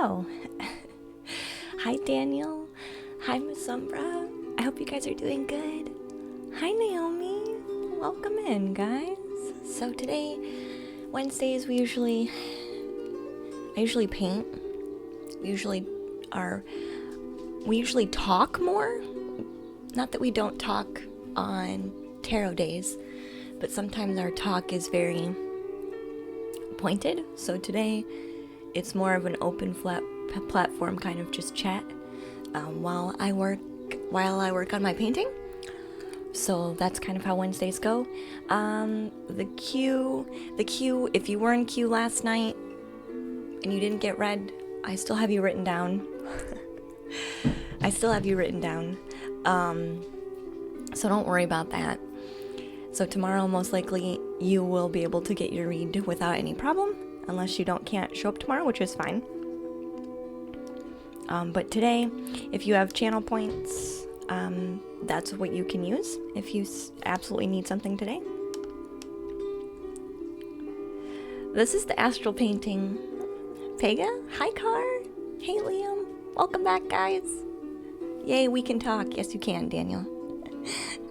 Hello. Hi, Daniel. Hi, Miss Umbra. I hope you guys are doing good. Hi, Naomi. Welcome in, guys. So today, Wednesdays, I usually paint. We usually talk more. Not that we don't talk on tarot days, but sometimes our talk is very pointed. So today, it's more of an open platform, kind of just chat while I work on my painting. So that's kind of how Wednesdays go. The queue. If you were in queue last night and you didn't get read, I still have you written down. So don't worry about that. So tomorrow, most likely, you will be able to get your read without any problem, unless you can't show up tomorrow, which is fine. But today, if you have channel points, that's what you can use if you absolutely need something today. This is the astral painting. Pega? Hi, Car. Hey, Liam. Welcome back, guys. Yay, we can talk. Yes, you can, Daniel.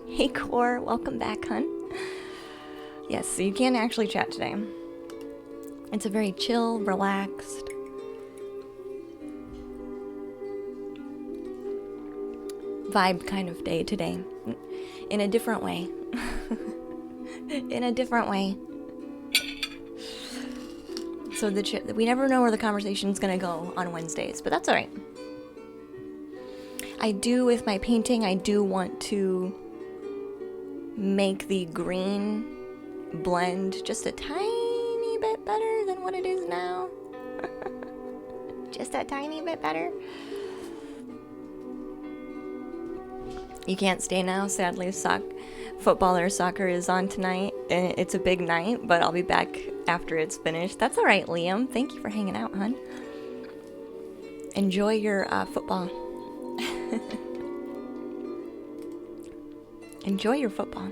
Hey, Core. Welcome back, hun. Yes, so you can actually chat today. It's a very chill, relaxed, vibe kind of day today. In a different way. So we never know where the conversation's gonna go on Wednesdays, but that's alright. With my painting, I do want to make the green blend just a tiny bit better than what it is now. Just a tiny bit better. You can't stay now, sadly. Football or soccer is on tonight, and it's a big night, but I'll be back after it's finished. That's all right, Liam. Thank you for hanging out, hon. Enjoy your football. Enjoy your football.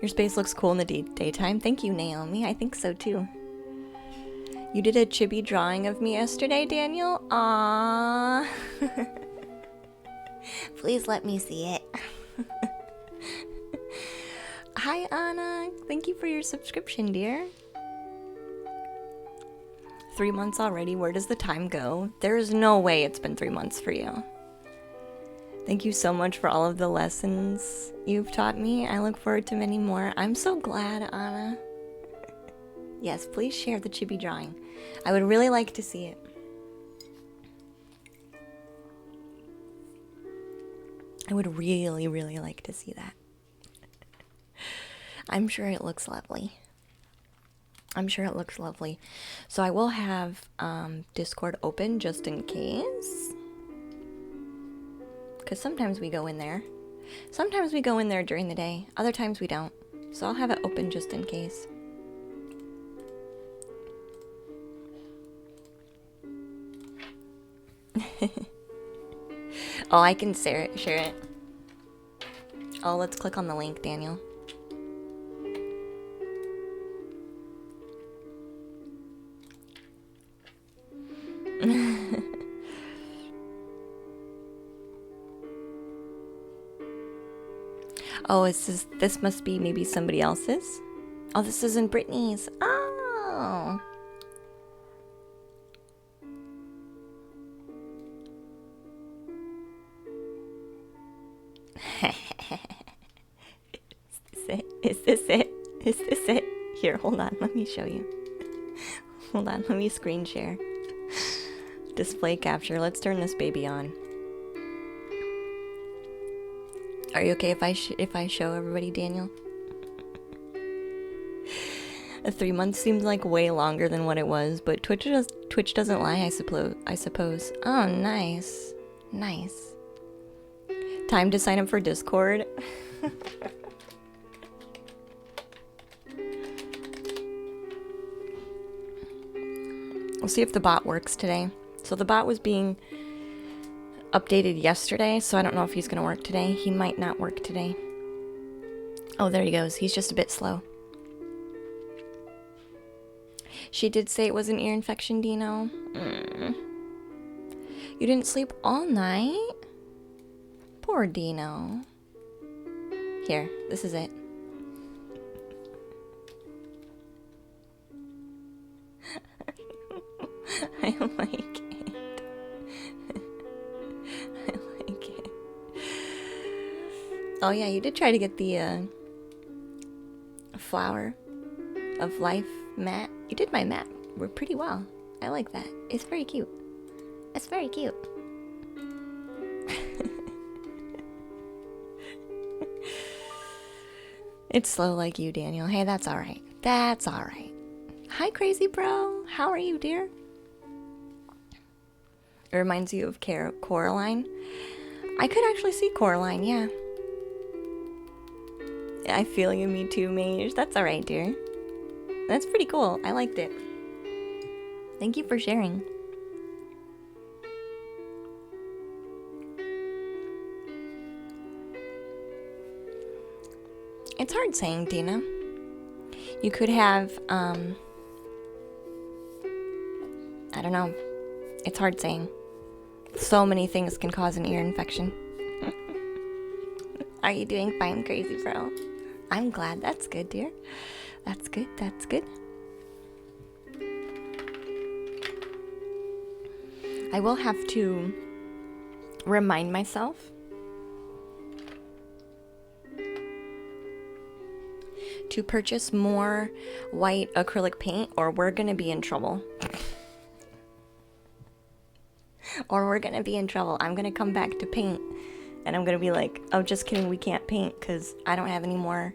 Your space looks cool in the daytime. Thank you, Naomi. I think so, too. You did a chibi drawing of me yesterday, Daniel? Aww. Please let me see it. Hi, Anna. Thank you for your subscription, dear. 3 months already. Where does the time go? There is no way it's been 3 months for you. Thank you so much for all of the lessons you've taught me. I look forward to many more. I'm so glad, Anna. Yes, please share the chibi drawing. I would really like to see it. I would really, really like to see that. I'm sure it looks lovely. So I will have Discord open just in case. Because sometimes we go in there. Sometimes we go in there during the day. Other times we don't. So I'll have it open just in case. Oh, I can share it. Oh, let's click on the link, Daniel. Oh, this must be maybe somebody else's. Oh, this isn't Brittany's. Oh. Is this it? Here, hold on. Let me show you. Hold on. Let me screen share. Display capture. Let's turn this baby on. Are you okay if I show everybody, Daniel? 3 months seems like way longer than what it was, but Twitch doesn't lie, I suppose. Oh, nice. Time to sign up for Discord. We'll see if the bot works today. So the bot was being updated yesterday, so I don't know if he's gonna work today. He might not work today. Oh, there he goes. He's just a bit slow. She did say it was an ear infection, Dino. You didn't sleep all night? Poor Dino. Here, this is it. I like it. I like it. Oh yeah, you did try to get the flower of life mat. You did my mat pretty well. I like that. It's very cute. It's very cute. It's slow like you, Daniel. Hey, that's alright. That's alright. Hi, crazy bro. How are you, dear? It reminds you of Coraline. I could actually see Coraline, yeah. I feel you, me too, Mage. That's alright, dear. That's pretty cool. I liked it. Thank you for sharing. It's hard saying, Dina. You could have, I don't know. It's hard saying. So many things can cause an ear infection. Are you doing fine, crazy bro? I'm glad. That's good, dear. That's good. That's good. I will have to remind myself to purchase more white acrylic paint, or we're gonna be in trouble. Or we're gonna be in trouble. I'm gonna come back to paint and I'm gonna be like, oh, just kidding, we can't paint because I don't have any more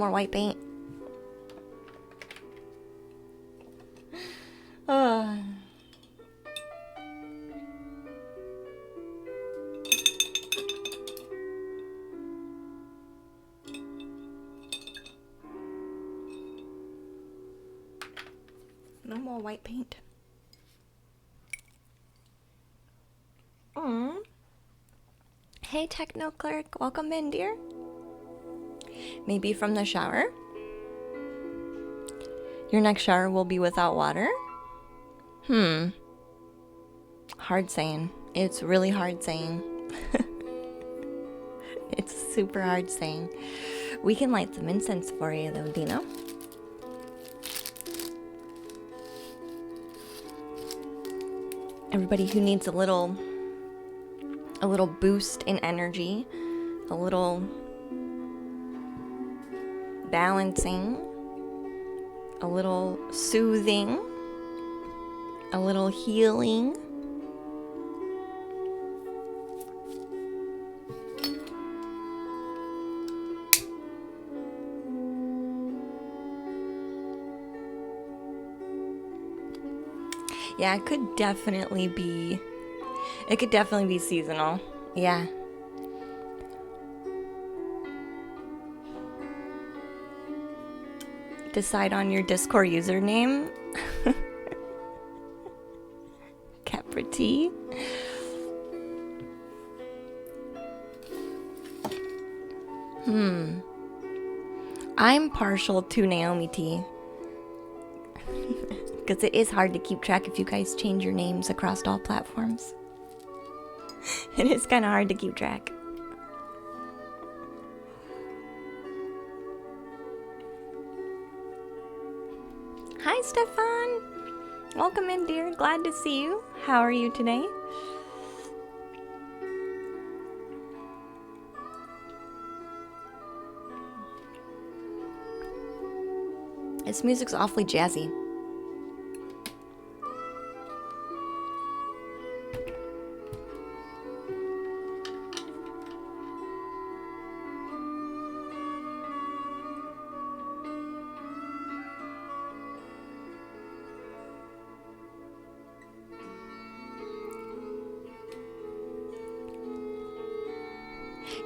white paint. No more white paint. Hey, Techno Clerk, welcome in, dear. Maybe from the shower. Your next shower will be without water? Hard saying. It's really hard saying. It's super hard saying. We can light some incense for you though, Dino. Everybody who needs a little boost in energy, a little balancing, a little soothing, a little healing. Yeah, it could definitely be seasonal. Yeah. Decide on your Discord username. Capri. I'm partial to Naomi T. Because it is hard to keep track if you guys change your names across all platforms. It is kind of hard to keep track. Hi, Stefan. Welcome in, dear. Glad to see you. How are you today? This music's awfully jazzy.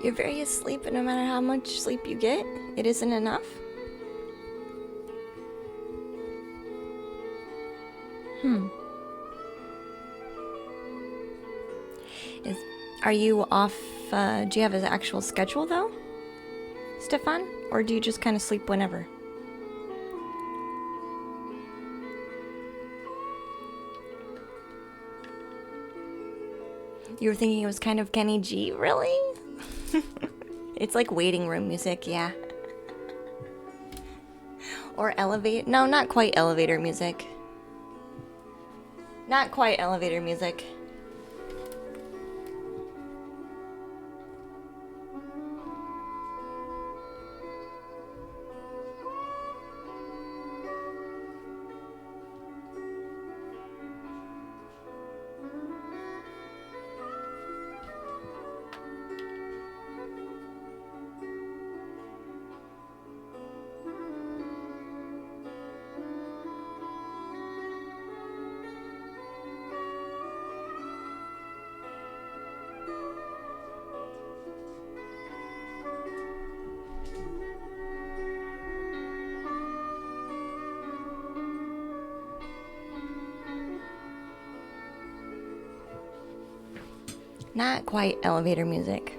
You're very asleep, and no matter how much sleep you get, it isn't enough? Are you off, do you have an actual schedule though, Stefan? Or do you just kind of sleep whenever? You were thinking it was kind of Kenny G, really? It's like waiting room music, yeah. Or no, not quite elevator music. Not quite elevator music. Not quite elevator music.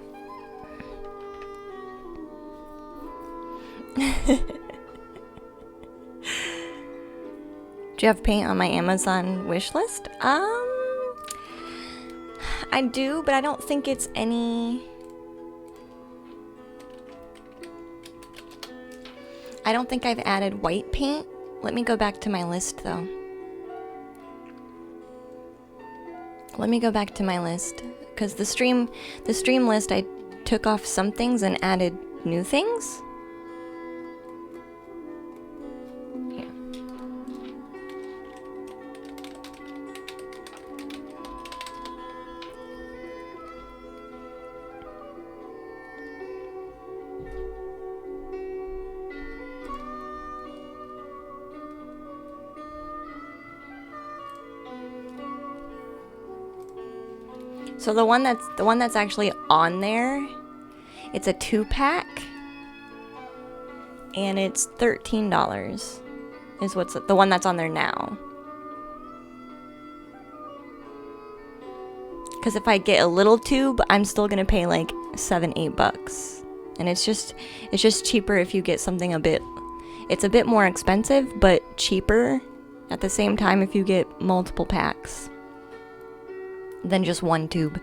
Do you have paint on my Amazon wish list? I do, but I don't think it's any... I don't think I've added white paint. Let me go back to my list, though. Let me go back to my list, because the stream list, I took off some things and added new things. Here. So the one that's actually on there, it's a 2-pack, and it's $13. Is what's the one that's on there now. Because if I get a little tube, I'm still gonna pay like $7-8, and it's just cheaper if you get something it's a bit more expensive, but cheaper at the same time if you get multiple packs than just one tube.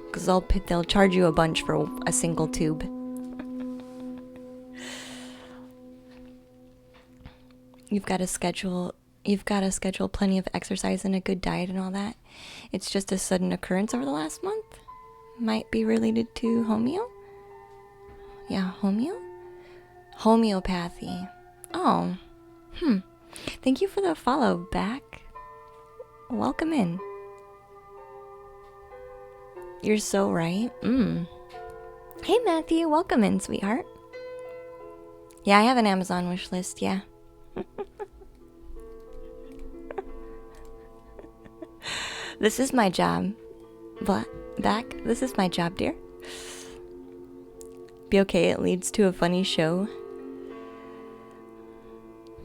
Because they'll charge you a bunch for a single tube. You've got to schedule plenty of exercise and a good diet and all that. It's just a sudden occurrence over the last month. Might be related to homeo? Yeah, homeo? Homeopathy. Oh. Thank you for the follow back. Welcome in. You're so right. Hey Matthew, welcome in, sweetheart. Yeah, I have an Amazon wish list, yeah. This is my job. This is my job, dear. Be okay, it leads to a funny show.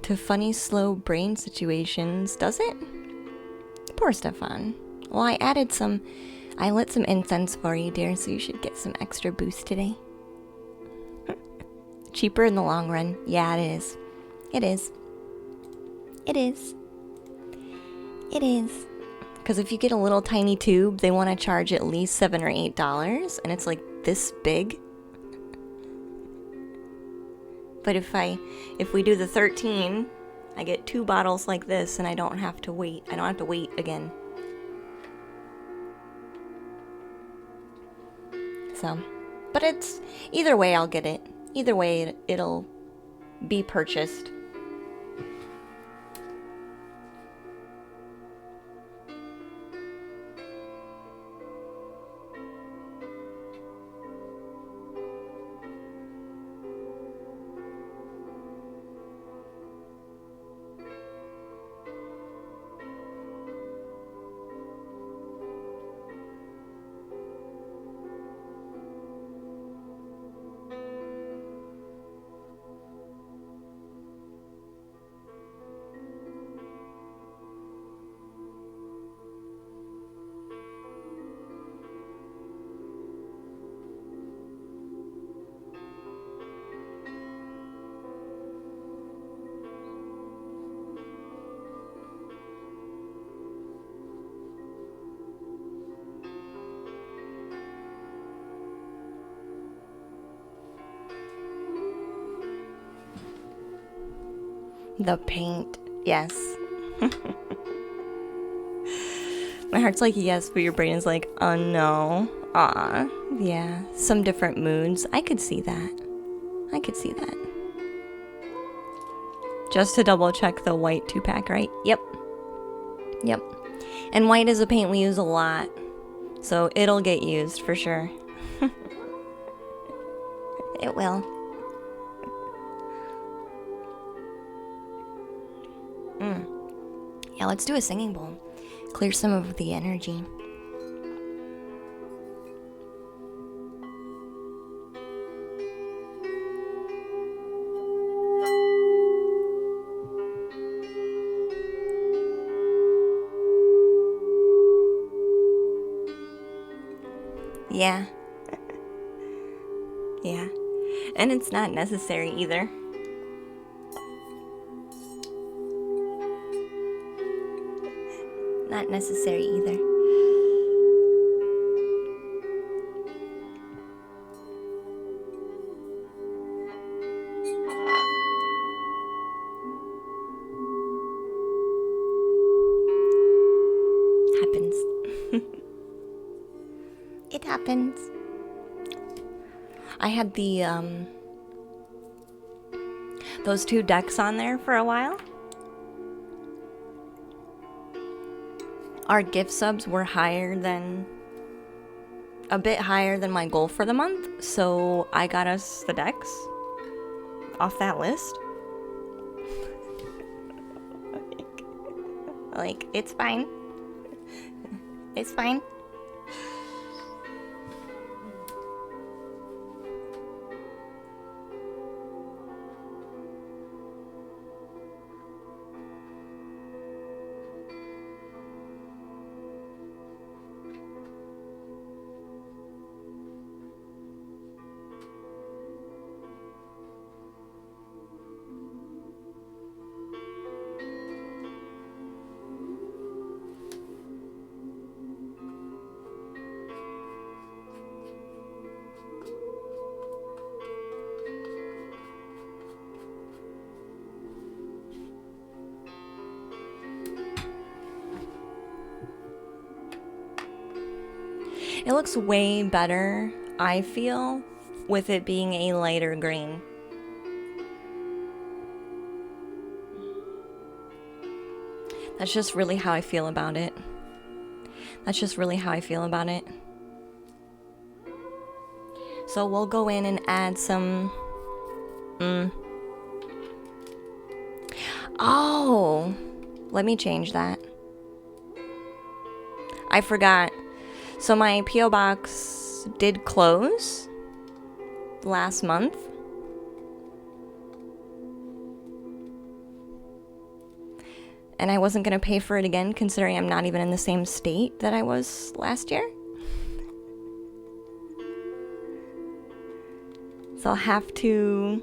To funny, slow brain situations, does it? Poor Stefan. Well, I lit some incense for you, dear, so you should get some extra boost today. Cheaper in the long run. Yeah, it is. It is. It is. It is. Because if you get a little tiny tube, they want to charge at least $7 or $8, and it's like this big. But if we do the 13, I get 2 bottles like this, and I don't have to wait. I don't have to wait again. So, but it's either way, I'll get it. Either way, it'll be purchased. The paint, yes. My heart's like, yes, but your brain is like, oh no. Aw, yeah. Some different moods. I could see that. I could see that. Just to double check the white 2-pack, right? Yep. Yep. And white is a paint we use a lot. So it'll get used for sure. It will. Yeah, let's do a singing bowl. Clear some of the energy. Yeah. Yeah. And it's not necessary either. Not necessary either. Happens. It happens. I had the those 2 decks on there for a while. Our gift subs were a bit higher than my goal for the month, so I got us the decks off that list. Like, it's fine. It's fine. It looks way better, I feel, with it being a lighter green. That's just really how I feel about it. That's just really how I feel about it. So we'll go in and add some... Oh! Let me change that. I forgot. So my P.O. box did close last month. And I wasn't going to pay for it again, considering I'm not even in the same state that I was last year. So I'll have to...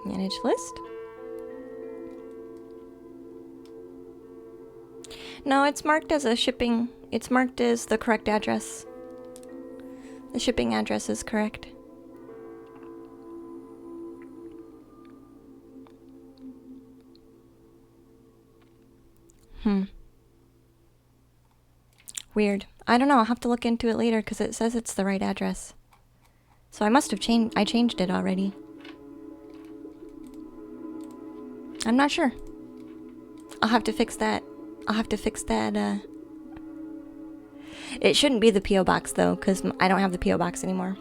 Manage list. No, it's marked as a shipping... It's marked as the correct address. The shipping address is correct. Weird. I don't know. I'll have to look into it later because it says it's the right address. So I must have changed... I changed it already. I'm not sure. I'll have to fix that. It shouldn't be the P.O. box though, because I don't have the P.O. box anymore.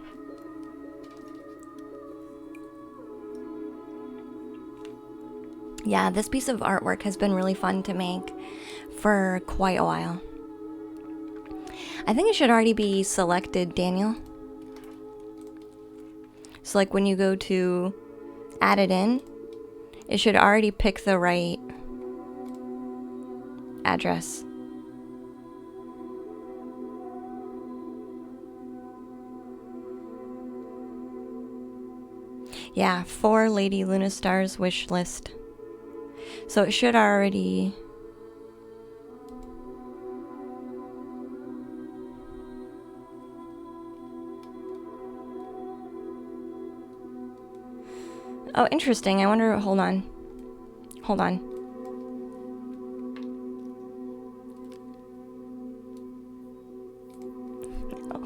Yeah, this piece of artwork has been really fun to make for quite a while. I think it should already be selected, Daniel. So like when you go to add it in, it should already pick the right address. Yeah, for Lady Lunastar's wish list. So it should already... Oh, interesting. I wonder, hold on. Hold on.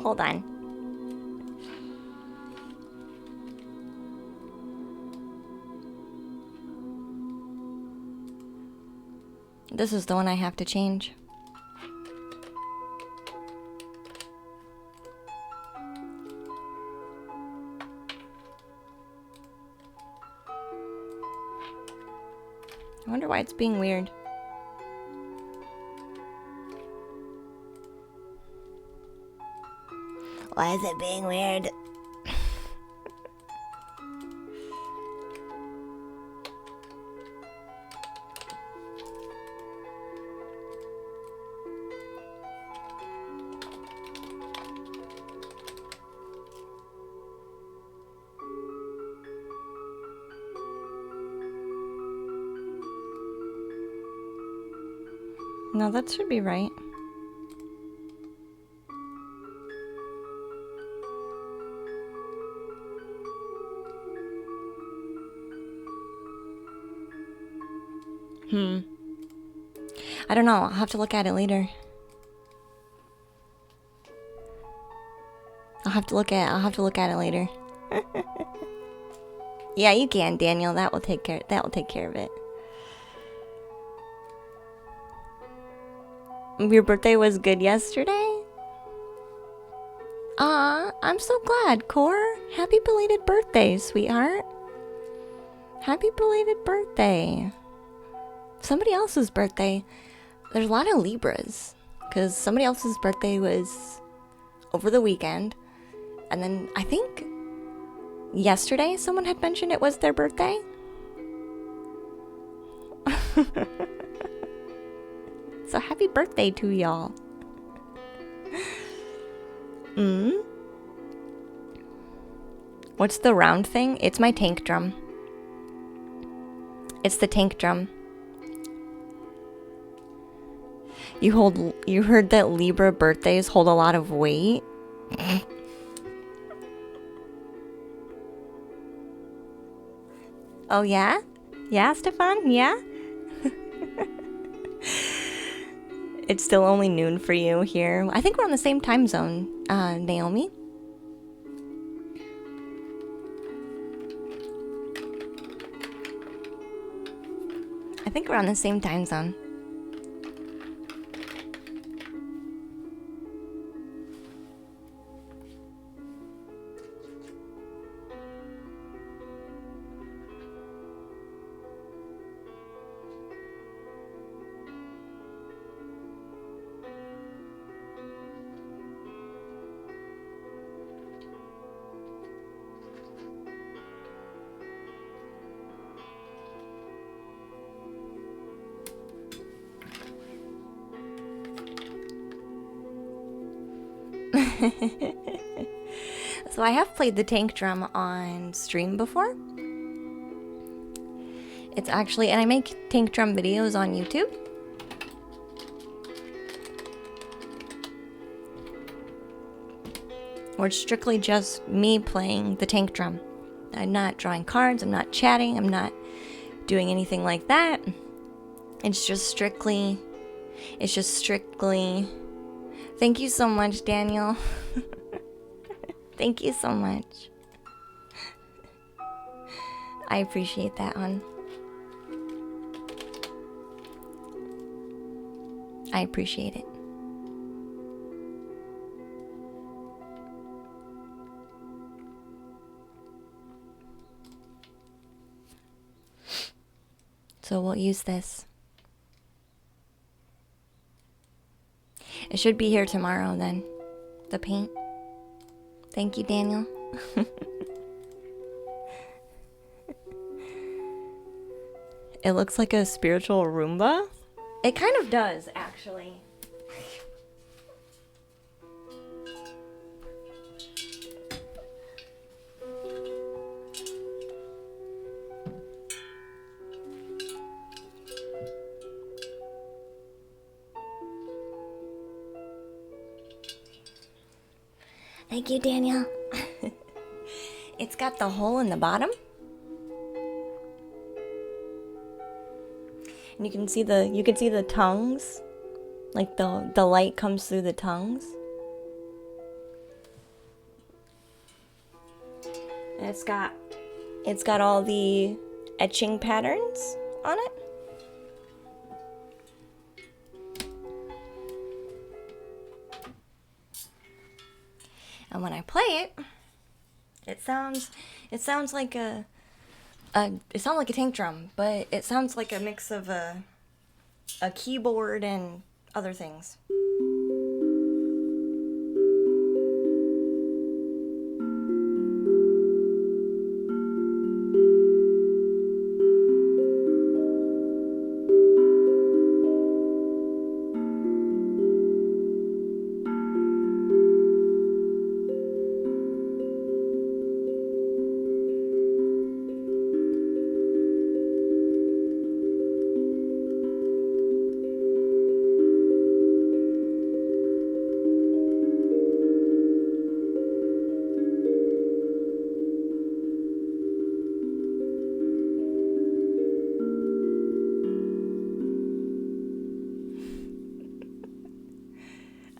Hold on. This is the one I have to change. I wonder why it's being weird. Why is it being weird? No, that should be right. I don't know. I'll have to look at it later. I'll have to look at it later. Yeah, you can, Daniel. That will take care of it. Your birthday was good yesterday? Aw, I'm so glad, Core. Happy belated birthday, sweetheart. Happy belated birthday. Somebody else's birthday. There's a lot of Libras, because somebody else's birthday was over the weekend. And then I think yesterday someone had mentioned it was their birthday. So happy birthday to y'all. What's the round thing? It's my tank drum. It's the tank drum. You heard that Libra birthdays hold a lot of weight? Oh yeah? Yeah, Stefan? Yeah? It's still only noon for you here. I think we're on the same time zone, Naomi. I think we're on the same time zone. So I have played the tank drum on stream before. It's actually, and I make tank drum videos on YouTube. Where it's strictly just me playing the tank drum. I'm not drawing cards, I'm not chatting, I'm not doing anything like that. It's just strictly. Thank you so much, Daniel. Thank you so much. I appreciate that, hon. I appreciate it. So we'll use this. It should be here tomorrow then. The paint. Thank you, Daniel. It looks like a spiritual Roomba. It kind of does, actually. Thank you, Daniel. It's got the hole in the bottom. And you can see the tongues. Like the light comes through the tongues. And it's got all the etching patterns on it. And when I play it, it sounds like it sounds like a tank drum, but it sounds like a mix of a keyboard and other things.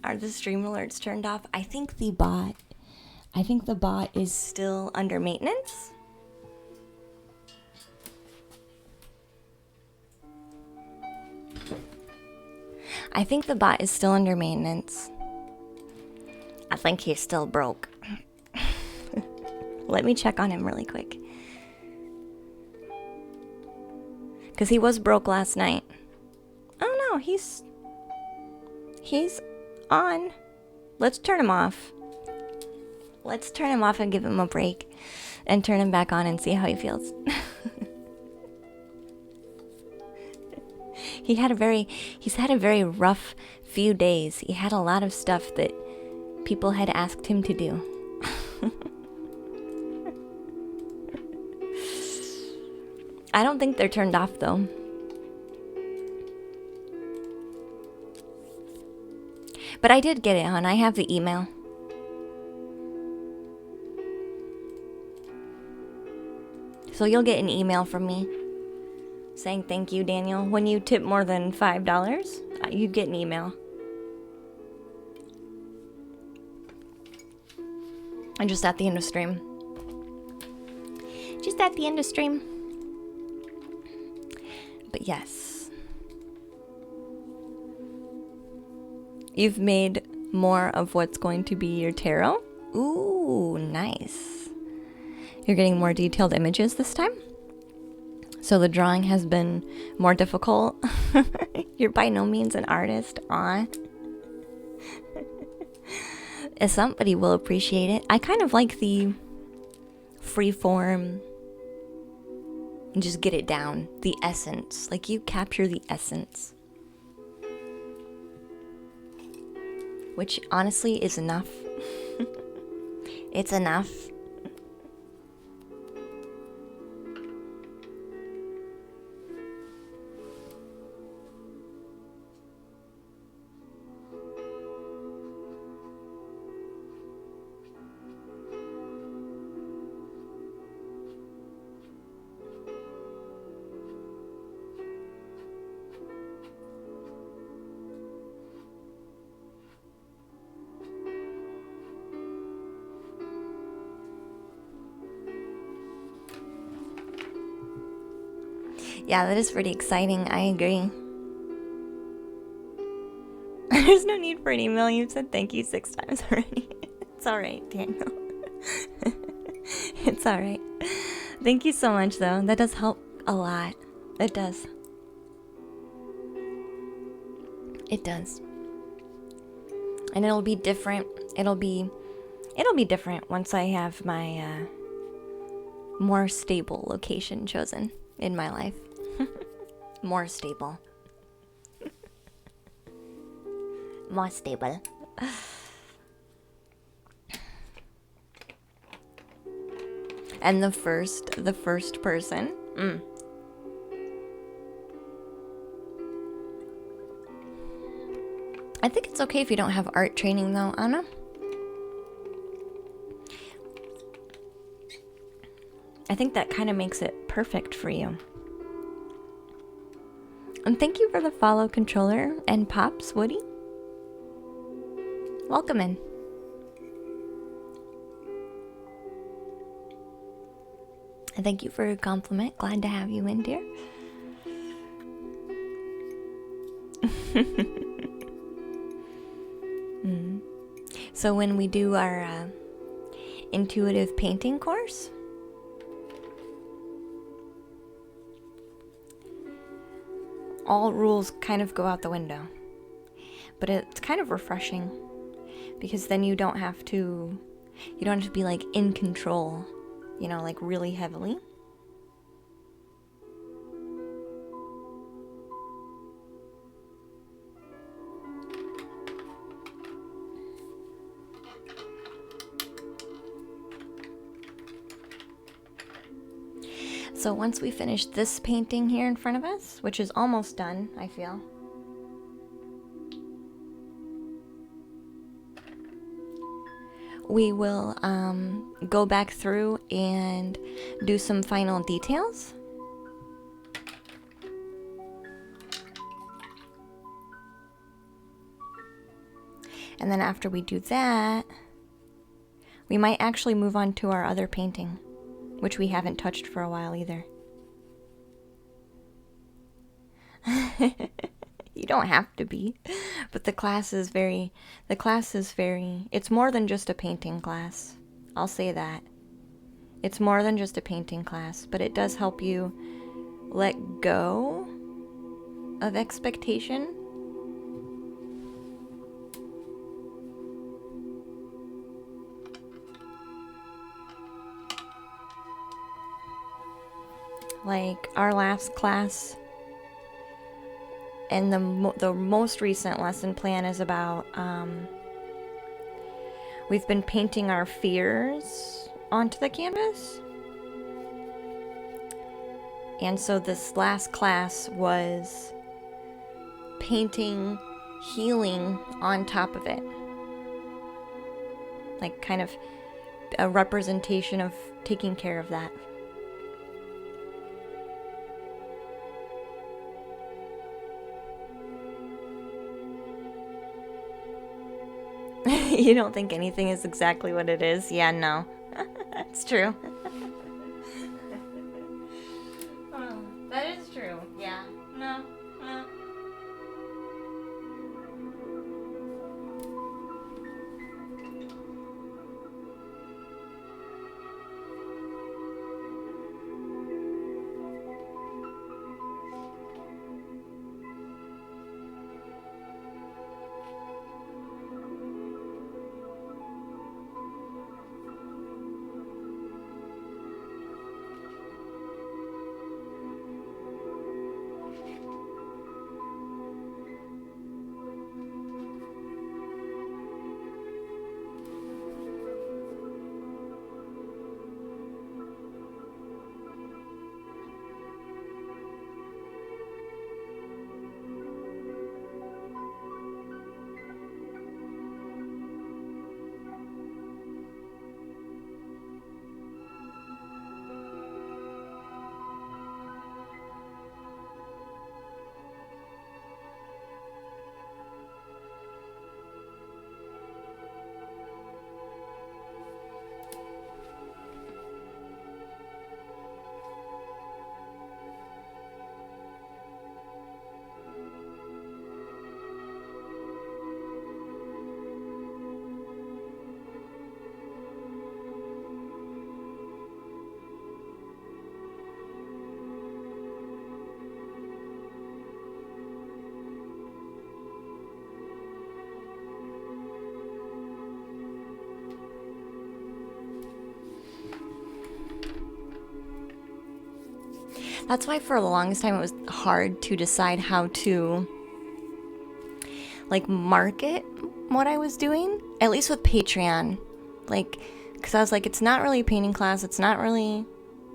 Are the stream alerts turned off? I think the bot is still under maintenance. I think the bot is still under maintenance. I think he's still broke. Let me check on him really quick. Because he was broke last night. Oh no, he's on. Let's turn him off. Let's turn him off and give him a break. And turn him back on and see how he feels. He's had a very rough few days. He had a lot of stuff that people had asked him to do. I don't think they're turned off though. But I did get it on. I have the email. So you'll get an email from me saying thank you, Daniel. When you tip more than $5, you get an email. And just at the end of stream. Just at the end of stream. But yes. You've made more of what's going to be your tarot. Ooh, nice. You're getting more detailed images this time. So the drawing has been more difficult. You're by no means an artist. Aw. If somebody will appreciate it. I kind of like the free form. And just get it down. The essence. Like you capture the essence. Which honestly is enough. It's enough. Yeah, that is pretty exciting. I agree. There's no need for an email. You've said thank you 6 times already. It's alright, Daniel. It's alright. Thank you so much, though. That does help a lot. It does. It does. And it'll be different. It'll be different once I have my more stable location chosen in my life. More stable. More stable. And the first person. I think it's okay if you don't have art training though, Anna. I think that kind of makes it perfect for you. And thank you for the follow, Controller and Pops, Woody. Welcome in. And thank you for your compliment. Glad to have you in, dear. So when we do our intuitive painting course, all rules kind of go out the window. But it's kind of refreshing because then you don't have to be like in control, like really heavily. So once we finish this painting here in front of us, which is almost done, I feel, we will go back through and do some final details. And then after we do that, we might actually move on to our other painting, which we haven't touched for a while either. You don't have to be, but the class is very, it's more than just a painting class. I'll say that. It's more than just a painting class, but it does help you let go of expectation. Like our last class and the most recent lesson plan is about, we've been painting our fears onto the canvas. And so this last class was painting healing on top of it. Like kind of a representation of taking care of that. You don't think anything is exactly what it is? Yeah, no. That's true. Oh, that is true. Yeah. No. No. That's why for the longest time it was hard to decide how to like market what I was doing, at least with Patreon. Like, because I was like, it's not really a painting class, it's not really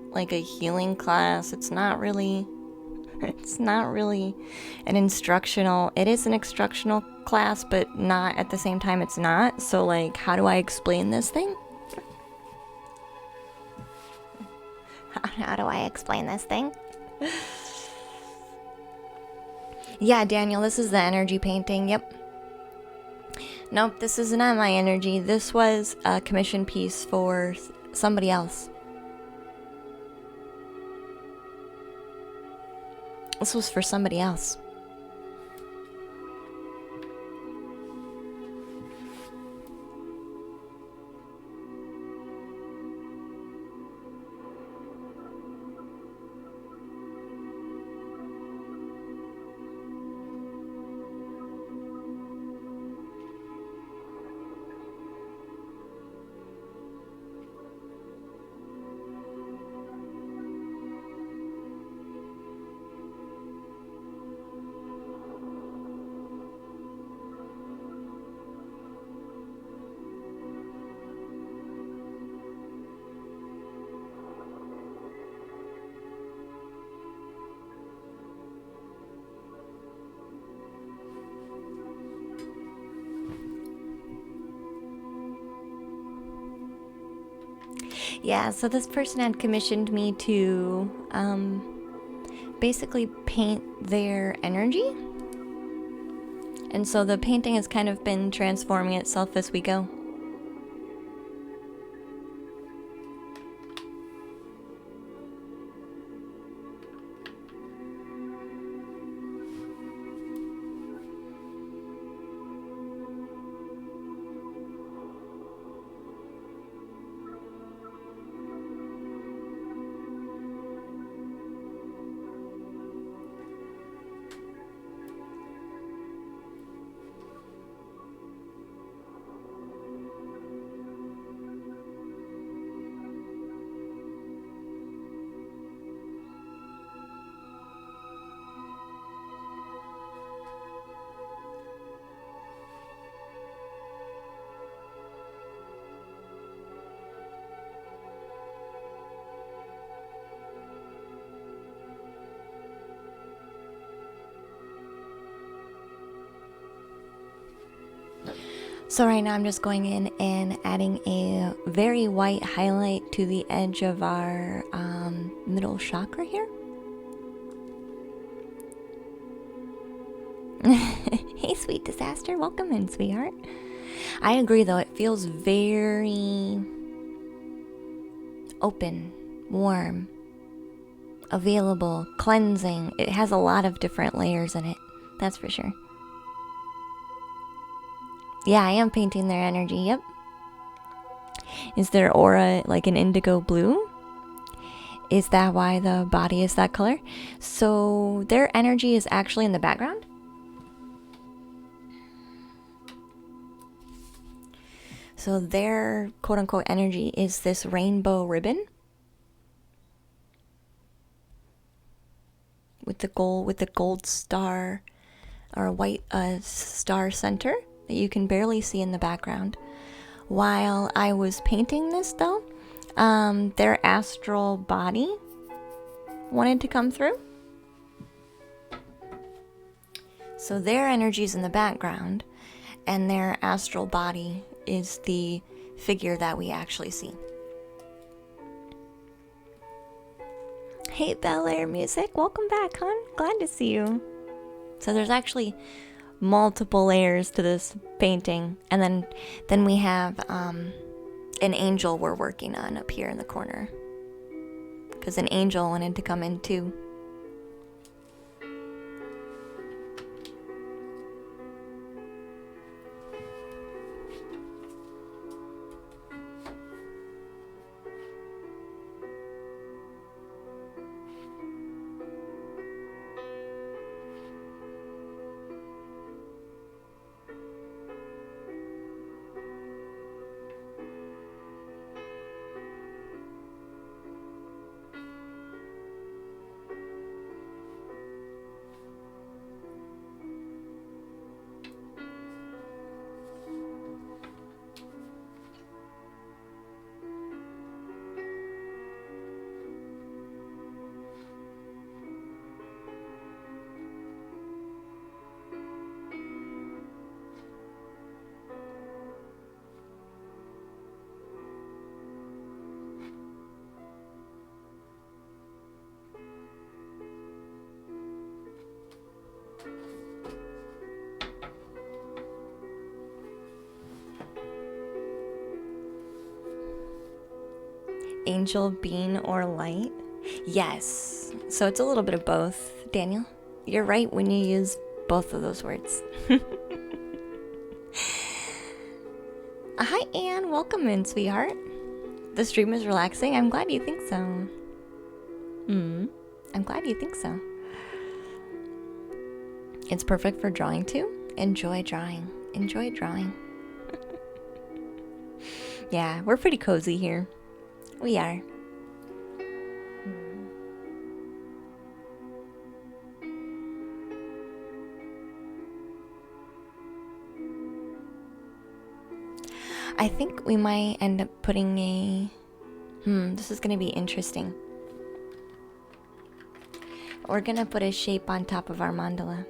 like a healing class, it's not really an instructional, it is an instructional class, but not at the same time it's not. So like, how do I explain this thing? How do I explain this thing? Yeah, Daniel, this is the energy painting. Yep. Nope, this is not my energy. This was a commission piece for somebody else. This was for somebody else. Yeah, so this person had commissioned me to basically paint their energy. And so the painting has kind of been transforming itself as we go. So right now I'm just going in and adding a very white highlight to the edge of our middle chakra here. Hey, sweet disaster. Welcome in, sweetheart. I agree, though. It feels very open, warm, available, cleansing. It has a lot of different layers in it. That's for sure. Yeah, I am painting their energy. Yep. Is their aura like an indigo blue? Is that why the body is that color? So their energy is actually in the background. So their quote-unquote energy is this rainbow ribbon with the gold star or a white star center that you can barely see in the background. While I was painting this, though, their astral body wanted to come through. So their energy is in the background, and their astral body is the figure that we actually see. Hey, Bel Air Music, welcome back, hon. Glad to see you. So there's actually multiple layers to this painting, and then we have an angel we're working on up here in the corner, because an angel wanted to come in too. Angel, being, or light? Yes. So it's a little bit of both, Daniel. You're right when you use both of those words. Hi, Anne. Welcome in, sweetheart. The stream is relaxing. I'm glad you think so. I'm glad you think so. It's perfect for drawing too. Enjoy drawing. Enjoy drawing. Yeah, we're pretty cozy here. We are. I think we might end up putting a... this is going to be interesting. We're going to put a shape on top of our mandala.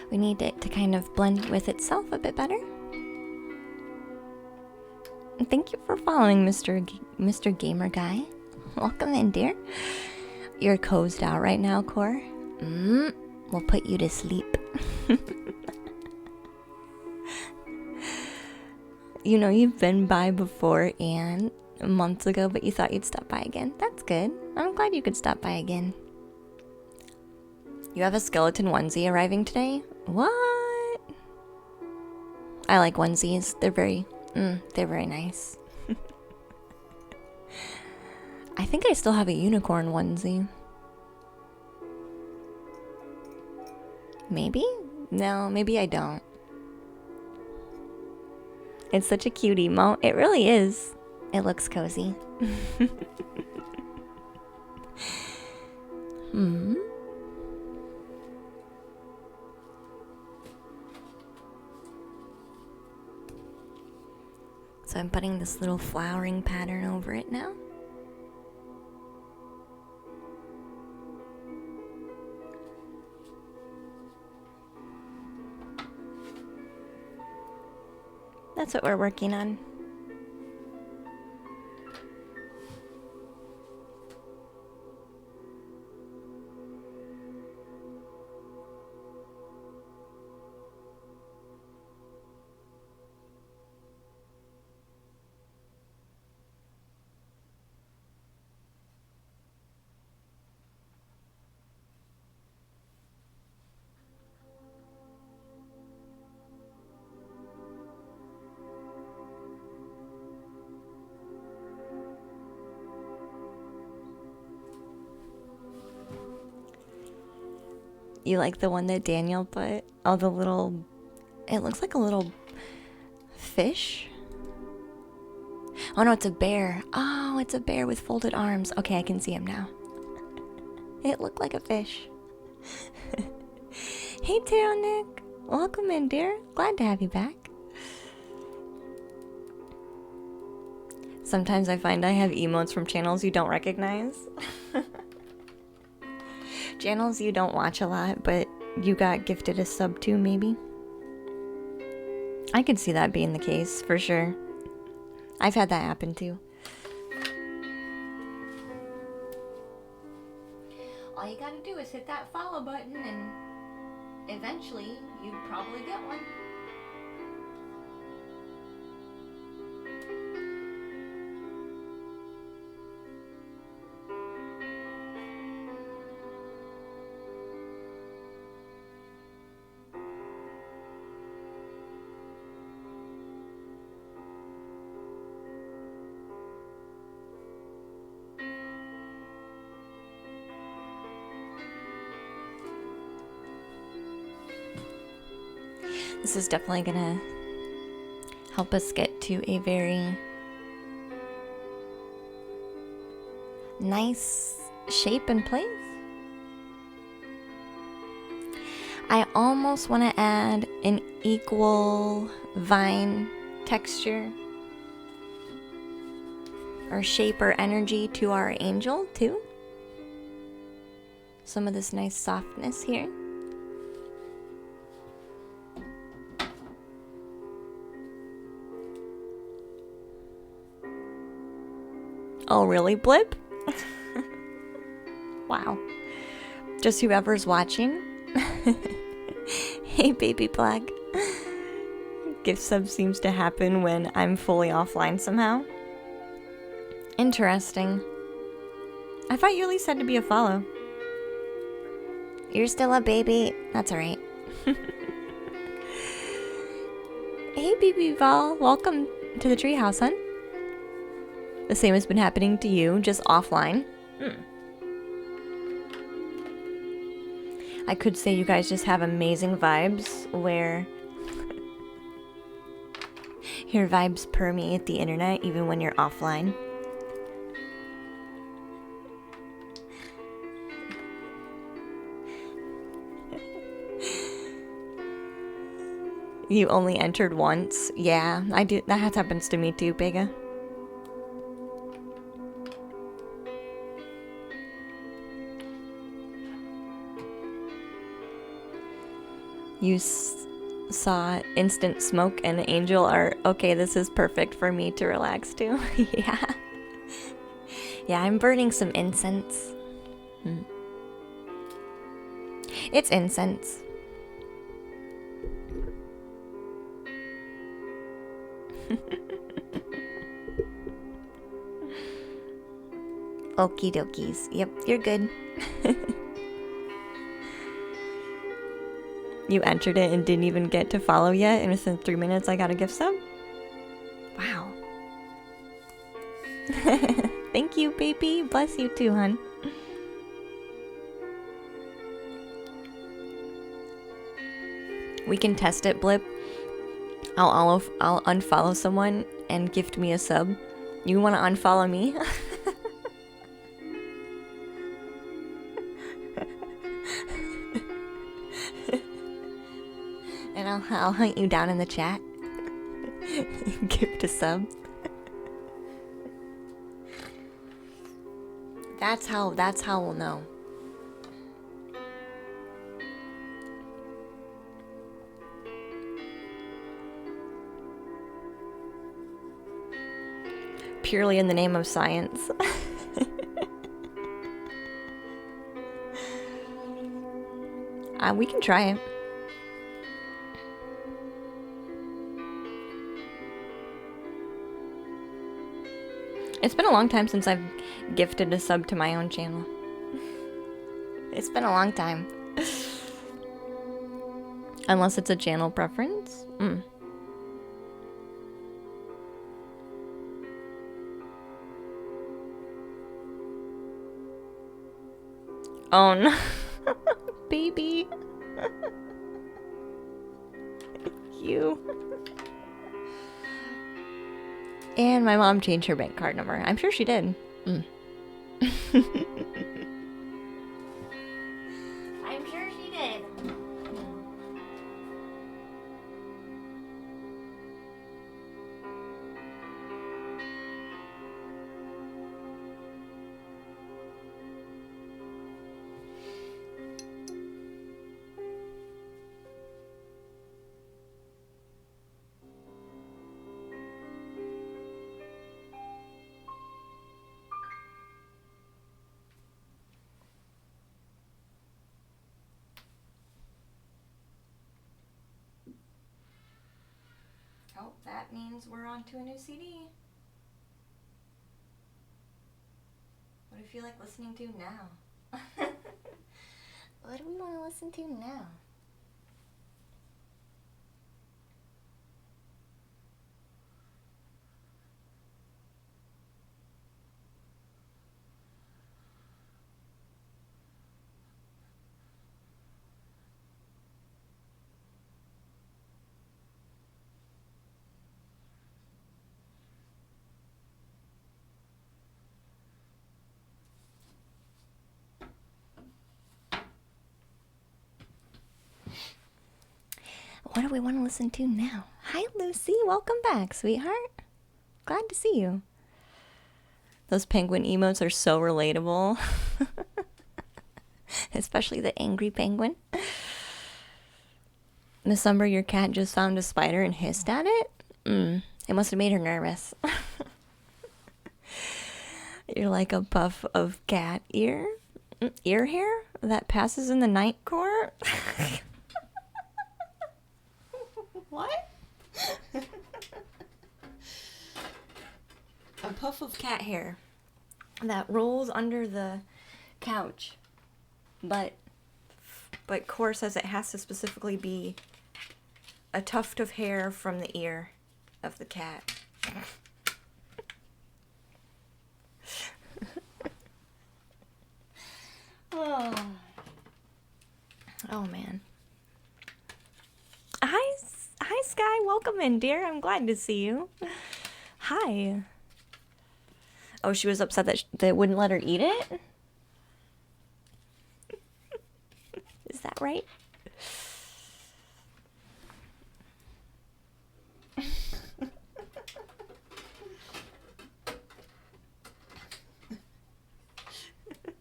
We need it to kind of blend with itself a bit better. And thank you for following, Mr. Gamer Guy. Welcome in, dear. You're cozed out right now, Core. We'll put you to sleep. You know, you've been by before and months ago, but you thought you'd stop by again. That's good. I'm glad you could stop by again. You have a skeleton onesie arriving today? What? I like onesies. They're very nice. I think I still have a unicorn onesie. Maybe? No, maybe I don't. It's such a cute emote. It really is. It looks cozy. So I'm putting this little flowering pattern over it now. That's what we're working on. You like the one that Daniel put? Oh, the little... It looks like a little fish. Oh no, it's a bear. Oh, it's a bear with folded arms. Okay, I can see him now. It looked like a fish. Hey, Taro Nick. Welcome in, dear. Glad to have you back. Sometimes I find I have emotes from channels you don't recognize. Channels you don't watch a lot, but you got gifted a sub to, maybe? I could see that being the case, for sure. I've had that happen too. All you gotta do is hit that follow button and eventually you'd probably get one. This is definitely gonna help us get to a very nice shape and place. I almost want to add an equal vine texture or shape or energy to our angel too. Some of this nice softness here. Oh, really, Blip? Wow. Just whoever's watching. Hey, Baby Black. Gift sub seems to happen when I'm fully offline somehow. Interesting. I thought you at least had to be a follow. You're still a baby. That's alright. Hey, Baby Val. Welcome to the treehouse, hun. The same has been happening to you, just offline. I could say you guys just have amazing vibes where your vibes permeate the internet even when you're offline. You only entered once. Yeah, I do. That happens to me too, Bega. You saw instant smoke and angel art. Okay, this is perfect for me to relax to. Yeah. Yeah, I'm burning some incense. It's incense. Okie dokies. Yep, you're good. You entered it and didn't even get to follow yet, and within 3 minutes I got a gift sub? Wow. Thank you, baby. Bless you too, hun. We can test it, Blip. I'll unfollow someone and gift me a sub. You want to unfollow me? And I'll hunt you down in the chat. Gift a sub. That's how we'll know. Purely in the name of science. We can try it. It's been a long time since I've gifted a sub to my own channel. It's been a long time. Unless it's a channel preference. Oh no. Baby. You. And my mom changed her bank card number. I'm sure she did. I'm sure she did. Oh, that means we're on to a new CD. What do you feel like listening to now? What do we want to listen to now? What do we want to listen to now? Hi, Lucy. Welcome back, sweetheart. Glad to see you. Those penguin emotes are so relatable. Especially the angry penguin. Miss Umber, your cat just found a spider and hissed at it? It must have made her nervous. You're like a puff of cat ear hair that passes in the night court. What? A puff of cat hair that rolls under the couch, but Core says it has to specifically be a tuft of hair from the ear of the cat. Oh man. Hi Sky, welcome in, dear. I'm glad to see you. Hi. Oh, she was upset that they wouldn't let her eat it? Is that right?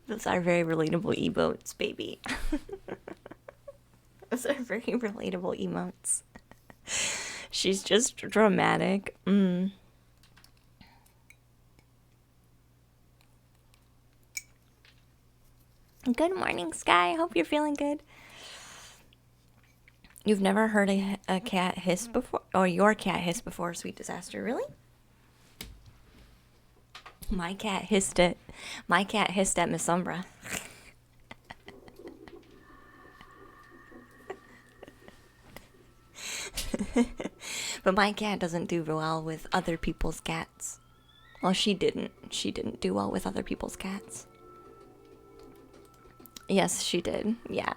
Those are very relatable emotes, baby. Those are very relatable emotes. She's just dramatic. Good morning, Sky. Hope you're feeling good. You've never heard a cat hiss before? Or your cat hiss before, sweet disaster, really? My cat hissed it. My cat hissed at Miss Umbra. But my cat doesn't do well with other people's cats. Well, she didn't. She didn't do well with other people's cats. Yes, she did. Yeah.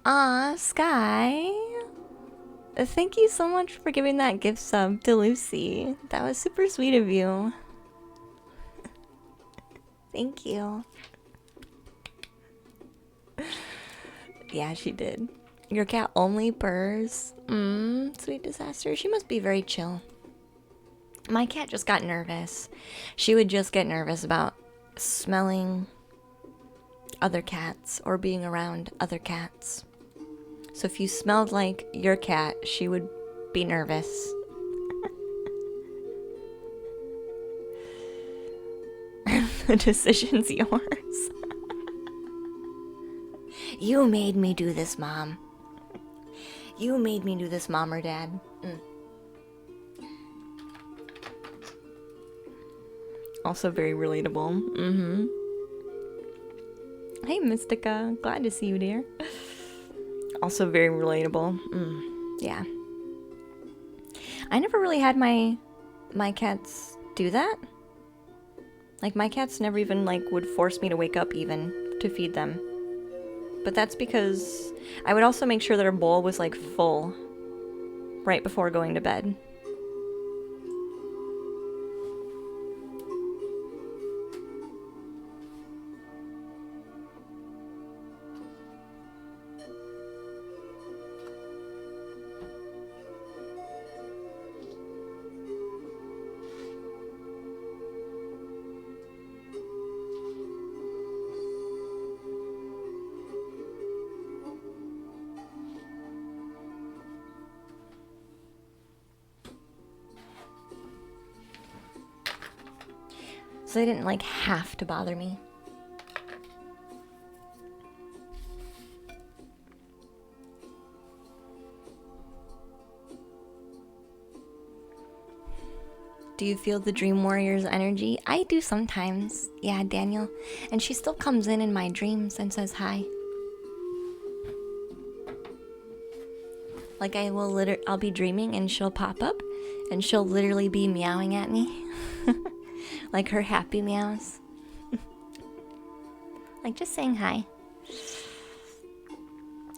Aw, Sky. Thank you so much for giving that gift sub to Lucy. That was super sweet of you. Thank you. Yeah, she did. Your cat only purrs. Sweet disaster. She must be very chill. My cat just got nervous. She would just get nervous about smelling other cats or being around other cats. So if you smelled like your cat, she would be nervous. The decision's yours. You made me do this, Mom. You made me do this, Mom or Dad. Also very relatable. Hey, Mystica. Glad to see you, dear. Also very relatable. Yeah. I never really had my cats do that. Like, my cats never even, like, would force me to wake up even to feed them. But that's because I would also make sure that her bowl was, like, full right before going to bed. So they didn't, like, have to bother me. Do you feel the Dream Warrior's energy? I do sometimes. Yeah, Daniel. And she still comes in my dreams and says hi. Like, I'll be dreaming and she'll pop up and she'll literally be meowing at me. Like her happy meows. Like, just saying hi.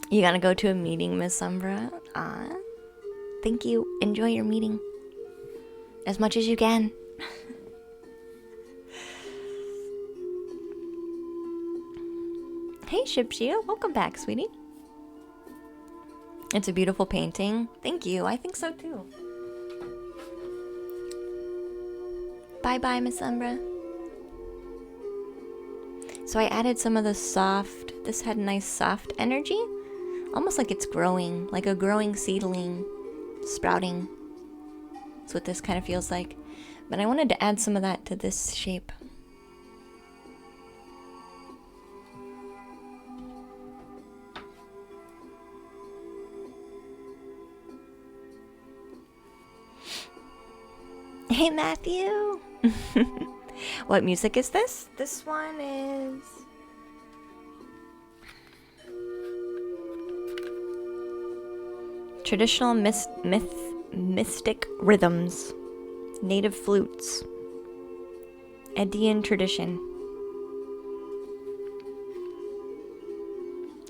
You gotta go to a meeting, Miss Umbra? Thank you. Enjoy your meeting. As much as you can. Hey, Shipshia. Welcome back, sweetie. It's a beautiful painting. Thank you. I think so too. Bye-bye, Miss Umbra. So I added some of the soft, this had nice soft energy. Almost like it's growing, like a growing seedling, sprouting. That's what this kind of feels like. But I wanted to add some of that to this shape. Hey, Matthew! What music is this? This one is... traditional mystic rhythms. Native flutes. Edian tradition.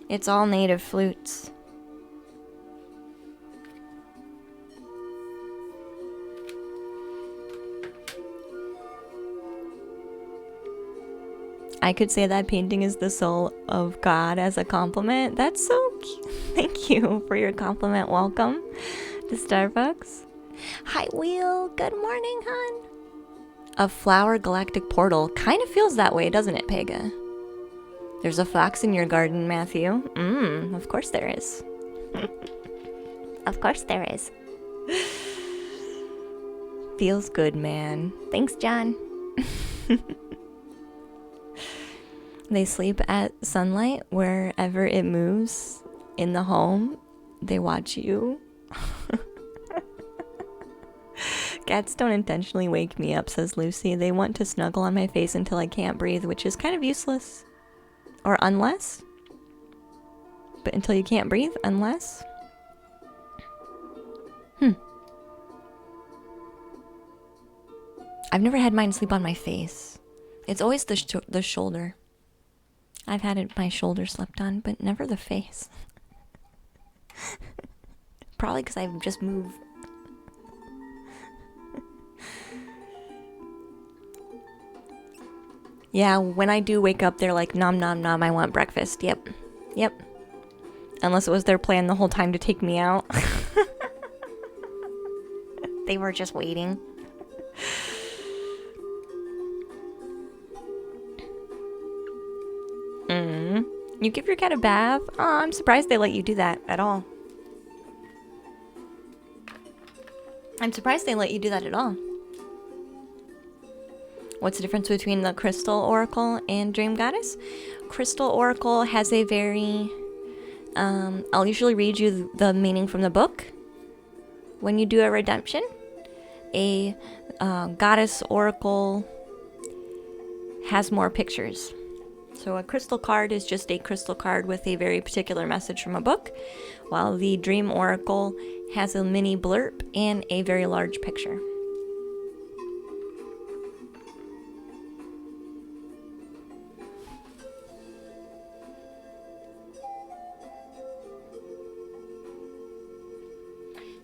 It's all native flutes. I could say that painting is the soul of God as a compliment. That's so cute. Thank you for your compliment. Welcome to Starbucks. Hi, Wheel. Good morning, hon. A flower galactic portal. Kind of feels that way, doesn't it, Pega? There's a fox in your garden, Matthew. Of course there is. Of course there is. Feels good, man. Thanks, John. They sleep at sunlight wherever it moves in the home. They watch you. Cats don't intentionally wake me up, says Lucy. They want to snuggle on my face until I can't breathe, which is kind of useless. Or unless. But until you can't breathe, unless. I've never had mine sleep on my face. It's always the shoulder. I've had my shoulder slept on, but never the face. Probably because I've just moved. Yeah, when I do wake up, they're like, nom nom nom, I want breakfast. Yep. Unless it was their plan the whole time to take me out. They were just waiting. You give your cat a bath? Oh, I'm surprised they let you do that at all. What's the difference between the Crystal Oracle and Dream Goddess? Crystal Oracle has a very... I'll usually read you the meaning from the book when you do a redemption. A Goddess Oracle has more pictures. So a crystal card is just a crystal card with a very particular message from a book, while the Dream Oracle has a mini blurb and a very large picture.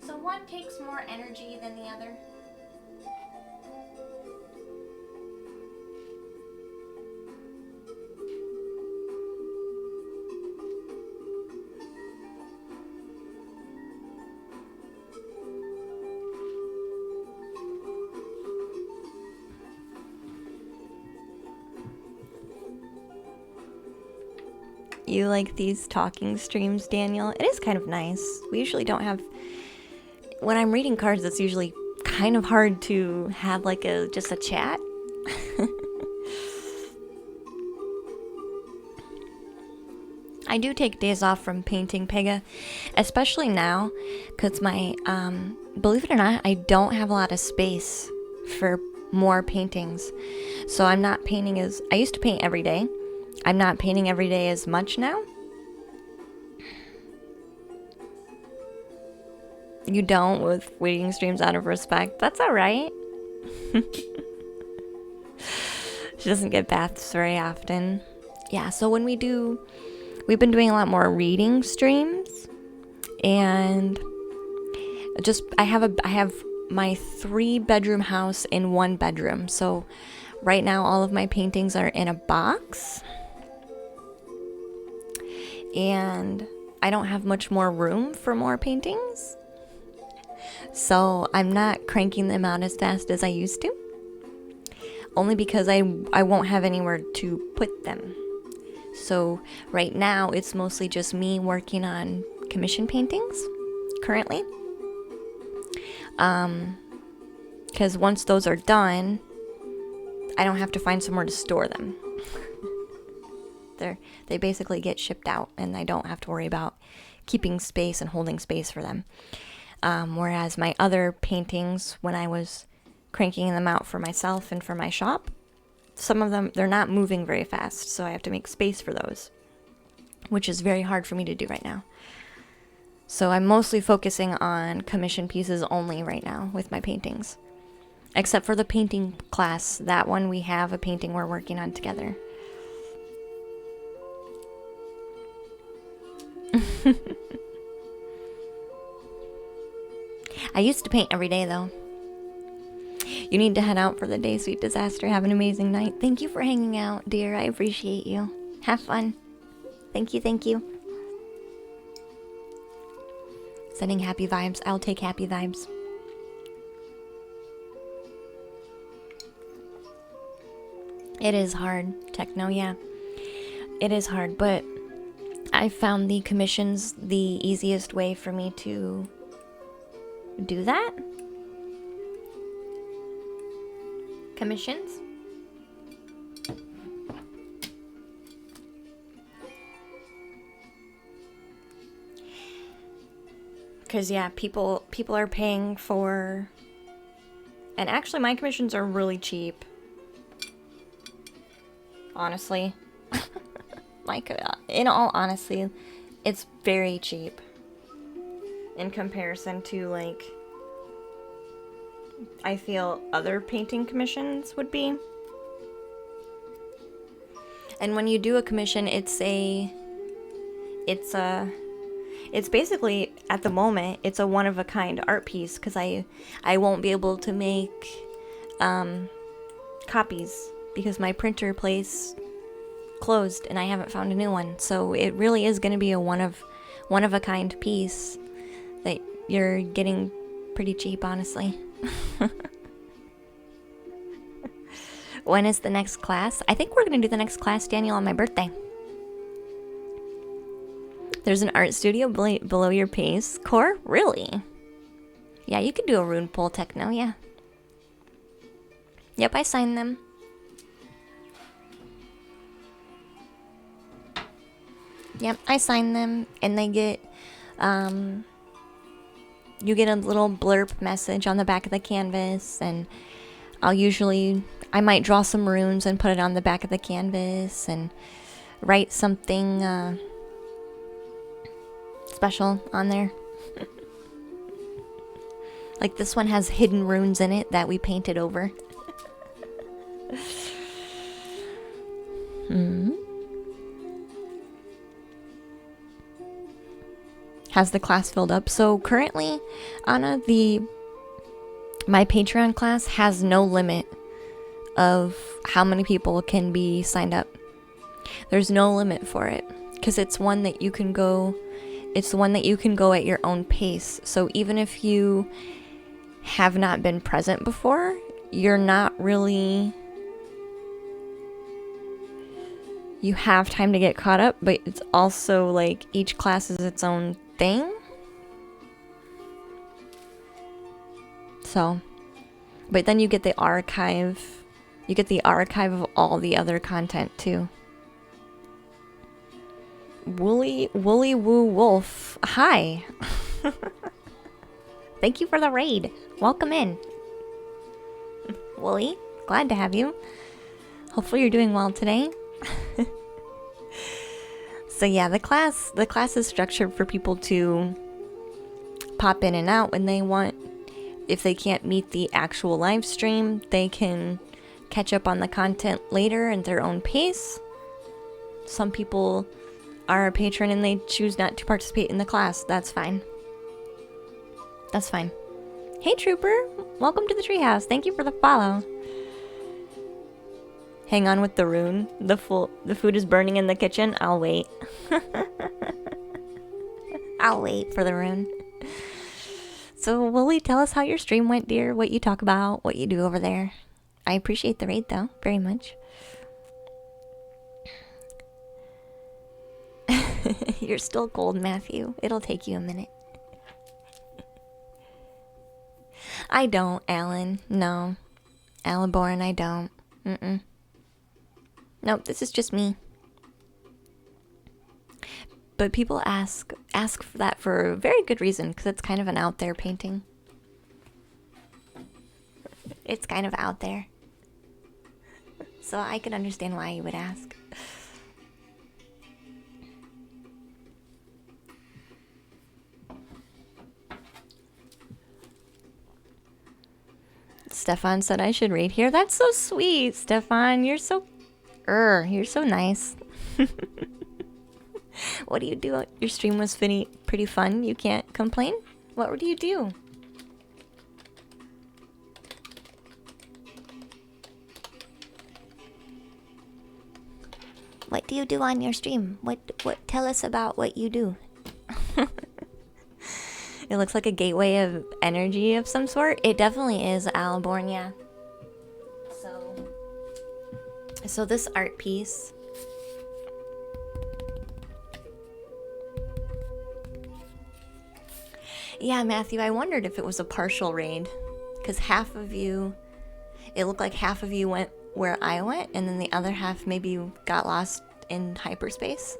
So one takes more energy than the other. You like these talking streams, Daniel? It is kind of nice. We usually don't have... When I'm reading cards, it's usually kind of hard to have like just a chat. I do take days off from painting, Pega, especially now, because my, believe it or not, I don't have a lot of space for more paintings. So I'm not painting as... I used to paint every day. I'm not painting every day as much now. You don't with waiting streams out of respect. That's alright. She doesn't get baths very often. Yeah, so when we've been doing a lot more reading streams. And I have my 3-bedroom house in 1 bedroom. So right now all of my paintings are in a box. And I don't have much more room for more paintings. So I'm not cranking them out as fast as I used to. Only because I won't have anywhere to put them. So right now it's mostly just me working on commission paintings currently. Because once those are done, I don't have to find somewhere to store them. They basically get shipped out, and I don't have to worry about keeping space and holding space for them. Whereas my other paintings, when I was cranking them out for myself and for my shop, some of them, they're not moving very fast, so I have to make space for those, which is very hard for me to do right now. So I'm mostly focusing on commission pieces only right now with my paintings. Except for the painting class. That one we have a painting we're working on together. I used to paint every day though. You need to head out for the day, sweet disaster. Have an amazing night. Thank you for hanging out, dear. I appreciate you. Have fun. Thank you, thank you. Sending happy vibes. I'll take happy vibes. It is hard, techno, yeah. It is hard, but I found the commissions the easiest way for me to do that. Commissions. Because yeah, people are paying for, and actually my commissions are really cheap. Honestly. In all honesty, it's very cheap in comparison to, like, I feel other painting commissions would be. And when you do a commission, it's basically, at the moment, it's a one-of-a-kind art piece, because I won't be able to make copies because my printer place closed and I haven't found a new one. So it really is going to be a one-of-a-kind piece that you're getting pretty cheap, honestly. When is the next class? I think we're going to do the next class, Daniel, on my birthday. There's an art studio below your pace. Core? Really? Yeah, you could do a rune pull techno, yeah. Yep, I signed them. Yep, I signed them, and they get, you get a little blurb message on the back of the canvas, and I might draw some runes and put it on the back of the canvas, and write something, special on there. Like this one has hidden runes in it that we painted over. Has the class filled up? So currently, Anna, my Patreon class has no limit of how many people can be signed up. There's no limit for it, because it's one that you can go. It's the one that you can go at your own pace. So even if you have not been present before, you're not really. You have time to get caught up, but it's also like each class is its own thing. So, but then you get the archive. You get the archive of all the other content too. Woolly Woo Wolf. Hi. Thank you for the raid. Welcome in. Wooly, glad to have you. Hopefully you're doing well today. So yeah, the class is structured for people to pop in and out when they want. If they can't meet the actual live stream, they can catch up on the content later at their own pace. Some people are a patron and they choose not to participate in the class. That's fine. That's fine. Hey Trooper, welcome to the treehouse. Thank you for the follow. Hang on with the rune. The food is burning in the kitchen. I'll wait. I'll wait for the rune. So, Lily, tell us how your stream went, dear. What you talk about, what you do over there. I appreciate the raid, though, very much. You're still cold, Matthew. It'll take you a minute. I don't, Alan. No. Aliborn, I don't. Nope, this is just me. But people ask for that for a very good reason, because it's kind of an out there painting. It's kind of out there. So I can understand why you would ask. Stefan said I should read here. That's so sweet, Stefan. You're so nice. What do you do? Your stream was pretty fun. You can't complain? What do you do? What do you do on your stream? What tell us about what you do. It looks like a gateway of energy of some sort. It definitely is, Alborn, yeah. So this art piece, yeah, Matthew, I wondered if it was a partial raid, because half of you, it looked like half of you went where I went, and then the other half maybe you got lost in hyperspace.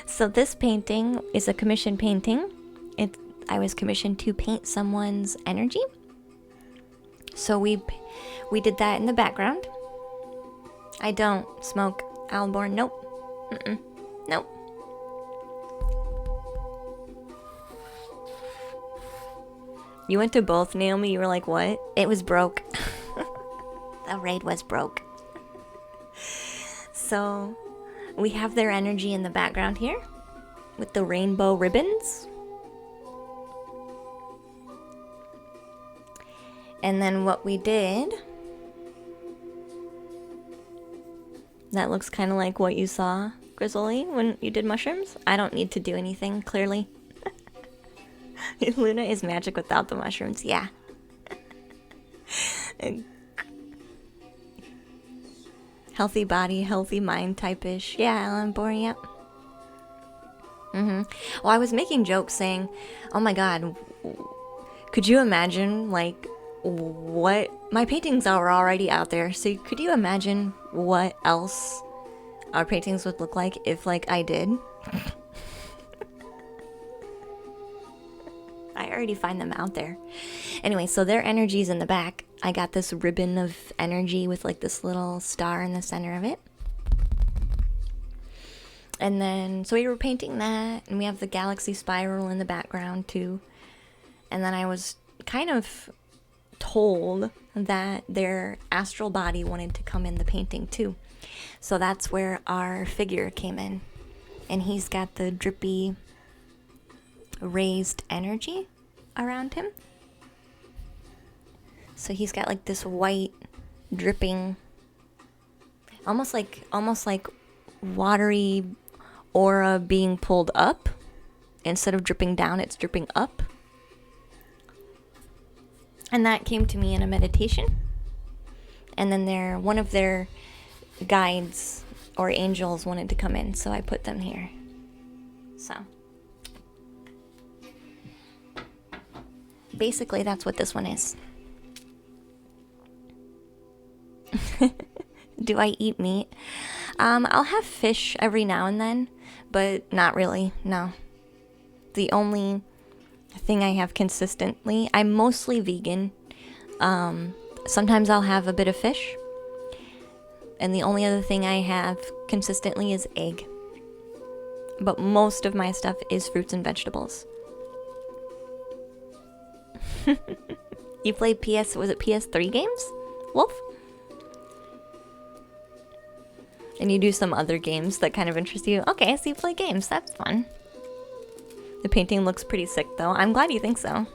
So this painting is a commissioned painting. I was commissioned to paint someone's energy. So we did that in the background. I don't smoke, Alborn. Nope. Nope. You went to both, Naomi. You were like, what? It was broke. The raid was broke. So we have their energy in the background here with the rainbow ribbons. And then what we did, that looks kind of like what you saw, Grizzly, when you did mushrooms. I don't need to do anything, clearly. Luna is magic without the mushrooms, yeah. Healthy body, healthy mind type-ish. Yeah, Alan Bourne, yep. Well, I was making jokes saying, oh my god, could you imagine, like, what... My paintings are already out there, so could you imagine what else our paintings would look like if, like, I did? I already find them out there. Anyway, so their energy's in the back. I got this ribbon of energy with like this little star in the center of it. And then, so we were painting that, and we have the galaxy spiral in the background too. And then I was kind of told that their astral body wanted to come in the painting too. So that's where our figure came in. And he's got the drippy raised energy around him. So he's got like this white dripping, almost like watery aura being pulled up. Instead of dripping down, it's dripping up. And that came to me in a meditation. And then one of their guides or angels wanted to come in, so I put them here. So basically, that's what this one is. Do I eat meat? I'll have fish every now and then, but not really, no. The only thing I have consistently, I'm mostly vegan. Sometimes I'll have a bit of fish. And the only other thing I have consistently is egg. But most of my stuff is fruits and vegetables. You play was it PS3 games, Wolf? And you do some other games that kind of interest you. Okay, so you play games, that's fun. The painting looks pretty sick though. I'm glad you think so.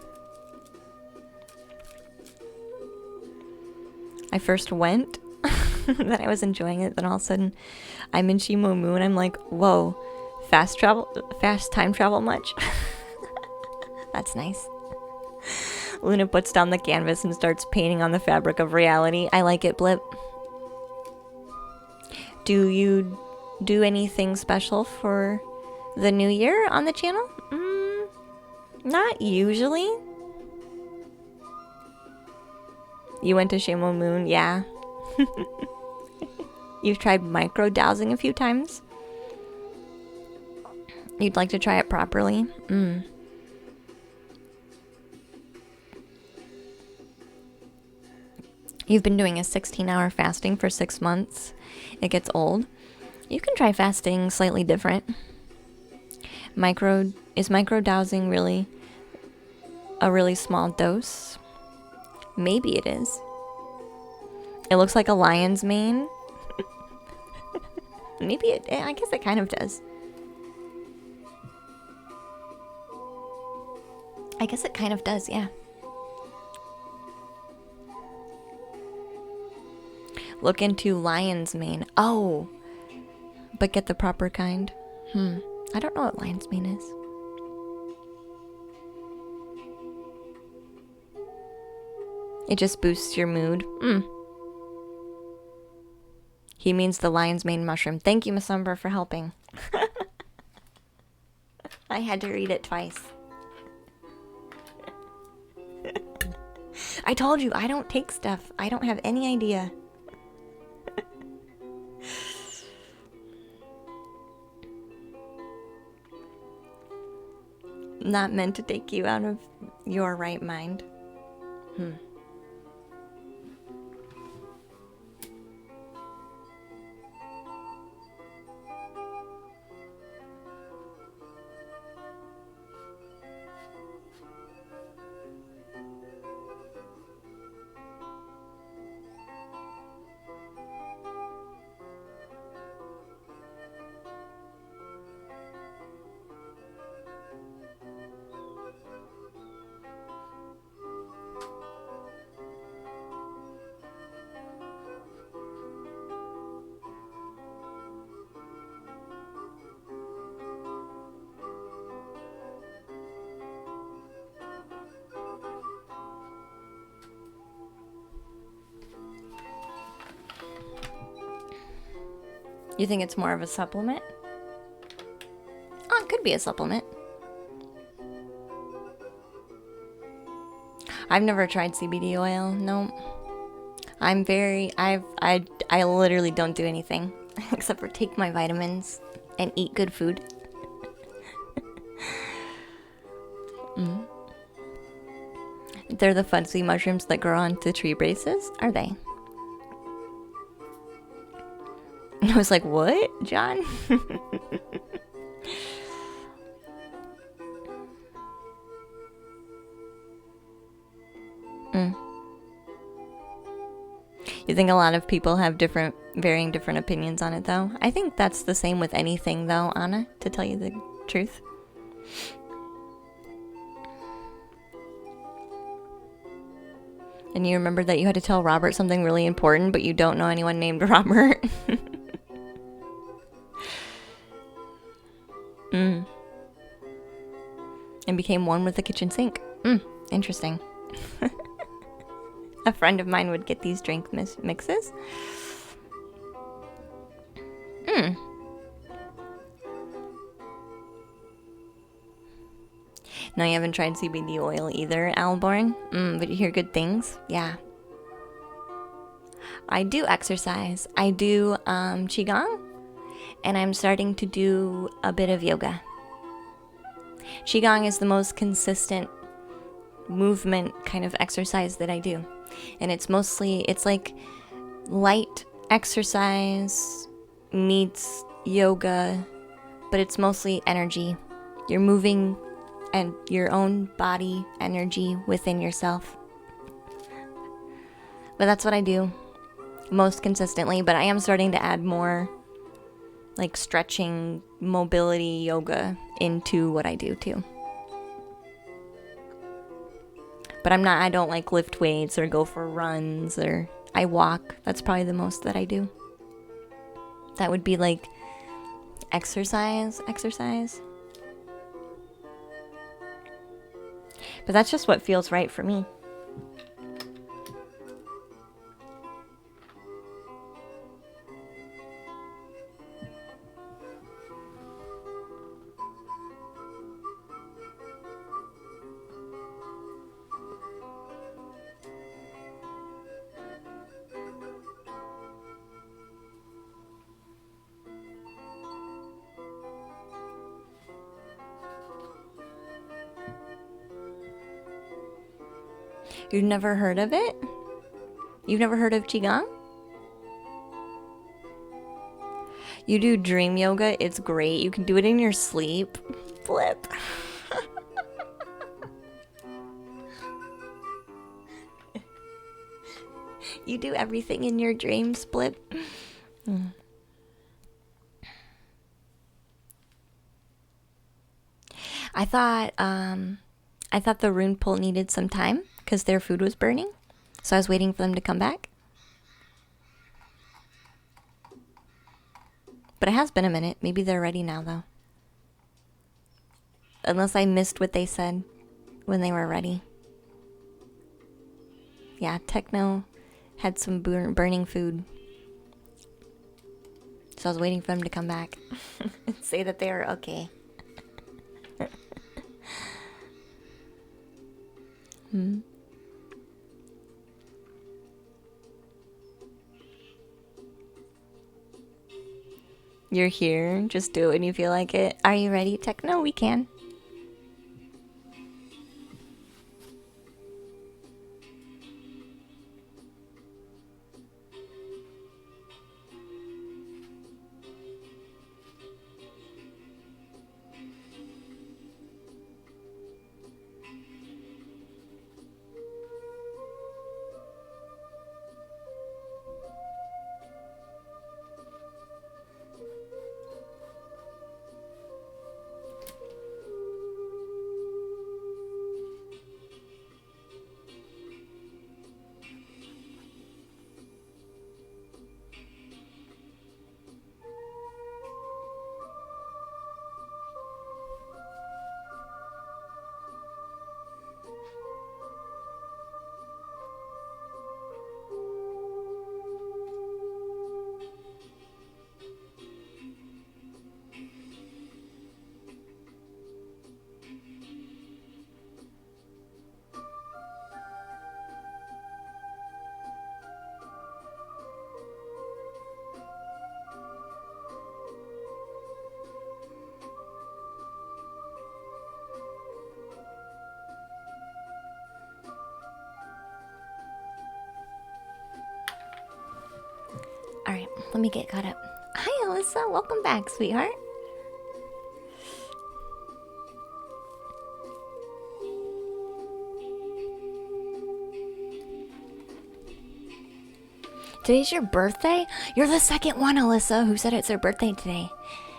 I first went. that I was enjoying it. Then all of a sudden, I'm in Shimo Moon. I'm like, whoa, fast time travel much? That's nice. Luna puts down the canvas and starts painting on the fabric of reality. I like it, Blip. Do you do anything special for the new year on the channel? Not usually. You went to Shimo Moon, yeah. You've tried micro dowsing a few times? You'd like to try it properly? You've been doing a 16-hour fasting for 6 months. It gets old. You can try fasting slightly different. Is micro dowsing really a really small dose? Maybe it is. It looks like a lion's mane. Maybe I guess it kind of does. I guess it kind of does, yeah. Look into lion's mane. Oh, but get the proper kind. I don't know what lion's mane is. It just boosts your mood. He means the lion's mane mushroom. Thank you, Miss Umber, for helping. I had to read it twice. I told you, I don't take stuff. I don't have any idea. Not meant to take you out of your right mind. You think it's more of a supplement? Oh, it could be a supplement. I've never tried CBD oil. No. I literally don't do anything except for take my vitamins and eat good food. They're the fuzzy mushrooms that grow onto tree braces, are they? I was like, what, John? You think a lot of people have varying different opinions on it, though? I think that's the same with anything, though, Anna, to tell you the truth. And you remember that you had to tell Robert something really important, but you don't know anyone named Robert. And became one with the kitchen sink. Interesting. A friend of mine would get these drink mixes. No, you haven't tried CBD oil either, Alborn? But you hear good things? Yeah. I do exercise. I do Qigong. And I'm starting to do a bit of yoga. Qigong is the most consistent movement kind of exercise that I do. And it's like light exercise meets yoga, but it's mostly energy. You're moving and your own body energy within yourself. But that's what I do most consistently, but I am starting to add more like stretching, mobility, yoga into what I do too. But I don't like lift weights or go for runs, or I walk. That's probably the most that I do. That would be like exercise. But that's just what feels right for me. You've never heard of it? You've never heard of Qigong? You do dream yoga, it's great. You can do it in your sleep. Flip. You do everything in your dreams, Blip. I thought the rune pool needed some time because their food was burning. So I was waiting for them to come back. But it has been a minute. Maybe they're ready now, though. Unless I missed what they said when they were ready. Yeah, Techno had some burning food. So I was waiting for them to come back and say that they were okay. You're here. Just do it when you feel like it. Are you ready, Techno? We can. Alright, let me get caught up. Hi, Alyssa. Welcome back, sweetheart. Today's your birthday? You're the second one, Alyssa, who said it's their birthday today.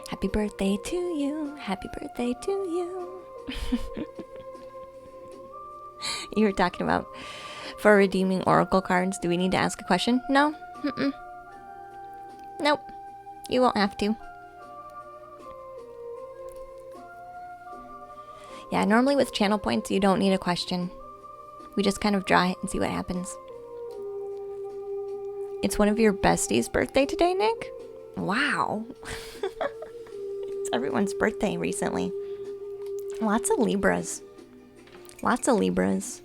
Happy birthday to you. Happy birthday to you. You were talking about for redeeming oracle cards. Do we need to ask a question? No. Nope. You won't have to. Yeah, normally with channel points, you don't need a question. We just kind of draw it and see what happens. It's one of your besties' birthday today, Nick? Wow. It's everyone's birthday recently. Lots of Libras. Lots of Libras.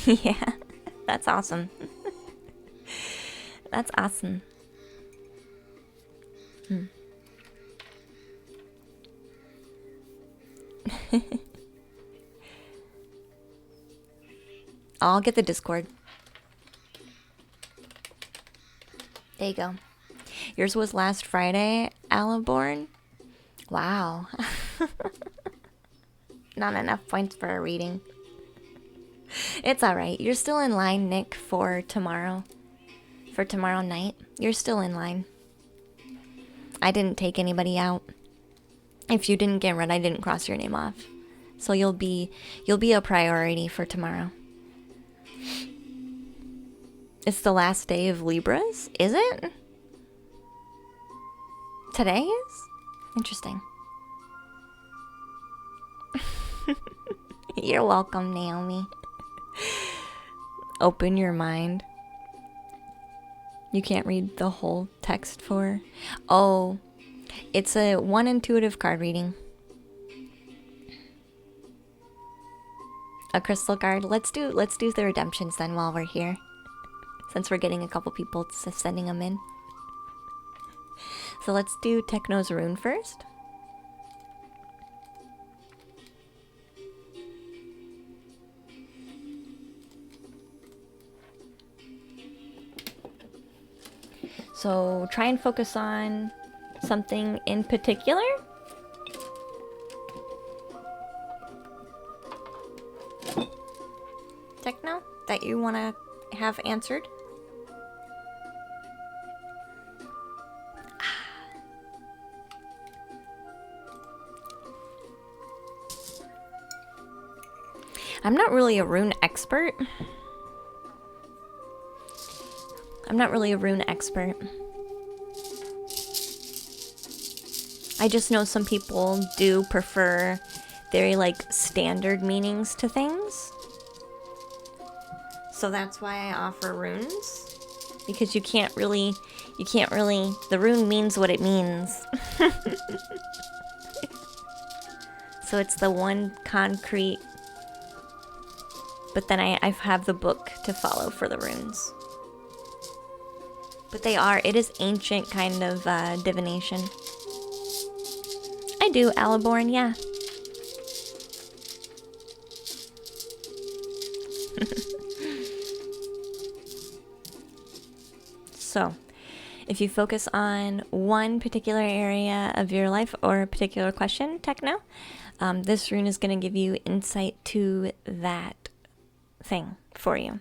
Yeah, that's awesome. That's awesome. I'll get the Discord. There you go. Yours was last Friday, Alaborn? Wow. Not enough points for a reading. It's alright. You're still in line, Nick, for tomorrow. For tomorrow night. You're still in line. I didn't take anybody out. If you didn't get read, I didn't cross your name off. So you'll be a priority for tomorrow. It's the last day of Libras, is it? Today is? Interesting. You're welcome, Naomi. Open your mind. You can't read the whole text for... Oh, it's a one intuitive card reading. A crystal card. Let's do the redemptions then while we're here. Since we're getting a couple people sending them in. So let's do Techno's rune first. So try and focus on something in particular. Techno, that you want to have answered. I'm not really a rune expert. I just know some people do prefer very like standard meanings to things. So that's why I offer runes. Because you can't really, the rune means what it means. So it's the one concrete, but then I have the book to follow for the runes. But it is ancient kind of divination. I do, Aliborn, yeah. So, if you focus on one particular area of your life or a particular question, Techno, this rune is going to give you insight to that thing for you.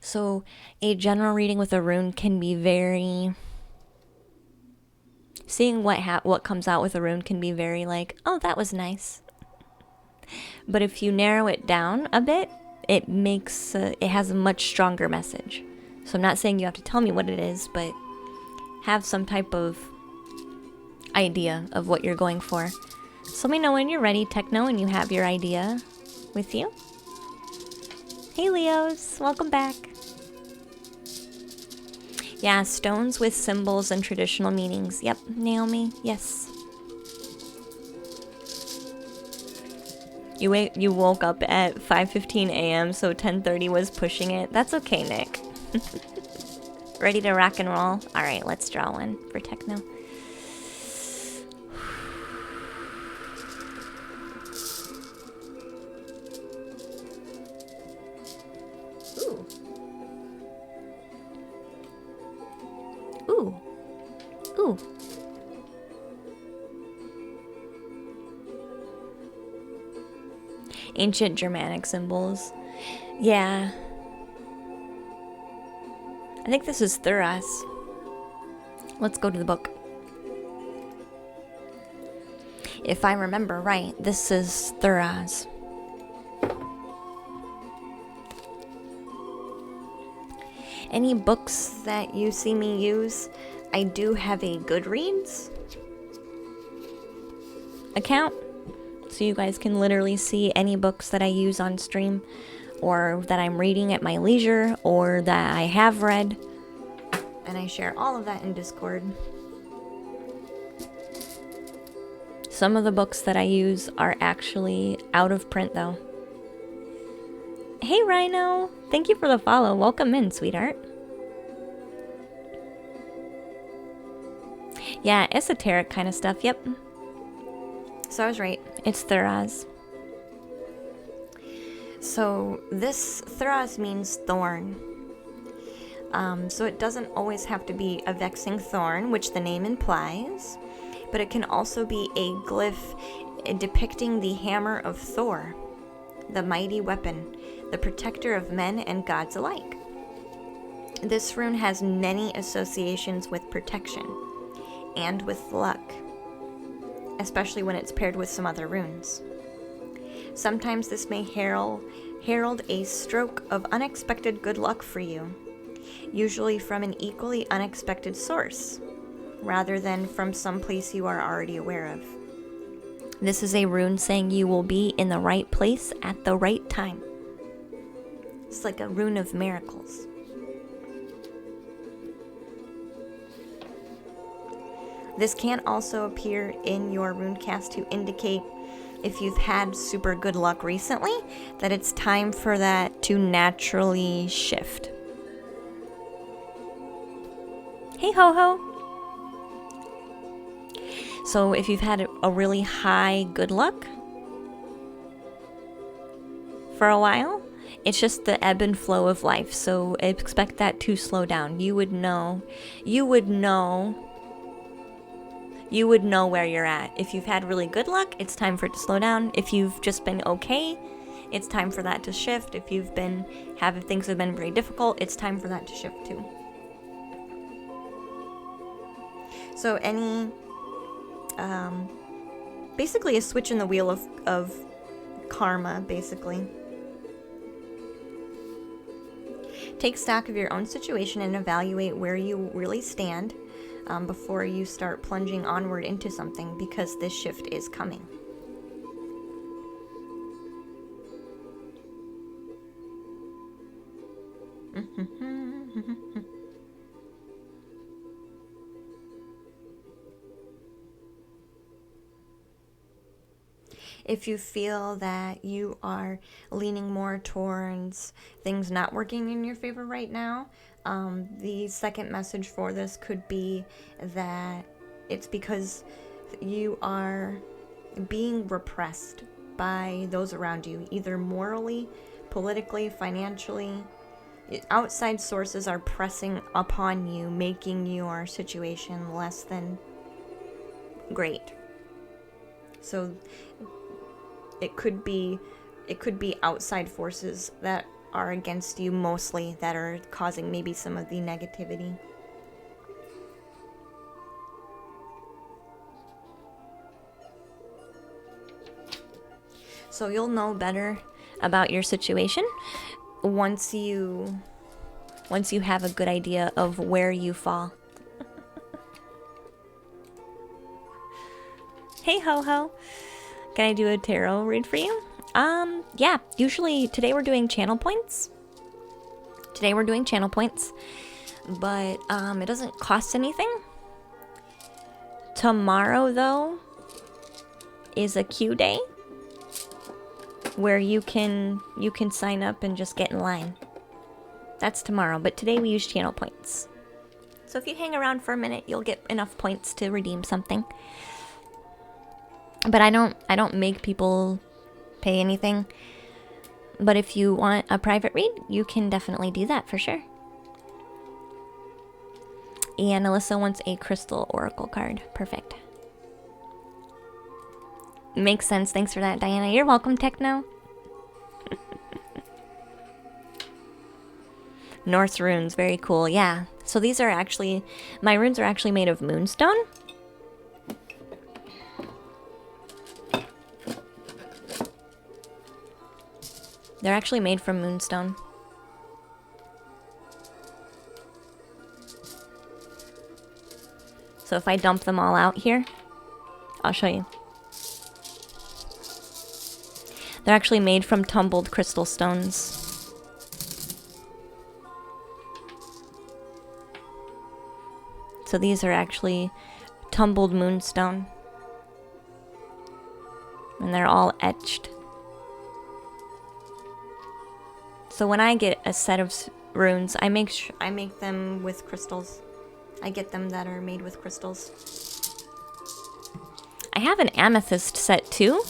So, a general reading with a rune can be very... Seeing what comes out with a rune can be very like, oh, that was nice. But if you narrow it down a bit, it has a much stronger message. So I'm not saying you have to tell me what it is, but have some type of idea of what you're going for. So let me know when you're ready, Techno, and you have your idea with you. Hey, Leos, welcome back. Yeah, stones with symbols and traditional meanings. Yep, Naomi, yes. You woke up at 5:15 a.m., so 10:30 was pushing it. That's okay, Nick. Ready to rock and roll? Alright, let's draw one for Techno. Ooh. Ooh. Ooh. Ancient Germanic symbols. Yeah. I think this is Thuras. Let's go to the book. If I remember right, this is Thuras. Any books that you see me use, I do have a Goodreads account. So you guys can literally see any books that I use on stream, or that I'm reading at my leisure, or that I have read. And I share all of that in Discord. Some of the books that I use are actually out of print though. Hey Rhino! Thank you for the follow. Welcome in, sweetheart. Yeah, esoteric kind of stuff, yep. So I was right. It's Thuras. So this Thuras means thorn. So it doesn't always have to be a vexing thorn, which the name implies, but it can also be a glyph depicting the hammer of Thor, the mighty weapon, the protector of men and gods alike. This rune has many associations with protection and with luck, especially when it's paired with some other runes. Sometimes this may herald herald a stroke of unexpected good luck for you, usually from an equally unexpected source, rather than from some place you are already aware of. This is a rune saying you will be in the right place at the right time. It's like a rune of miracles. This can also appear in your runecast to indicate, if you've had super good luck recently, that it's time for that to naturally shift. Hey ho ho! So if you've had a really high good luck for a while, it's just the ebb and flow of life. So expect that to slow down. You would know where you're at. If you've had really good luck, it's time for it to slow down. If you've just been okay, it's time for that to shift. If you've been having things have been very difficult, it's time for that to shift too. So any basically a switch in the wheel of karma, basically. Take stock of your own situation and evaluate where you really stand before you start plunging onward into something, because this shift is coming. If you feel that you are leaning more towards things not working in your favor right now, the second message for this could be that it's because you are being repressed by those around you, either morally, politically, financially. Outside sources are pressing upon you, making your situation less than great. So it could be outside forces that are against you mostly, that are causing maybe some of the negativity. So you'll know better about your situation once you have a good idea of where you fall. Hey ho ho. Can I do a tarot read for you? Yeah, usually today we're doing channel points. But it doesn't cost anything. Tomorrow, though, is a queue day where you can sign up and just get in line. That's tomorrow, but today we use channel points. So if you hang around for a minute, you'll get enough points to redeem something. But I don't make people pay anything. But if you want a private read, you can definitely do that for sure. And Alyssa wants a crystal oracle card. Perfect. Makes sense. Thanks for that, Diana. You're welcome, Techno. Norse runes, very cool. Yeah. So these are actually, my runes are actually made of moonstone. They're actually made from moonstone. So if I dump them all out here, I'll show you. They're actually made from tumbled crystal stones. So these are actually tumbled moonstone. And they're all etched. So when I get a set of runes, I make them with crystals. I get them that are made with crystals. I have an amethyst set too.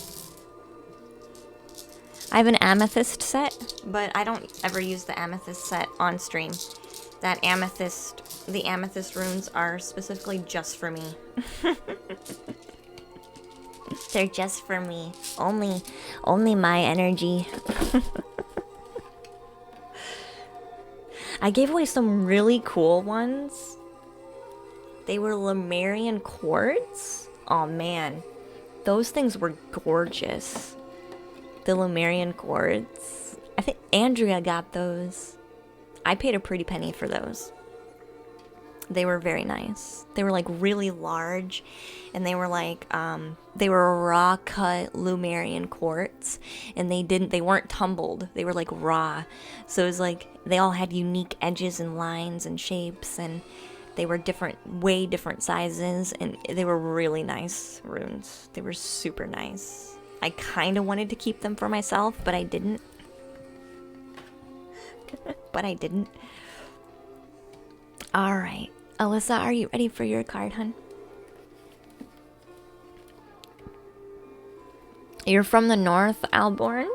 I have an amethyst set, but I don't ever use the amethyst set on stream. The amethyst runes are specifically just for me. They're just for me. Only my energy. I gave away some really cool ones. They were Lemurian quartz. Oh man, those things were gorgeous. The Lemurian quartz. I think Andrea got those. I paid a pretty penny for those. They were very nice. They were like really large, and they were like they were raw cut Lumerian quartz, and they weren't tumbled. They were like raw. So it was like they all had unique edges and lines and shapes, and they were way different sizes, and they were really nice runes. They were super nice. I kind of wanted to keep them for myself, but I didn't. All right. Alyssa, are you ready for your card, hun? You're from the north, Alborn?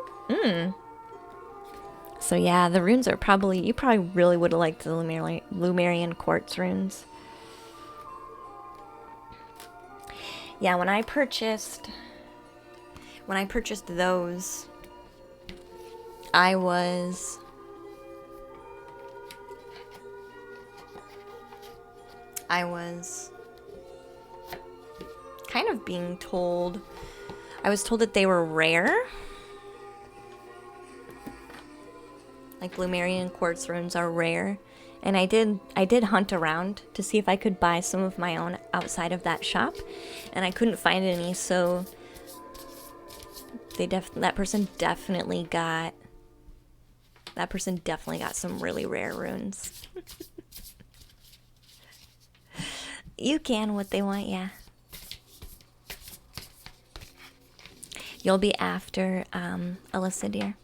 So yeah, the runes are you probably really would have liked the Lumerian quartz runes. Yeah, when I purchased those, I was kind of being told, I was told that they were rare. Like Lumerian quartz runes are rare. And I did hunt around to see if I could buy some of my own outside of that shop. And I couldn't find any, so that person definitely got some really rare runes. You can what they want, yeah. You'll be after Alyssa, dear.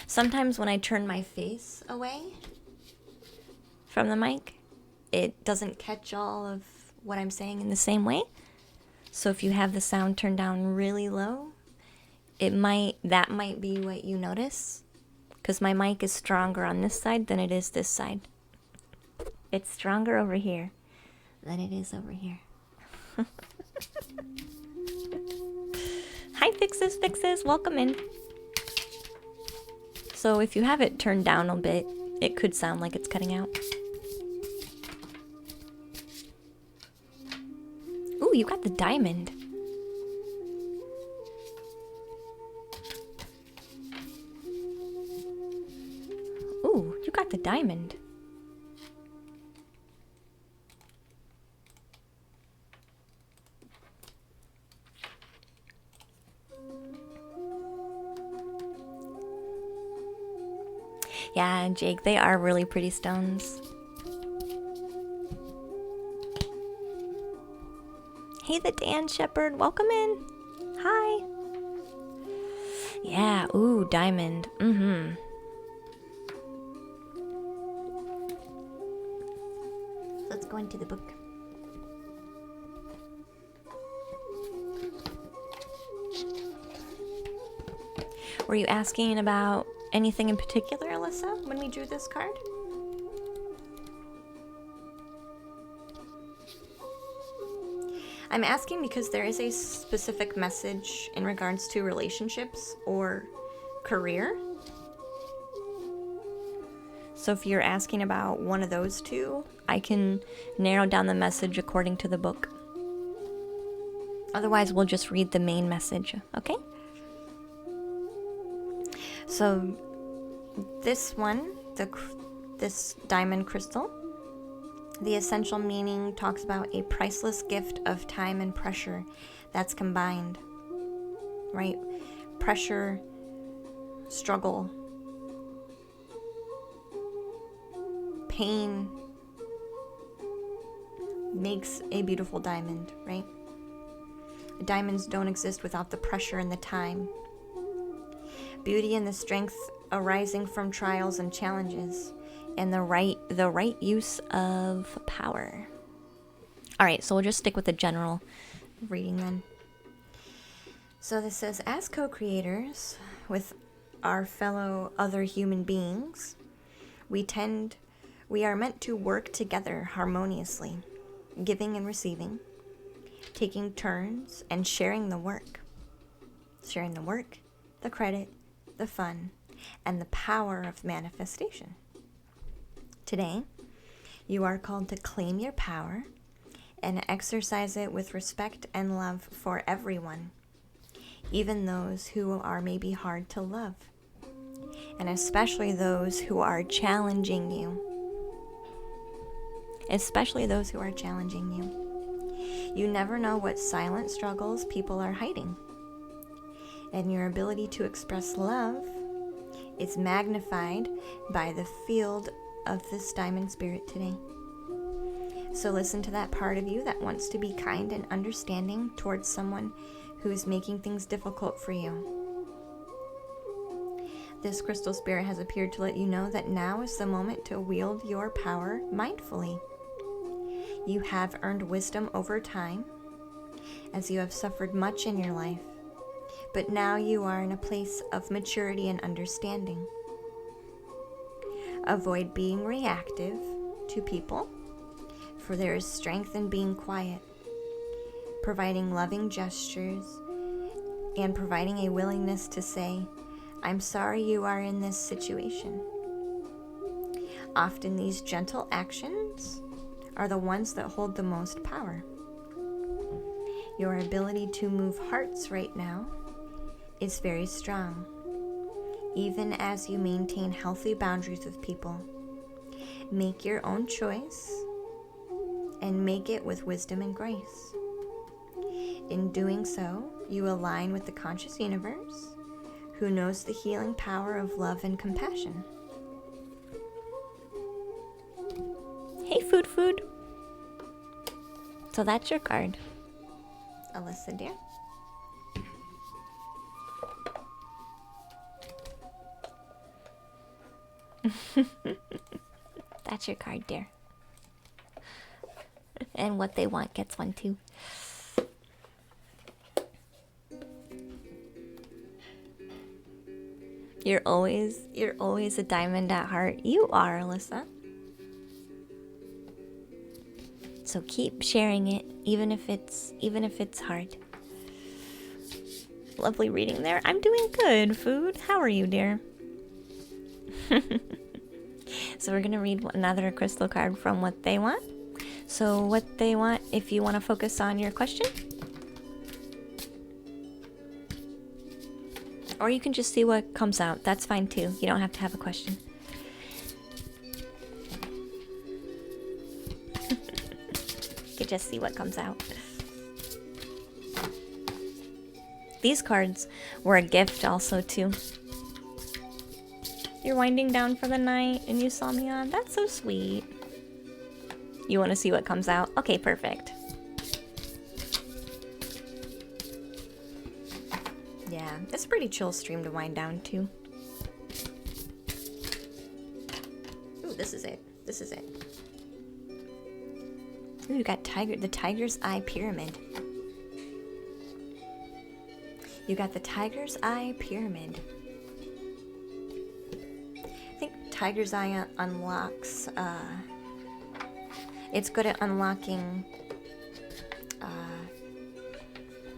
Sometimes when I turn my face away from the mic, it doesn't catch all of what I'm saying in the same way. So if you have the sound turned down really low, that might be what you notice, because my mic is stronger on this side than it is this side. It's stronger over here than it is over here. Hi, Fixes, welcome in. So if you have it turned down a bit, it could sound like it's cutting out. Ooh, you got the diamond. Ooh, you got the diamond. Yeah, Jake, they are really pretty stones. Hey, the Dan Shepherd, welcome in. Hi. Yeah, ooh, diamond. Let's go into the book. Were you asking about anything in particular, Alyssa, when we drew this card? I'm asking because there is a specific message in regards to relationships or career. So if you're asking about one of those two, I can narrow down the message according to the book. Otherwise, we'll just read the main message, okay? So this one, this diamond crystal, the essential meaning talks about a priceless gift of time and pressure that's combined, right? Pressure, struggle, pain makes a beautiful diamond, right? Diamonds don't exist without the pressure and the time. Beauty and the strength arising from trials and challenges, and the right use of power. All right, so we'll just stick with the general reading then. So this says, as co-creators with our fellow other human beings, we are meant to work together harmoniously, giving and receiving, taking turns, and sharing the work. Sharing the work, the credit, the fun, and the power of manifestation. Today, you are called to claim your power and exercise it with respect and love for everyone, even those who are maybe hard to love, and especially those who are challenging you. Especially those who are challenging you. You never know what silent struggles people are hiding. And your ability to express love is magnified by the field of this diamond spirit today. So listen to that part of you that wants to be kind and understanding towards someone who is making things difficult for you. This crystal spirit has appeared to let you know that now is the moment to wield your power mindfully. You have earned wisdom over time, as you have suffered much in your life, but now you are in a place of maturity and understanding. Avoid being reactive to people, for there is strength in being quiet, providing loving gestures, and providing a willingness to say, "I'm sorry you are in this situation." Often these gentle actions are the ones that hold the most power. Your ability to move hearts right now is very strong, even as you maintain healthy boundaries with people. Make your own choice and make it with wisdom and grace. In doing so, you align with the conscious universe, who knows the healing power of love and compassion. Hey, food. So that's your card, Alyssa, dear. That's your card, dear. And what they want gets one too. You're always a diamond at heart. You are, Alyssa. So keep sharing it, even if it's hard. Lovely reading there. I'm doing good, Food. How are you, dear? So we're gonna read another crystal card from what they want. So what they want, if you want to focus on your question, or you can just see what comes out. That's fine too. You don't have to have a question. You just see what comes out. These cards were a gift also too. You're winding down for the night and you saw me on. That's so sweet. You want to see what comes out? Okay, perfect. Yeah, it's a pretty chill stream to wind down to. Ooh, this is it. Ooh, you got the tiger's eye pyramid. You got the tiger's eye pyramid. I think tiger's eye unlocks, it's good at unlocking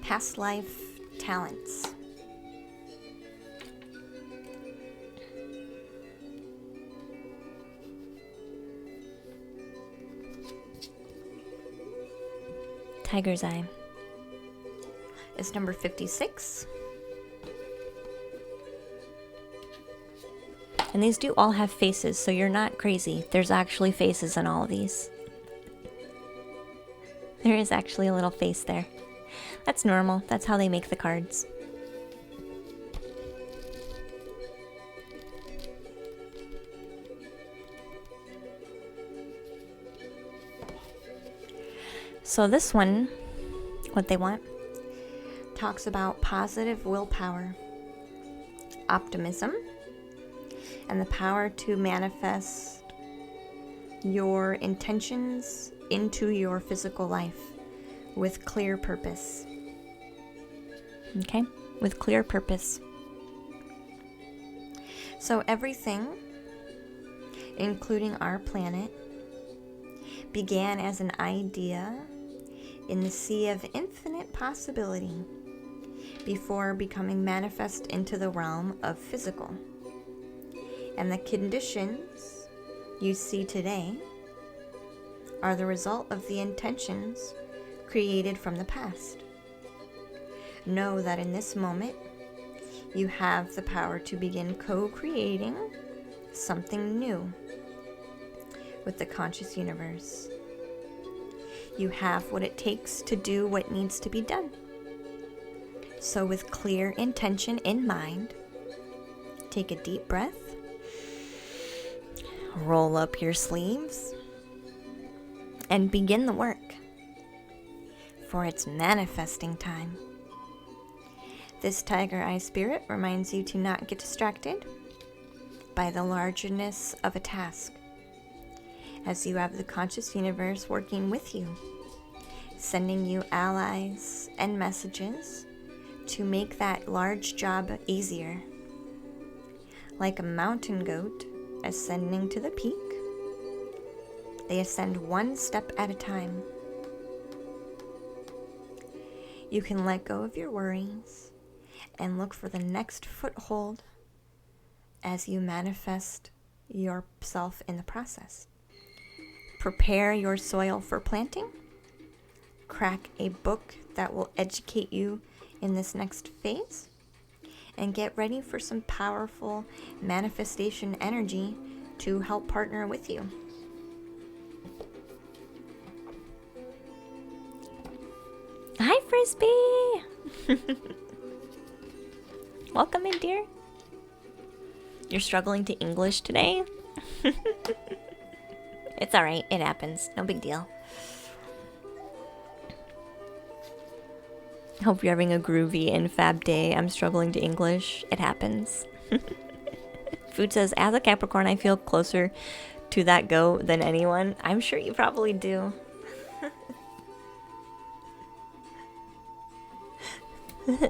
past life talents. Tiger's eye is number 56. And these do all have faces, so you're not crazy. There's actually faces in all of these. There is actually a little face there. That's normal. That's how they make the cards. So this one, what they want, talks about positive willpower, optimism, and the power to manifest your intentions into your physical life with clear purpose. Okay? With clear purpose. So everything, including our planet, began as an idea in the sea of infinite possibility before becoming manifest into the realm of physical. And the conditions you see today are the result of the intentions created from the past. Know that in this moment, you have the power to begin co-creating something new with the conscious universe. You have what it takes to do what needs to be done. So with clear intention in mind, take a deep breath, roll up your sleeves, and begin the work, for it's manifesting time. This tiger eye spirit reminds you to not get distracted by the largeness of a task, as you have the conscious universe working with you, sending you allies and messages to make that large job easier. Like a mountain goat ascending to the peak, they ascend one step at a time. You can let go of your worries and look for the next foothold as you manifest yourself in the process. Prepare your soil for planting. Crack a book that will educate you in this next phase. And get ready for some powerful manifestation energy to help partner with you. Hi, Frisbee! Welcome in, dear. You're struggling to English today? It's alright, it happens. No big deal. Hope you're having a groovy and fab day. I'm struggling to English. It happens. Food says, as a Capricorn, I feel closer to that goat than anyone. I'm sure you probably do.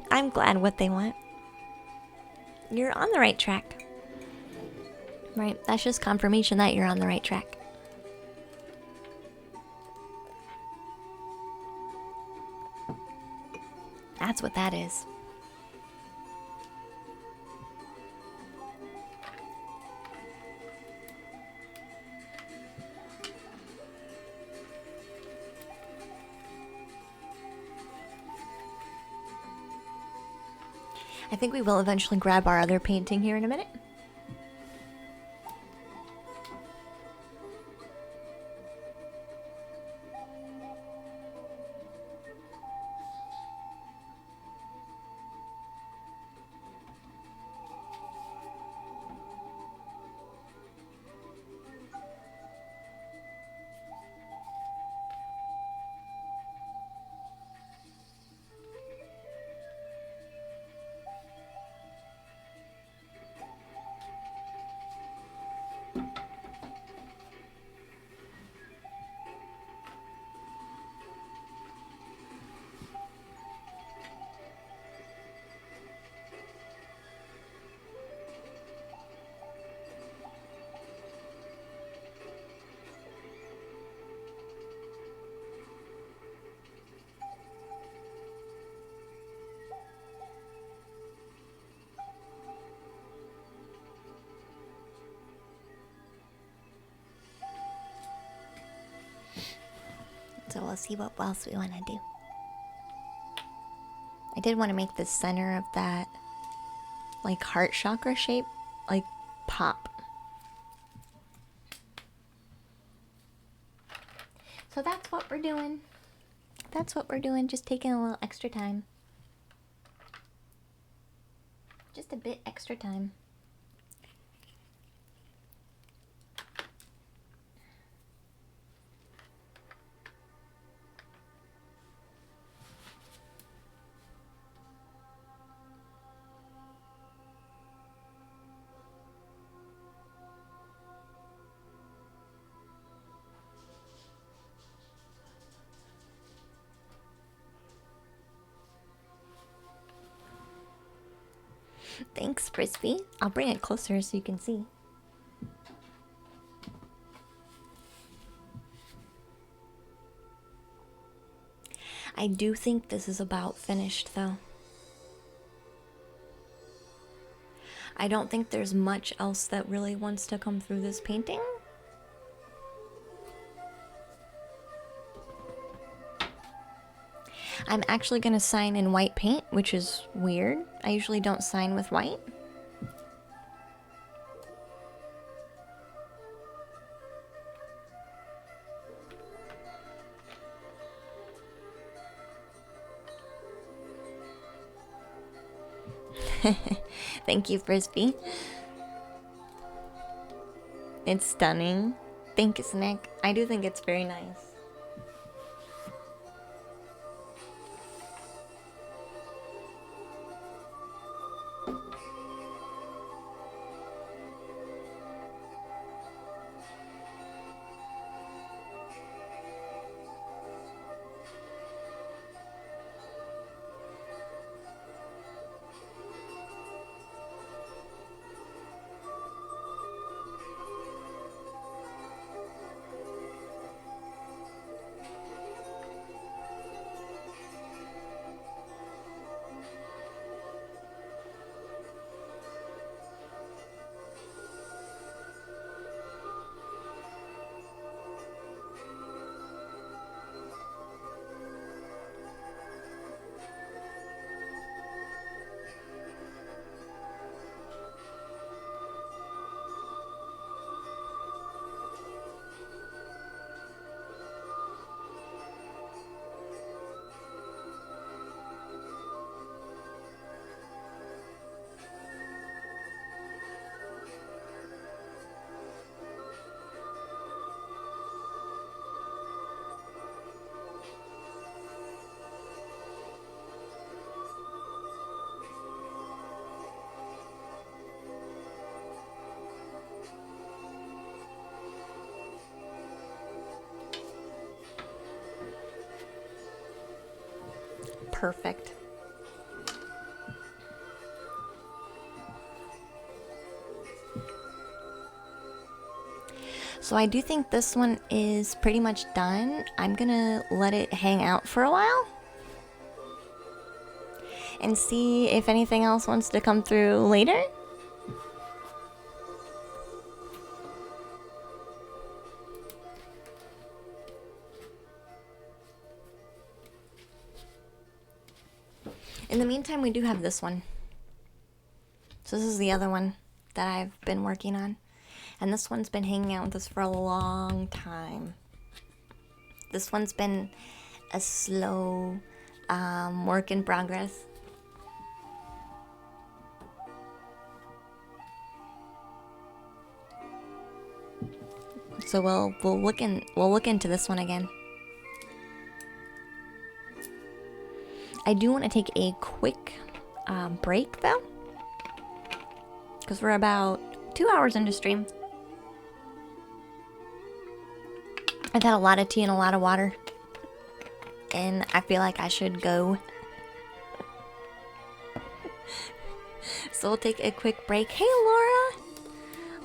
I'm glad what they want. You're on the right track. Right, that's just confirmation that you're on the right track. That's what that is. I think we will eventually grab our other painting here in a minute. So we'll see what else we want to do. I did want to make the center of that like heart chakra shape like pop. So that's what we're doing. That's what we're doing, just taking a little extra time. Just a bit extra time. Thanks, Frisbee. I'll bring it closer so you can see. I do think this is about finished, though. I don't think there's much else that really wants to come through this painting. I'm actually going to sign in white paint, which is weird. I usually don't sign with white. Thank you, Frisbee. It's stunning. Thank you, Nick. I do think it's very nice. Perfect. So I do think this one is pretty much done. I'm gonna let it hang out for a while and see if anything else wants to come through later. In the meantime, we do have this one. So this is the other one that I've been working on. And this one's been hanging out with us for a long time. This one's been a slow work in progress. So we'll look into this one again. I do want to take a quick break though, because we're about 2 hours into stream. I've had a lot of tea and a lot of water, and I feel like I should go. So we'll take a quick break. Hey Laura!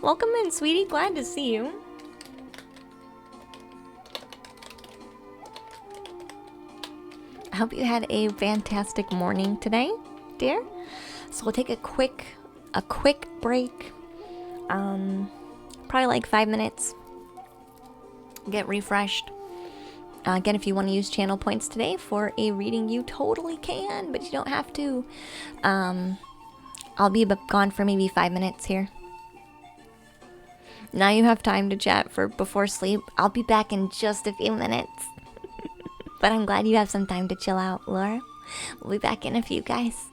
Welcome in, sweetie. Glad to see you. I hope you had a fantastic morning today, dear. So we'll take a quick break. Probably like 5 minutes. Get refreshed. Again, if you want to use channel points today for a reading, you totally can, but you don't have to. I'll be gone for maybe 5 minutes here. Now you have time to chat for before sleep. I'll be back in just a few minutes. But I'm glad you have some time to chill out, Laura. We'll be back in a few, guys.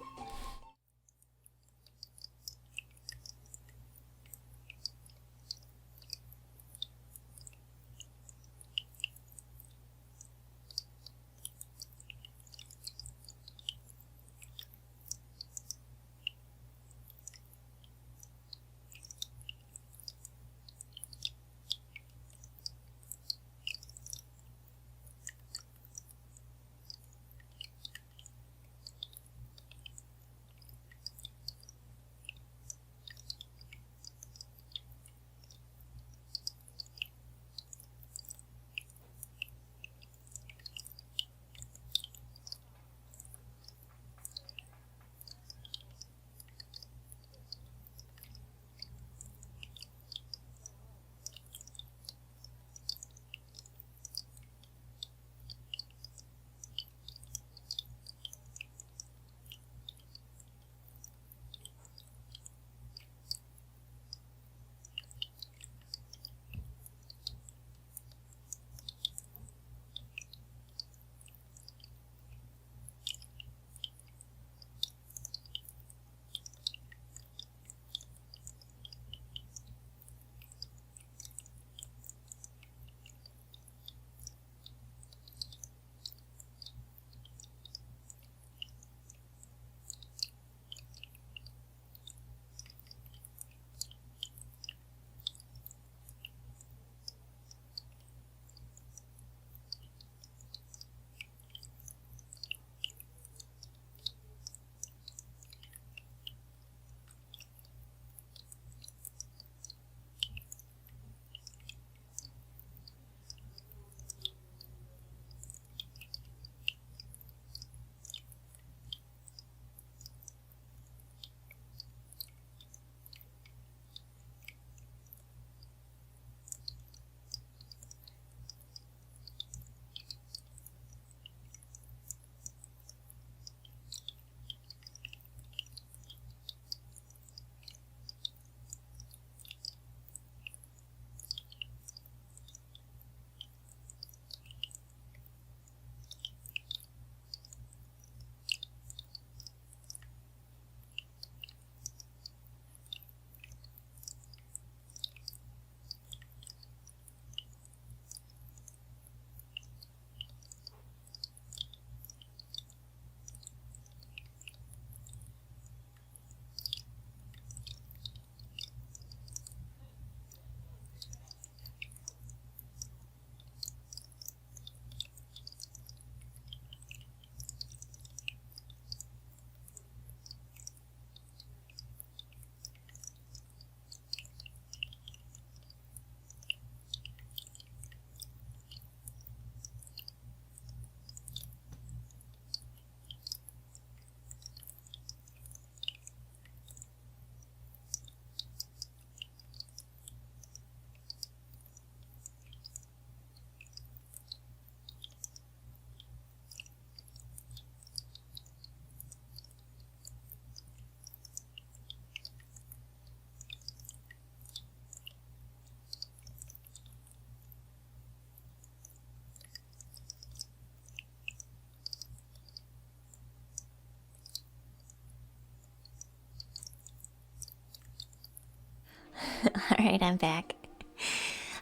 Alright, I'm back.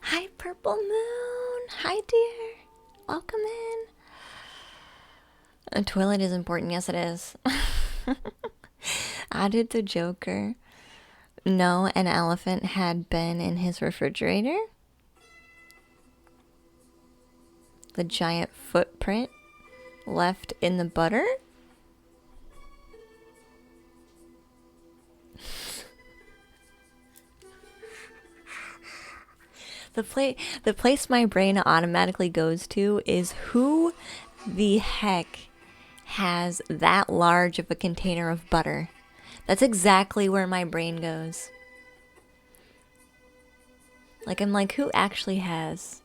Hi, Purple Moon. Hi, dear. Welcome in. A toilet is important. Yes, it is. Added the Joker. No, an elephant had been in his refrigerator. The giant footprint left in the butter. The place my brain automatically goes to is who the heck has that large of a container of butter. That's exactly where my brain goes. Like, I'm like, who actually has...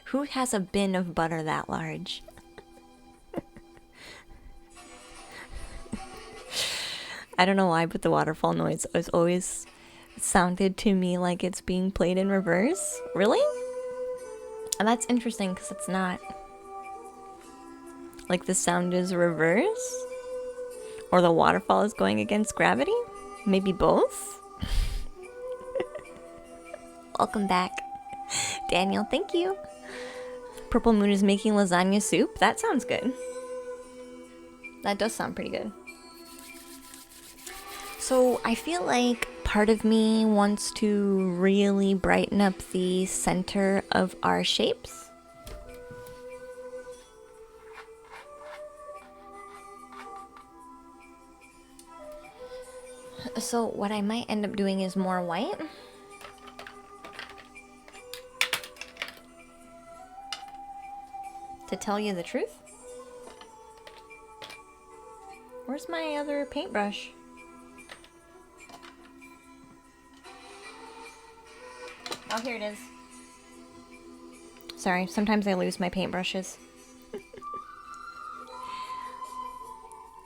Who has a bin of butter that large? I don't know why, but the waterfall noise is always sounded to me like it's being played in reverse. Really? And that's interesting because it's not. Like the sound is reverse? Or the waterfall is going against gravity? Maybe both? Welcome back. Daniel, thank you. Purple Moon is making lasagna soup. That sounds good. That does sound pretty good. So I feel like part of me wants to really brighten up the center of our shapes. So what I might end up doing is more white. To tell you the truth. Where's my other paintbrush? Oh, here it is. Sorry, sometimes I lose my paintbrushes.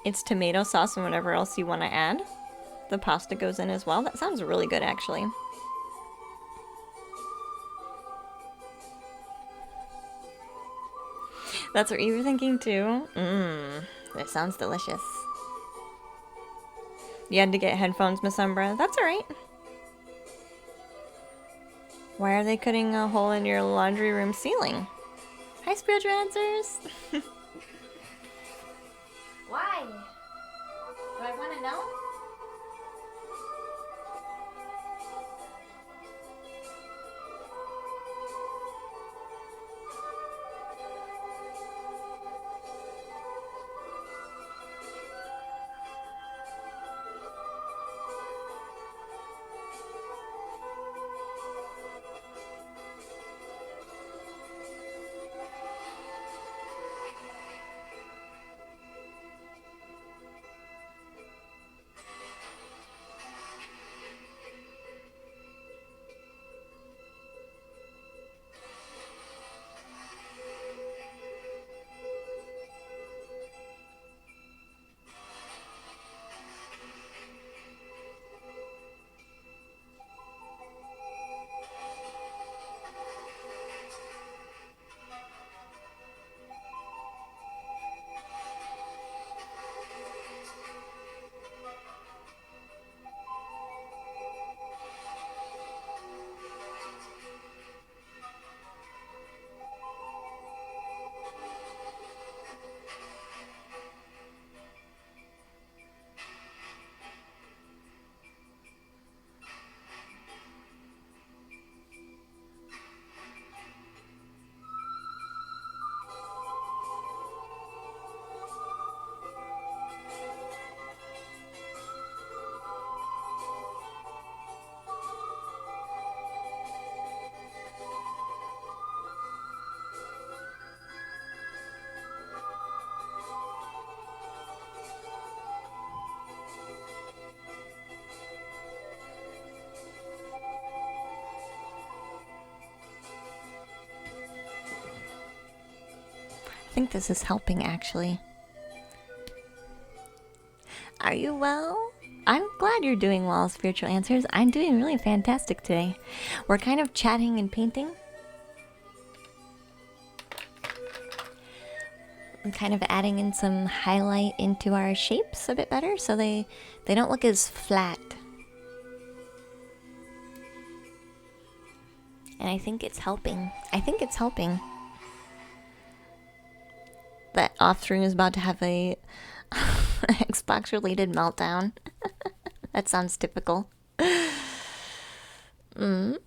It's tomato sauce and whatever else you want to add. The pasta goes in as well. That sounds really good, actually. That's what you were thinking too? That sounds delicious. You had to get headphones, Miss Umbra. That's alright. Why are they cutting a hole in your laundry room ceiling? Hi, Spiritual Answers. Why? Do I want to know? I think this is helping, actually. Are you well? I'm glad you're doing well, Spiritual Answers. I'm doing really fantastic today. We're kind of chatting and painting. I'm kind of adding in some highlight into our shapes a bit better so they don't look as flat. And I think it's helping. That Off-Room is about to have a Xbox-related meltdown. That sounds typical. You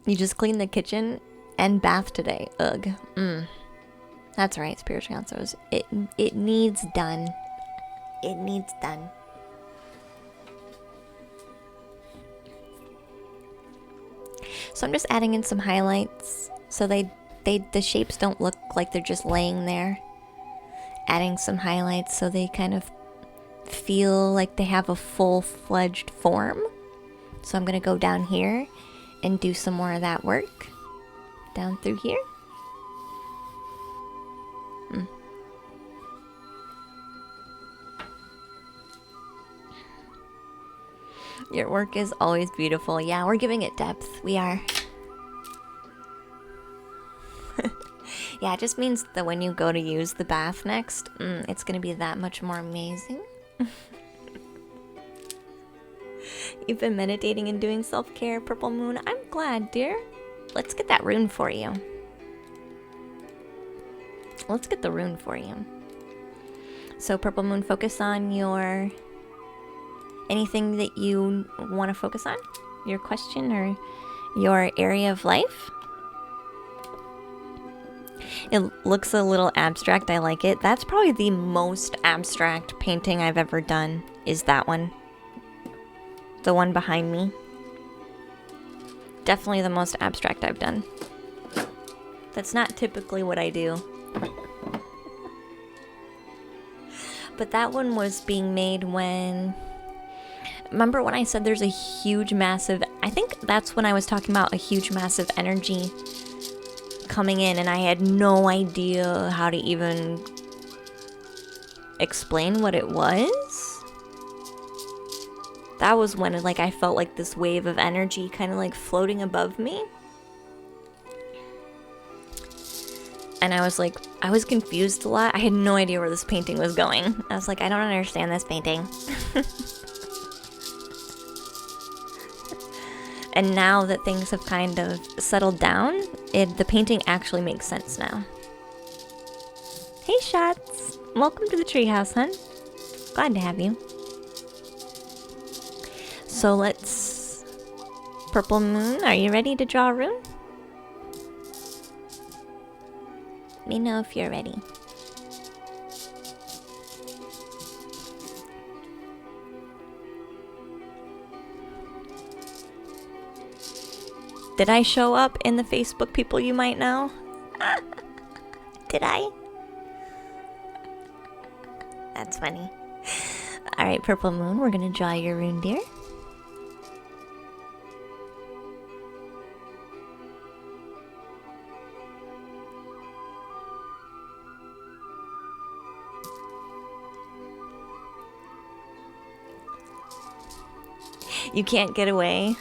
just cleaned the kitchen and bath today. Ugh. That's right, spiritual counselors. It needs done. It needs done. So I'm just adding in some highlights so the shapes don't look like they're just laying there. Adding some highlights so they kind of feel like they have a full-fledged form. So I'm going to go down here and do some more of that work. Down through here. Your work is always beautiful. Yeah, we're giving it depth. We are. Yeah, it just means that when you go to use the bath next, it's going to be that much more amazing. You've been meditating and doing self-care, Purple Moon. I'm glad, dear. Let's get that rune for you. Let's get the rune for you. So, Purple Moon, focus on your... anything that you want to focus on. Your question or your area of life. It looks a little abstract. I like it. That's probably the most abstract painting I've ever done, is that one. The one behind me. Definitely the most abstract I've done. That's not typically what I do. But that one was being made when... Remember when I said there's a huge, massive... I think that's when I was talking about a huge, massive energy coming in, and I had no idea how to even explain what it was. That was when I felt like this wave of energy kind of floating above me. And I was confused a lot. I had no idea where this painting was going. I was like, I don't understand this painting. And now that things have kind of settled down, the painting actually makes sense now. Hey, Shots! Welcome to the treehouse, hun. Glad to have you. So let's... Purple Moon, are you ready to draw a rune? Let me know if you're ready. Did I show up in the Facebook people you might know? Did I? That's funny. Alright, Purple Moon, we're gonna draw your rune, dear. You can't get away.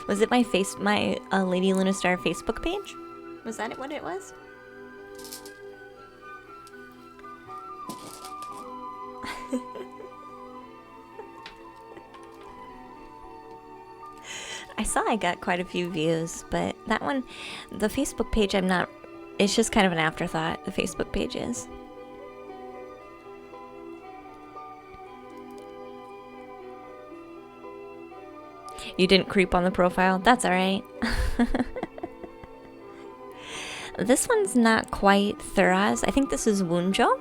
Was it my Lady Lunastar Facebook page? Was that what it was? I saw I got quite a few views, but that one, the Facebook page, it's just kind of an afterthought, the Facebook page is. You didn't creep on the profile? That's alright. This one's not quite Thuraz. I think this is Wunjo.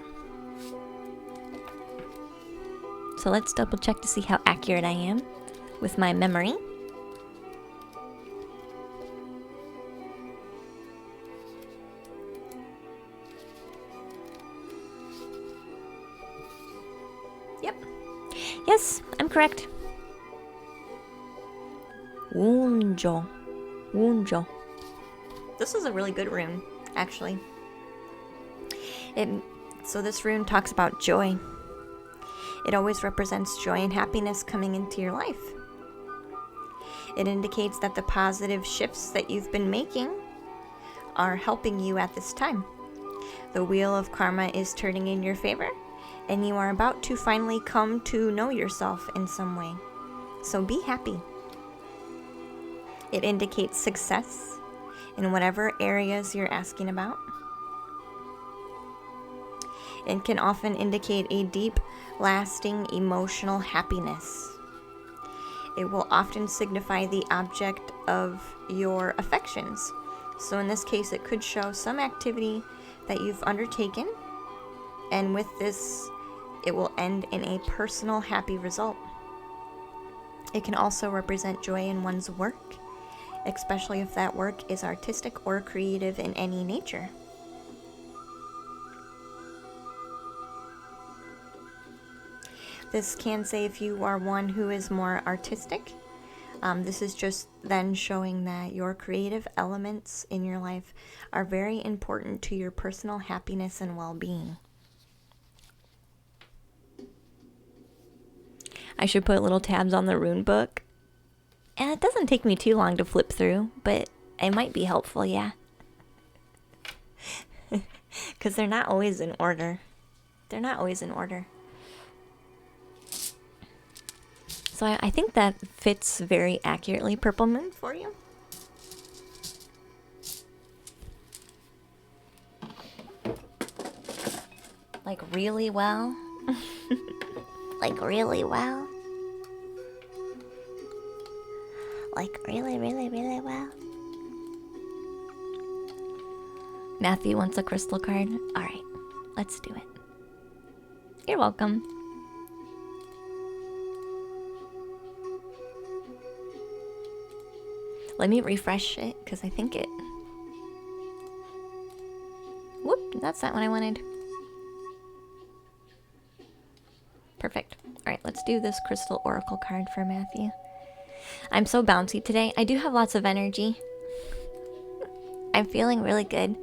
So let's double check to see how accurate I am with my memory. Yep. Yes, I'm correct. Wunjo. Wunjo. This is a really good rune, actually. So this rune talks about joy. It always represents joy and happiness coming into your life. It indicates that the positive shifts that you've been making are helping you at this time. The wheel of karma is turning in your favor, and you are about to finally come to know yourself in some way. So be happy. It indicates success in whatever areas you're asking about. It can often indicate a deep, lasting emotional happiness. It will often signify the object of your affections. So in this case, it could show some activity that you've undertaken, and with this, it will end in a personal happy result. It can also represent joy in one's work, especially if that work is artistic or creative in any nature. This can say if you are one who is more artistic. This is just then showing that your creative elements in your life are very important to your personal happiness and well-being. I should put little tabs on the rune book. And it doesn't take me too long to flip through, but it might be helpful, yeah. Because they're not always in order. So I think that fits very accurately, Purple Moon, for you. Like really well. Like really well. Like really, really, really well. Matthew wants a crystal card. Alright, let's do it. You're welcome. Let me refresh it, because I think it... Whoop, that's not what I wanted. Perfect. Alright, let's do this crystal oracle card for Matthew. I'm so bouncy today. I do have lots of energy. I'm feeling really good.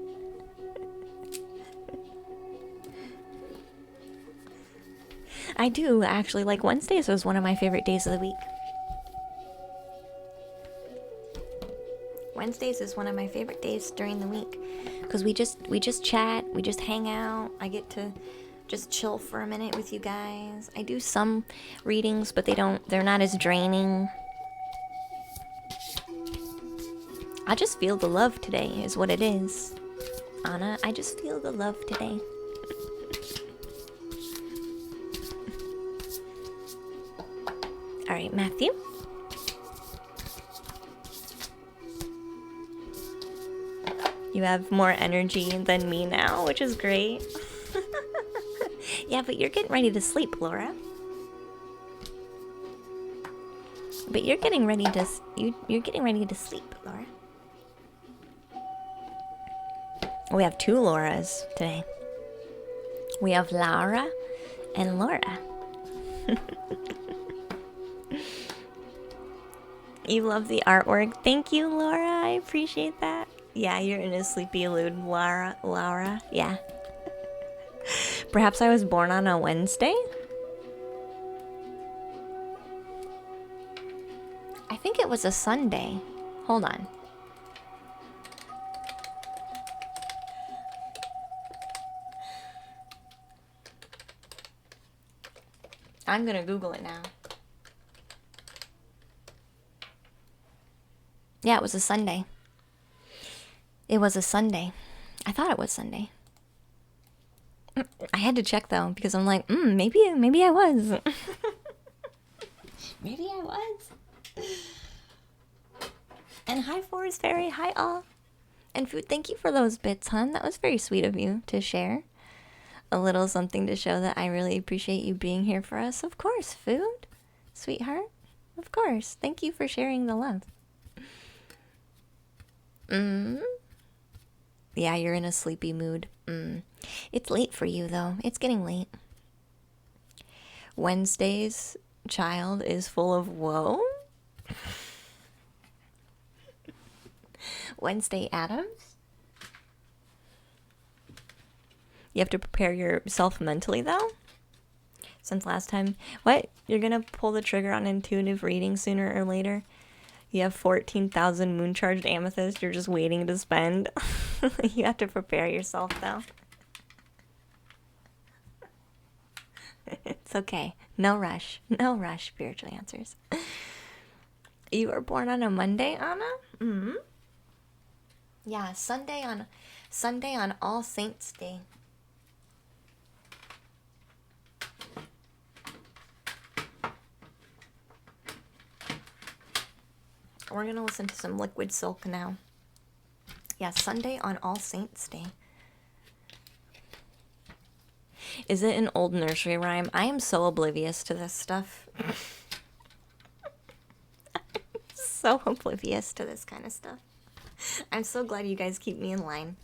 I do, actually. Like, Wednesdays was one of my favorite days of the week. Wednesdays is one of my favorite days during the week. Because we just chat, we just hang out. I get to just chill for a minute with you guys. I do some readings, but they're not as draining. I just feel the love today is what it is. Anna, I just feel the love today. Alright, Matthew. You have more energy than me now, which is great. Yeah, but you're getting ready to sleep, Laura. But you're getting ready to sleep, Laura. We have two Lauras today. We have Laura and Laura. You love the artwork. Thank you, Laura. I appreciate that. Yeah, you're in a sleepy mood, Laura. Yeah. Perhaps I was born on a Wednesday? I think it was a Sunday. Hold on. I'm gonna Google it now. Yeah, it was a Sunday. It was a Sunday. I thought it was Sunday. I had to check though, because I'm like, maybe I was. Maybe I was. And hi Forest Fairy, hi all. And Food, thank you for those bits, hon. That was very sweet of you to share. A little something to show that I really appreciate you being here for us. Of course, Food. Sweetheart. Of course. Thank you for sharing the love. Yeah, you're in a sleepy mood. It's late for you, though. It's getting late. Wednesday's child is full of woe. Wednesday Adams? You have to prepare yourself mentally, though? Since last time. What? You're gonna pull the trigger on intuitive reading sooner or later? You have 14,000 moon-charged amethyst you're just waiting to spend. You have to prepare yourself, though. It's okay. No rush. No rush, spiritual answers. You were born on a Monday, Anna? Mm-hmm. Yeah, Sunday on All Saints Day. We're gonna listen to some Liquid Silk now. Yeah, Sunday on All Saints Day. Is it an old nursery rhyme? I am so oblivious to this stuff. So oblivious to this kind of stuff. I'm so glad you guys keep me in line.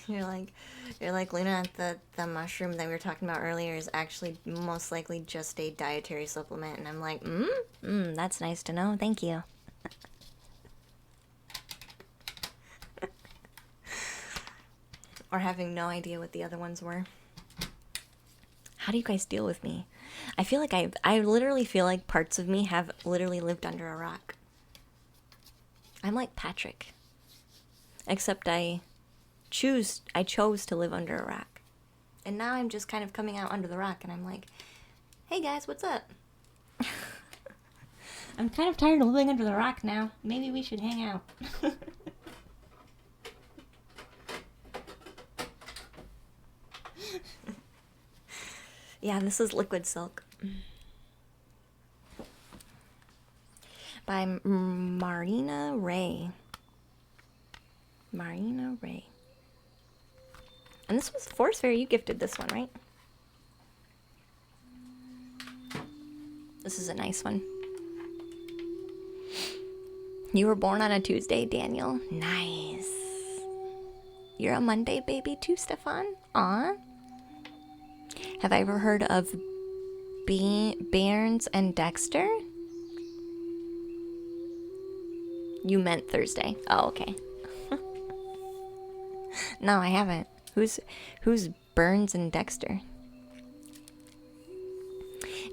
You're like Luna, the mushroom that we were talking about earlier is actually most likely just a dietary supplement, and I'm like, that's nice to know. Thank you. Or having no idea what the other ones were. How do you guys deal with me? I feel like I literally feel like parts of me have literally lived under a rock. I'm like Patrick. Except I chose to live under a rock. And now I'm just kind of coming out under the rock and I'm like, hey guys, what's up? I'm kind of tired of living under the rock now. Maybe we should hang out. Yeah, this is Liquid Silk. By Marina Ray. Marina Ray. And this was Force Fairy. You gifted this one, right? This is a nice one. You were born on a Tuesday, Daniel. Nice. You're a Monday baby too, Stefan? Aw. Have I ever heard of Barnes and Dexter? You meant Thursday. Oh, okay. No, I haven't. Who's Burns and Dexter?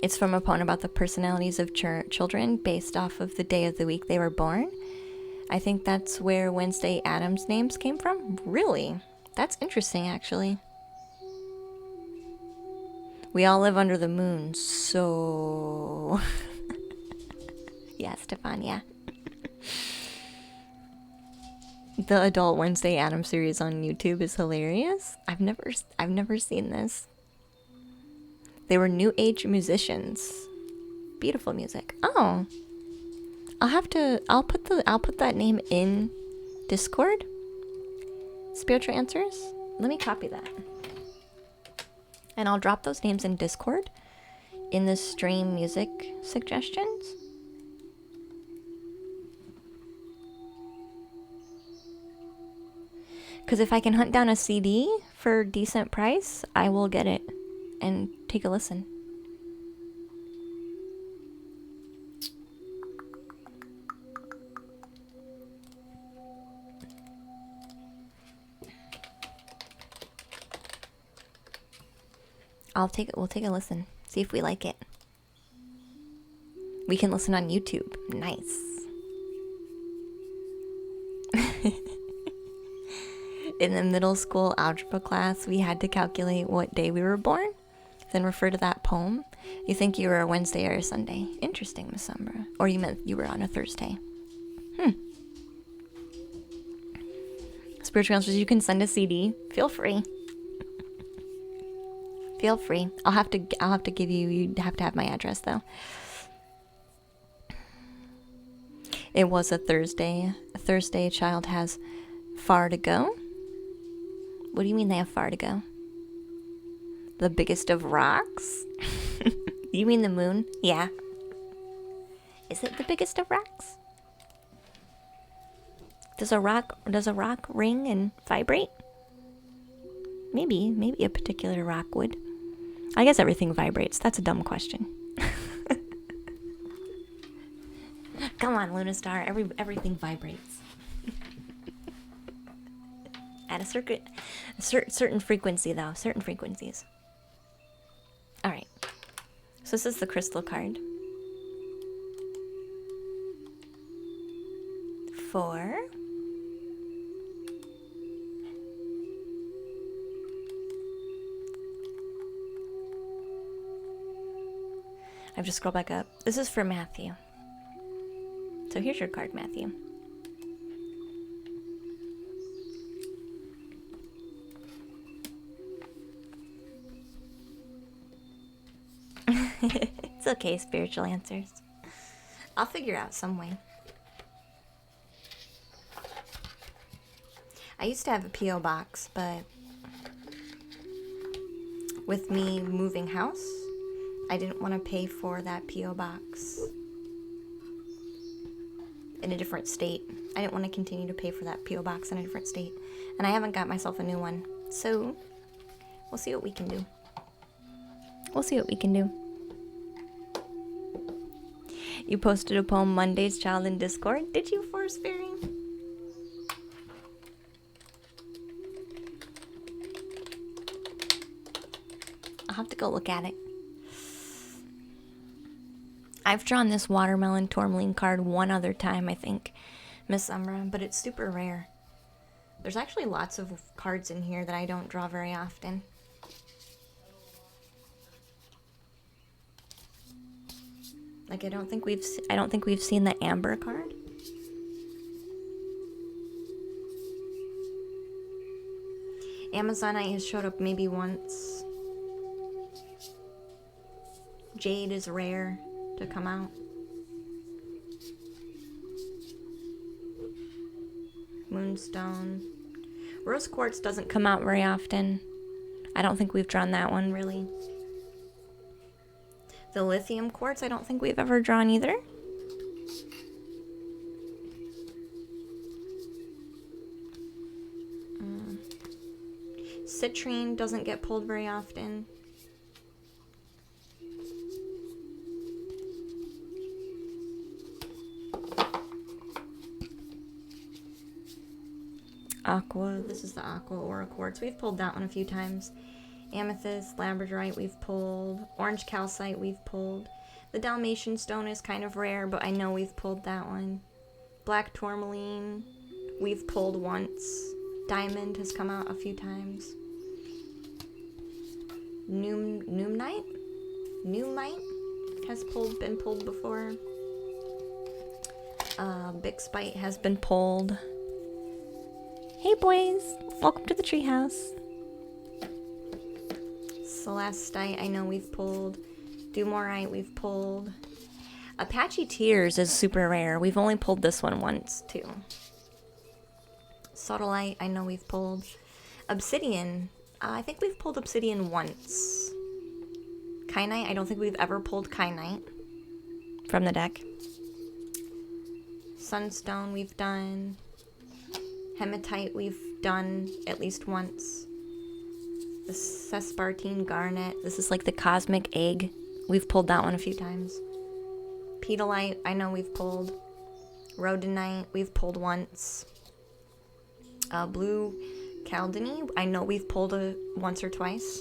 It's from a poem about the personalities of children based off of the day of the week they were born. I think that's where Wednesday Addams' names came from. Really? That's interesting, actually. We all live under the moon, so... Yeah, Stefan, yeah. The adult Wednesday Addams series on YouTube is hilarious. I've never seen this. They were new age musicians. Beautiful music. Oh. I'll put that name in Discord. Spiritual Answers. Let me copy that. And I'll drop those names in Discord in the stream music suggestions. Because if I can hunt down a CD for a decent price, I will get it and take a listen. We'll take a listen. See if we like it. We can listen on YouTube. Nice. In the middle school algebra class, we had to calculate what day we were born, then refer to that poem. You think you were a Wednesday or a Sunday. Interesting, Miss Umbra. Or you meant you were on a Thursday. Spiritual Answers, you can send a CD. Feel free. Feel free. I'll have to give you. You'd have to have my address though. It was a Thursday. A Thursday child has far to go. What do you mean they have far to go? The biggest of rocks? You mean the moon? Yeah. Is it the biggest of rocks? Does a rock ring and vibrate? Maybe a particular rock would. I guess everything vibrates. That's a dumb question. Come on, Luna Star. Everything vibrates. At a certain frequency, though. Certain frequencies. All right. So this is the crystal card. 4. I have to scroll back up. This is for Matthew. So here's your card, Matthew. It's okay, spiritual answers. I'll figure out some way. I used to have a P.O. box, but with me moving house, I didn't want to pay for that P.O. box in a different state. I didn't want to continue to pay for that P.O. box in a different state. And I haven't got myself a new one. So, we'll see what we can do. We'll see what we can do. You posted a poem, Monday's Child, in Discord. Did you, Forest Fairy? I'll have to go look at it. I've drawn this watermelon tourmaline card one other time, I think, Miss Umbra, but it's super rare. There's actually lots of cards in here that I don't draw very often. Like I don't think we've seen the amber card. Amazonite has showed up maybe once. Jade is rare to come out. Moonstone. Rose quartz doesn't come out very often. I don't think we've drawn that one really. The lithium quartz, I don't think we've ever drawn either. Citrine doesn't get pulled very often. Aqua, this is the Aqua Aura quartz. We've pulled that one a few times. Amethyst, labradorite we've pulled. Orange calcite we've pulled. The Dalmatian stone is kind of rare, but I know we've pulled that one. Black tourmaline we've pulled once. Diamond has come out a few times. Numite has been pulled before. Big Spite has been pulled. Hey boys, welcome to the treehouse. Celestite, I know we've pulled. Dumorite, we've pulled. Apache Tears is super rare. We've only pulled this one once, too. Sodalite, I know we've pulled. Obsidian, I think we've pulled Obsidian once. Kyanite, I don't think we've ever pulled Kyanite from the deck. Sunstone, we've done. Hematite, we've done at least once. The Sespartine Garnet. This is like the cosmic egg. We've pulled that one a few times. Pedalite, I know we've pulled. Rhodonite, we've pulled once. Blue Caldini, I know we've pulled once or twice.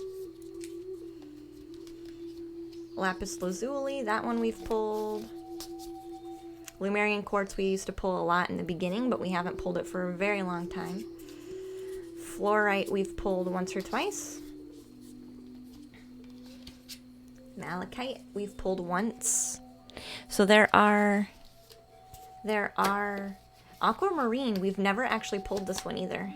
Lapis Lazuli, that one we've pulled. Lumerian Quartz we used to pull a lot in the beginning, but we haven't pulled it for a very long time. Fluorite we've pulled once or twice. Malachite we've pulled once. So there are Aquamarine, we've never actually pulled this one either.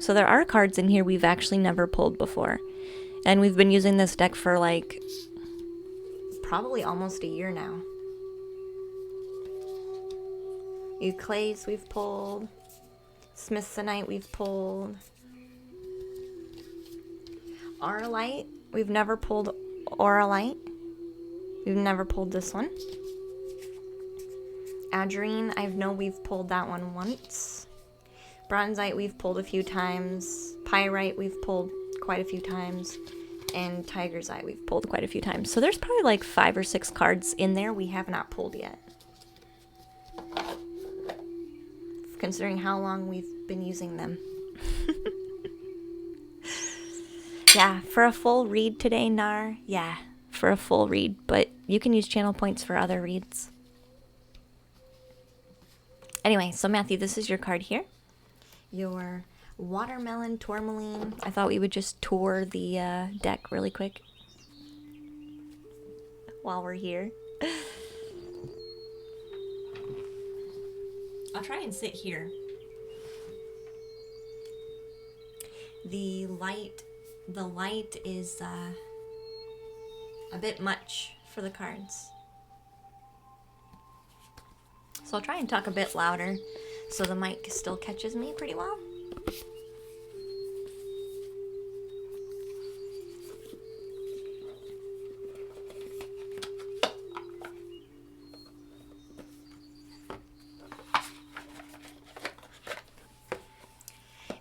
So there are cards in here we've actually never pulled before. And we've been using this deck for like probably almost a year now. Euclase we've pulled. Smithsonite we've pulled. Auralite, we've never pulled Auralite. We've never pulled this one. Adrene, I know we've pulled that one once. Bronzite we've pulled a few times. Pyrite we've pulled quite a few times. And Tiger's Eye we've pulled quite a few times. So there's probably like 5 or 6 cards in there we have not pulled yet. Considering how long we've been using them. Yeah, for a full read today, Nar. Yeah, for a full read. But you can use channel points for other reads. Anyway, so Matthew, this is your card here. Your watermelon tourmaline. I thought we would just tour the deck really quick. while we're here. I'll try and sit here. The light is a bit much for the cards. So I'll try and talk a bit louder so the mic still catches me pretty well.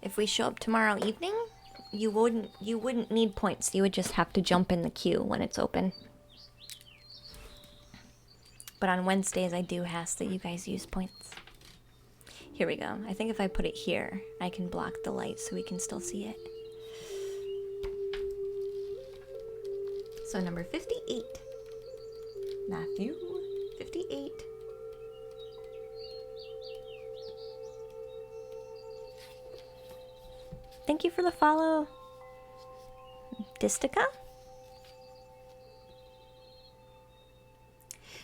If we show up tomorrow evening, you wouldn't need points. You would just have to jump in the queue when it's open. But on Wednesdays, I do ask that you guys use points. Here we go. I think if I put it here, I can block the light so we can still see it. So number 58. Matthew 58. Thank you for the follow, Distica.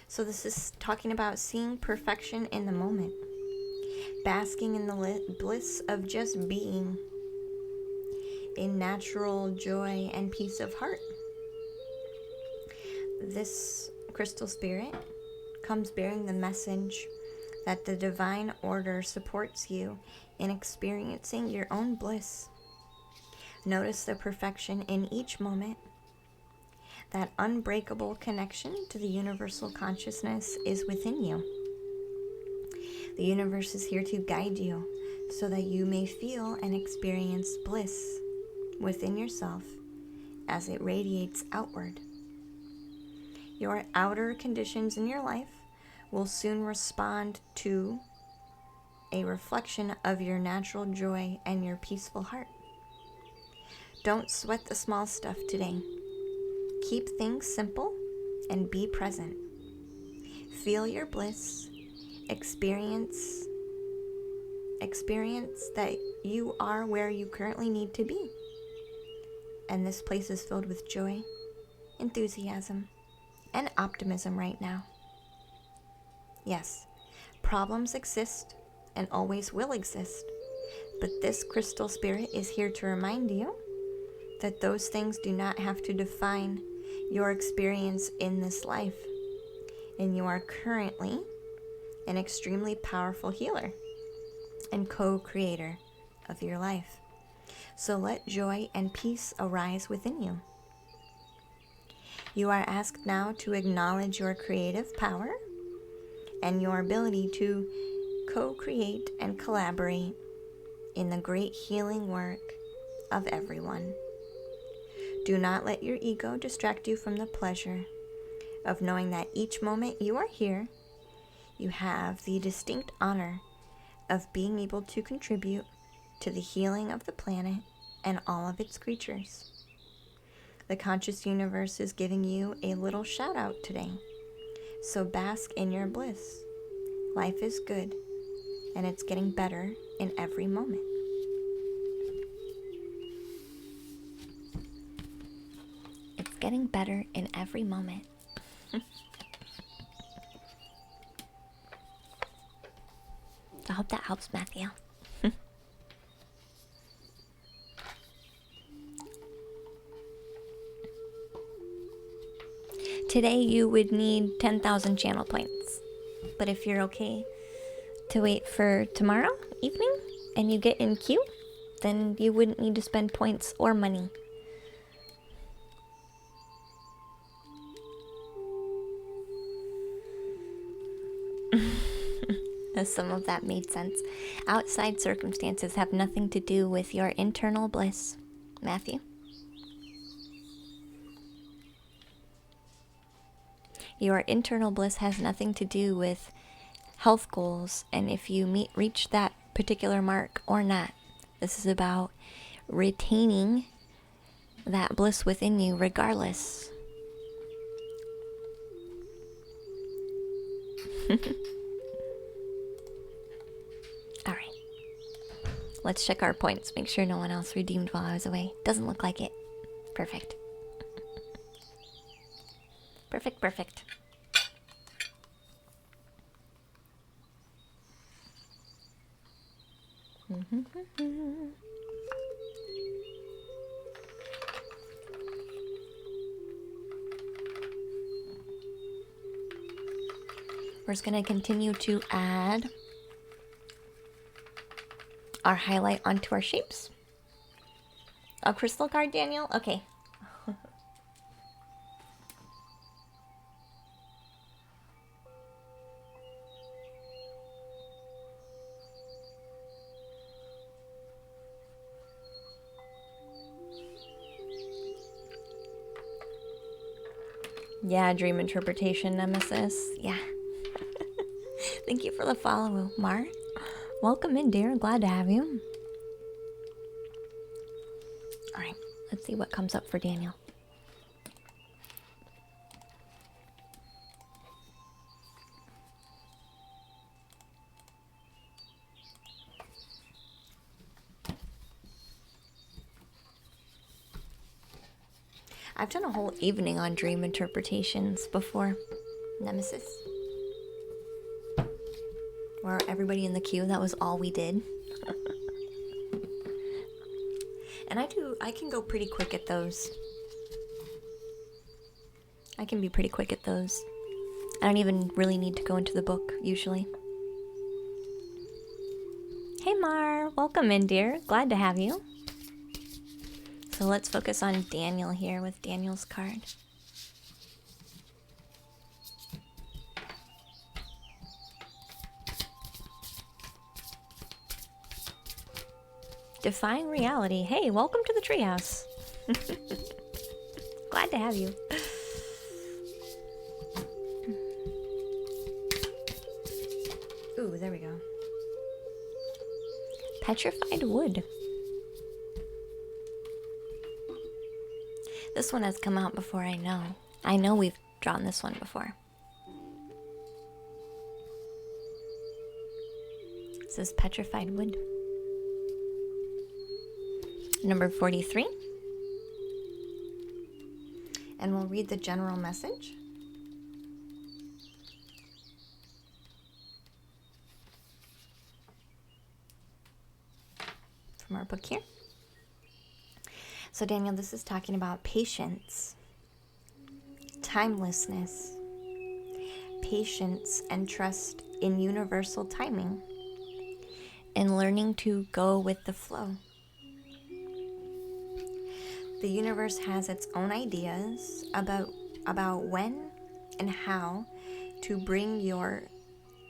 So this is talking about seeing perfection in the moment, basking in the bliss of just being, in natural joy and peace of heart. This crystal spirit comes bearing the message that the divine order supports you in experiencing your own bliss. Notice the perfection in each moment. That unbreakable connection to the universal consciousness is within you. The universe is here to guide you so that you may feel and experience bliss within yourself as it radiates outward. Your outer conditions in your life will soon respond to a reflection of your natural joy and your peaceful heart. Don't sweat the small stuff today. Keep things simple and be present. Feel your bliss. Experience that you are where you currently need to be. And this place is filled with joy, enthusiasm, and optimism right now. Yes, problems exist and always will exist, but this crystal spirit is here to remind you that those things do not have to define your experience in this life, and you are currently an extremely powerful healer and co-creator of your life. So let joy and peace arise within you. You are asked now to acknowledge your creative power and your ability to co-create and collaborate in the great healing work of everyone. Do not let your ego distract you from the pleasure of knowing that each moment you are here, you have the distinct honor of being able to contribute to the healing of the planet and all of its creatures. The conscious universe is giving you a little shout out today, so bask in your bliss. Life is good, and it's getting better in every moment. It's getting better in every moment. I hope that helps, Matthew. Today you would need 10,000 channel points. But if you're okay to wait for tomorrow evening and you get in queue, then you wouldn't need to spend points or money. Some of that made sense. Outside circumstances have nothing to do with your internal bliss. Matthew? Your internal bliss has nothing to do with health goals and if you reach that particular mark or not. This is about retaining that bliss within you regardless. All right. Let's check our points. Make sure no one else redeemed while I was away. Doesn't look like it. Perfect. Perfect, perfect. We're just going to continue to add our highlight onto our shapes. A crystal card, Daniel? Okay. Yeah, dream interpretation, Nemesis. Yeah. Thank you for the follow, Mar. Welcome in, dear. Glad to have you. All right, let's see what comes up for Daniel. I've done a whole evening on dream interpretations before, Nemesis. Where everybody in the queue, that was all we did. And I can go pretty quick at those. I can be pretty quick at those. I don't even really need to go into the book, usually. Hey Mar, welcome in, dear. Glad to have you. So let's focus on Daniel here with Daniel's card. Define reality. Hey, welcome to the treehouse. Glad to have you. Ooh, there we go. Petrified wood. This one has come out before, I know. I know we've drawn this one before. This is petrified wood. Number 43. And we'll read the general message. From our book here. So Daniel, this is talking about patience, timelessness, patience and trust in universal timing, and learning to go with the flow. The universe has its own ideas about when and how to bring your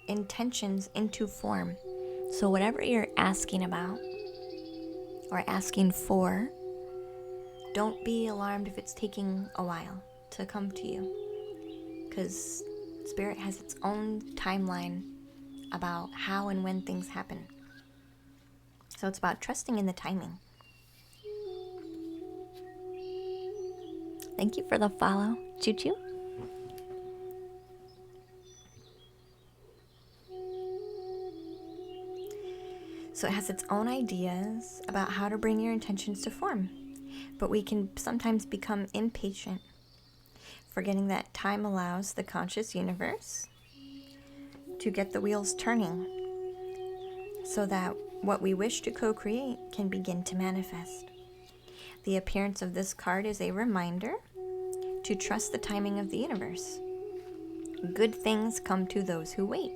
intentions into form. So whatever you're asking about or asking for, don't be alarmed if it's taking a while to come to you, because Spirit has its own timeline about how and when things happen. So it's about trusting in the timing. Thank you for the follow, Choo Choo. So it has its own ideas about how to bring your intentions to form. But we can sometimes become impatient, forgetting that time allows the conscious universe to get the wheels turning so that what we wish to co-create can begin to manifest. The appearance of this card is a reminder to trust the timing of the universe. Good things come to those who wait.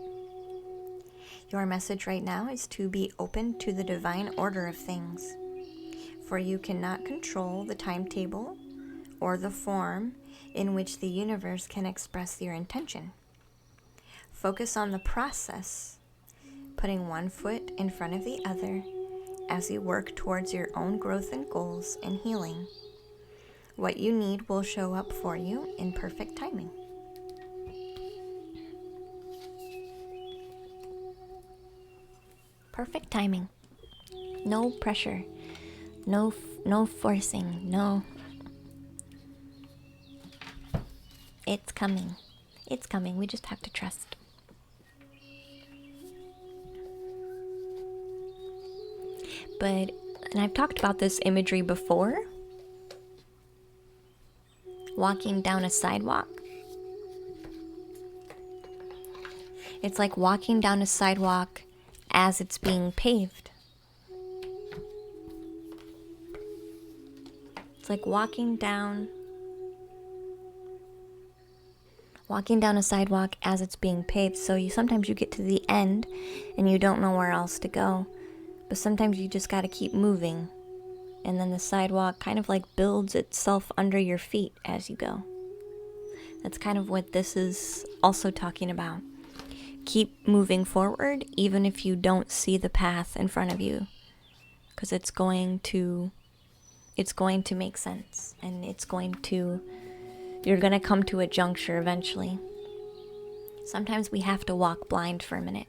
Your message right now is to be open to the divine order of things. For you cannot control the timetable or the form in which the universe can express your intention. Focus on the process, putting one foot in front of the other as you work towards your own growth and goals and healing. What you need will show up for you in perfect timing. Perfect timing. No pressure. No forcing, no. It's coming. It's coming. We just have to trust. And I've talked about this imagery before. Walking down a sidewalk It's like walking down a sidewalk as it's being paved. It's like walking down a sidewalk as it's being paved. So sometimes you get to the end and you don't know where else to go. But sometimes you just got to keep moving. And then the sidewalk kind of like builds itself under your feet as you go. That's kind of what this is also talking about. Keep moving forward even if you don't see the path in front of you. Because it's going to make sense. And you're going to come to a juncture eventually. Sometimes we have to walk blind for a minute.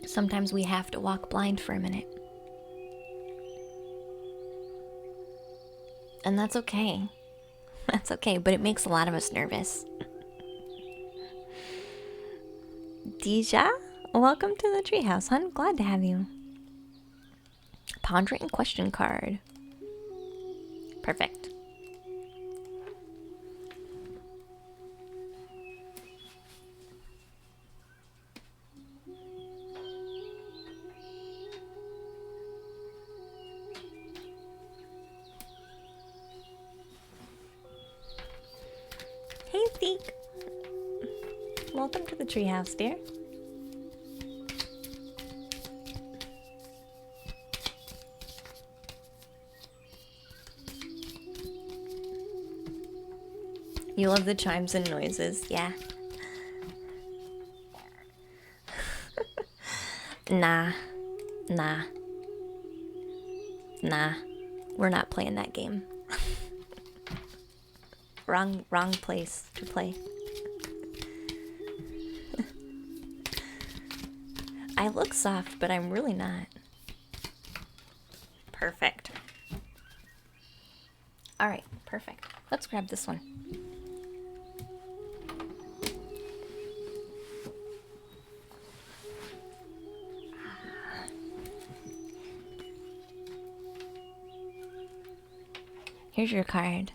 Sometimes we have to walk blind for a minute. And that's okay. That's okay, but it makes a lot of us nervous. Deja, welcome to the treehouse, hon. Glad to have you. Pondering question card. Perfect. Hey, Zeke. Welcome to the treehouse, dear. You love the chimes and noises, yeah. Nah. We're not playing that game. Wrong place to play. I look soft, but I'm really not. Perfect. All right, perfect. Let's grab this one. Here's your card.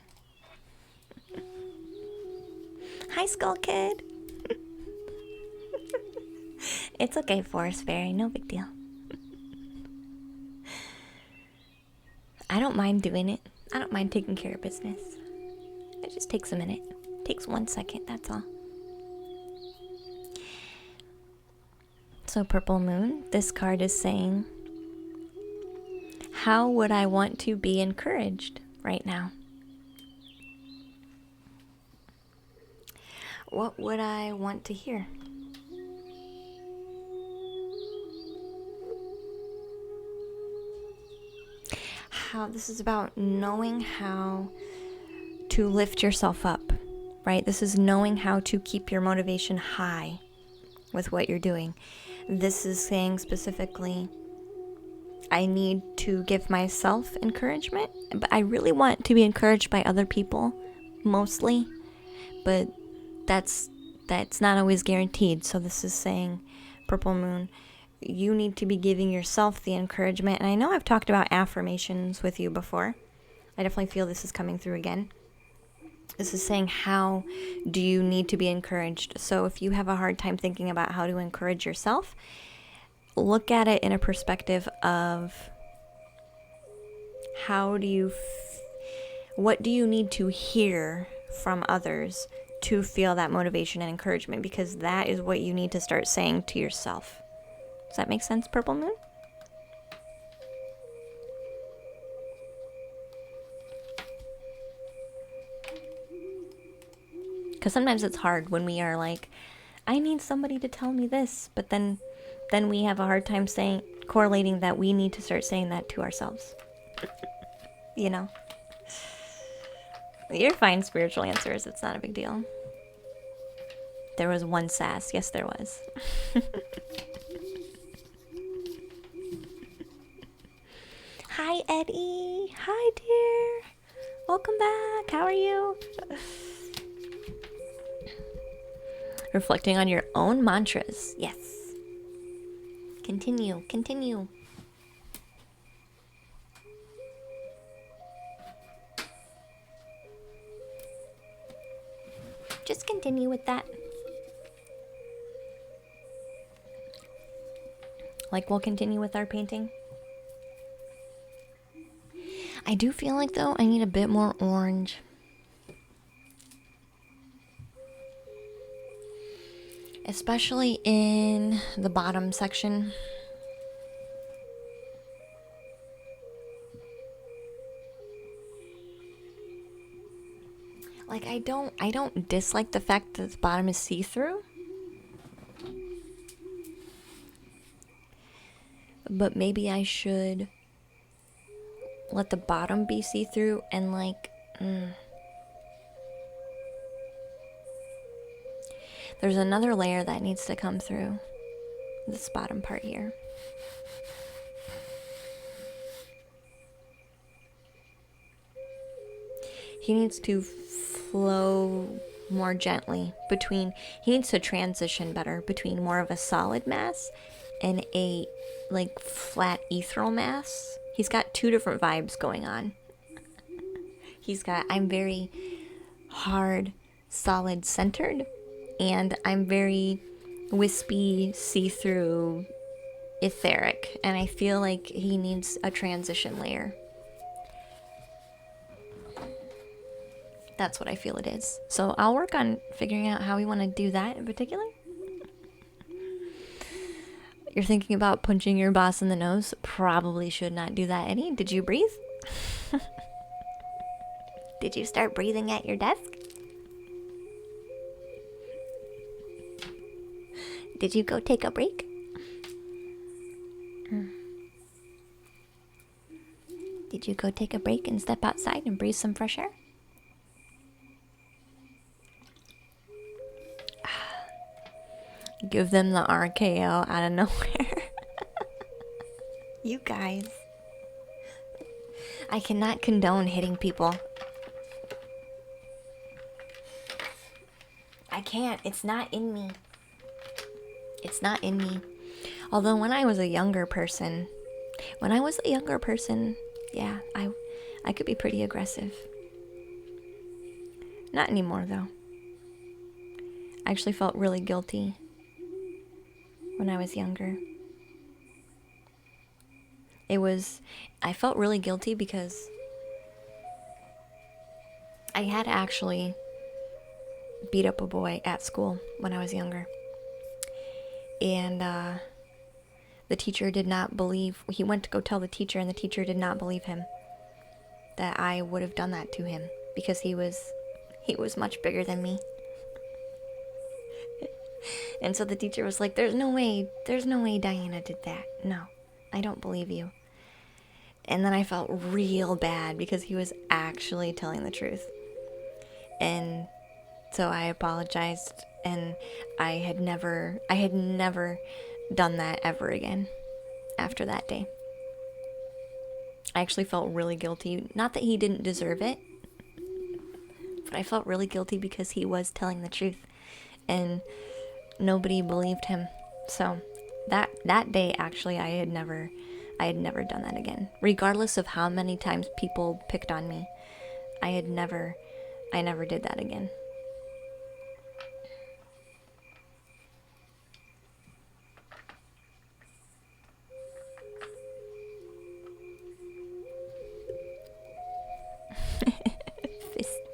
Hi, Skull Kid. It's okay, Forest Fairy. No big deal. I don't mind doing it. I don't mind taking care of business. It just takes a minute. It takes 1 second, that's all. So, Purple Moon, this card is saying, how would I want to be encouraged right now? What would I want to hear? This is about knowing how to lift yourself up, right? This is knowing how to keep your motivation high with what you're doing. This is saying specifically, I need to give myself encouragement, but I really want to be encouraged by other people, mostly, but that's not always guaranteed. So this is saying, Purple Moon, you need to be giving yourself the encouragement. And I know I've talked about affirmations with you before. I definitely feel this is coming through again. This is saying, how do you need to be encouraged? So if you have a hard time thinking about how to encourage yourself, look at it in a perspective of what do you need to hear from others to feel that motivation and encouragement? Because that is what you need to start saying to yourself. Does that make sense, Purple Moon? Because sometimes it's hard when we are like, I need somebody to tell me this, but then we have a hard time correlating that we need to start saying that to ourselves. You know? You're fine, spiritual answers. It's not a big deal. There was one sass. Yes, there was. Hi, Eddie. Hi, dear. Welcome back. How are you? Reflecting on your own mantras. Yes. Continue. continue with that. Like, we'll continue with our painting. I do feel like, though, I need a bit more orange. Especially in the bottom section. Like, I don't dislike the fact that the bottom is see-through. But maybe I should let the bottom be see-through and like, there's another layer that needs to come through this bottom part here. He needs to flow more gently between, he needs to transition better between more of a solid mass and a like flat ethereal mass. He's got two different vibes going on. He's got, I'm very hard, solid centered, and I'm very wispy, see-through, etheric, and I feel like he needs a transition layer. That's what I feel it is. So I'll work on figuring out how we want to do that in particular. You're thinking about punching your boss in the nose? Probably should not do that, Eddie. Did you breathe? Did you start breathing at your desk? Did you go take a break? Did you go take a break and step outside and breathe some fresh air? Give them the RKO out of nowhere. You guys. I cannot condone hitting people. I can't. It's not in me. It's not in me. Although when I was a younger person, yeah, I could be pretty aggressive. Not anymore, though. I actually felt really guilty when I was younger. I felt really guilty because I had actually beat up a boy at school when I was younger. And the teacher did not believe, he went to go tell the teacher, and the teacher did not believe him that I would have done that to him because he was much bigger than me. And so the teacher was like, there's no way Diana did that. No, I don't believe you. And then I felt real bad because he was actually telling the truth. And so I apologized, and I had never done that ever again after that day. I actually felt really guilty. Not that he didn't deserve it, but I felt really guilty because he was telling the truth. And nobody believed him. So that day, actually, I had never done that again. Regardless of how many times people picked on me, I never did that again.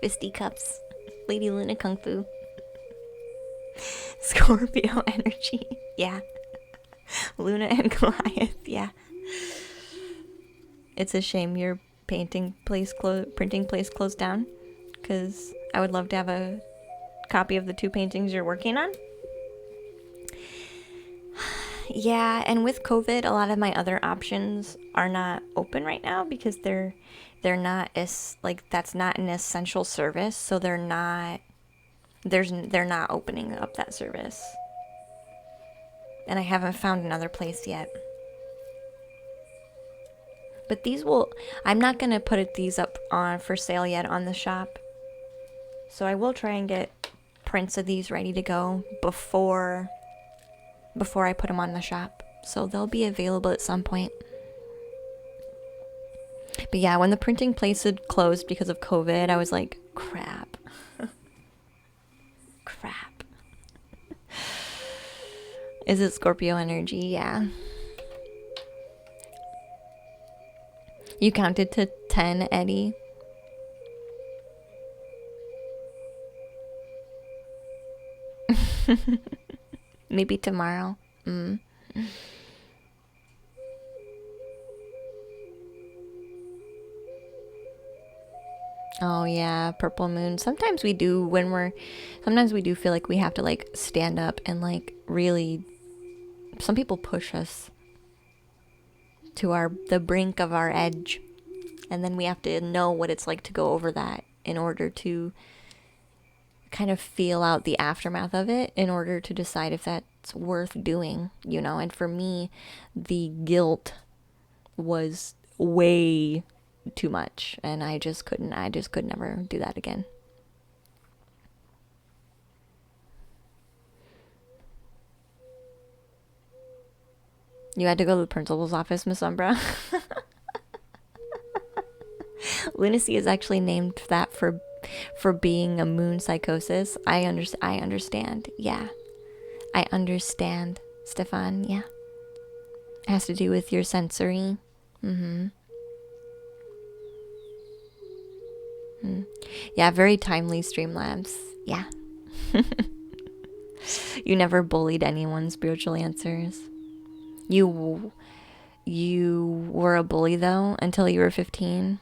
Fisticuffs. Lady Luna Kung Fu. Scorpio energy. Yeah. Luna and Goliath. Yeah. It's a shame your printing place closed down, because I would love to have a copy of the 2 paintings you're working on. Yeah, and with COVID, a lot of my other options are not open right now because they're not that's not an essential service, so they're not opening up that service. And I haven't found another place yet. But I'm not going to put these up on for sale yet on the shop. So I will try and get prints of these ready to go before I put them on the shop. So they'll be available at some point. But yeah, when the printing place had closed because of COVID, I was like, crap. Is it Scorpio energy? Yeah. You counted to 10, Eddie? Maybe tomorrow. Oh yeah, purple moon. Sometimes we do feel like we have to like stand up and like really, some people push us to the brink of our edge, and then we have to know what it's like to go over that in order to kind of feel out the aftermath of it, in order to decide if that's worth doing, And for me, the guilt was way too much, and I just could never do that again. You had to go to the principal's office, Miss Umbra. Lunacy is actually named that for being a moon psychosis. I understand. Yeah. I understand, Stefan. Yeah. It has to do with your sensory. Yeah, very timely, Streamlabs. Yeah. You never bullied anyone's spiritual answers. You were a bully though until you were 15.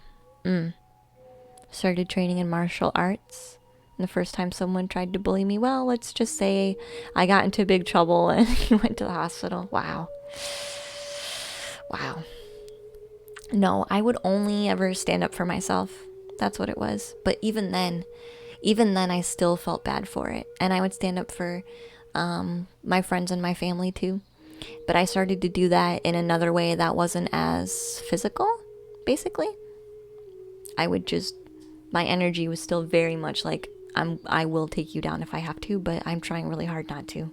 Started training in martial arts. And the first time someone tried to bully me, well, let's just say I got into big trouble and you went to the hospital. Wow. No, I would only ever stand up for myself. That's what it was. But even then I still felt bad for it. And I would stand up for my friends and my family too. But I started to do that in another way that wasn't as physical, basically. My energy was still very much like, I will take you down if I have to, but I'm trying really hard not to.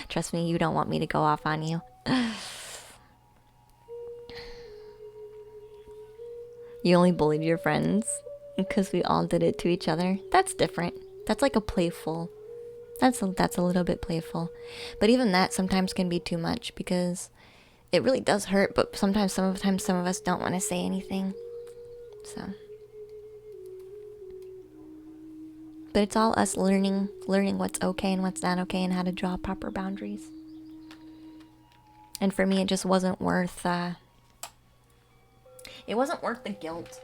Trust me, you don't want me to go off on you. You only bullied your friends because we all did it to each other. That's different. That's like a playful. That's a little bit playful. But even that sometimes can be too much because it really does hurt, but sometimes some of us don't want to say anything. So, but it's all us learning what's okay and what's not okay and how to draw proper boundaries. And for me, it just wasn't worth the guilt.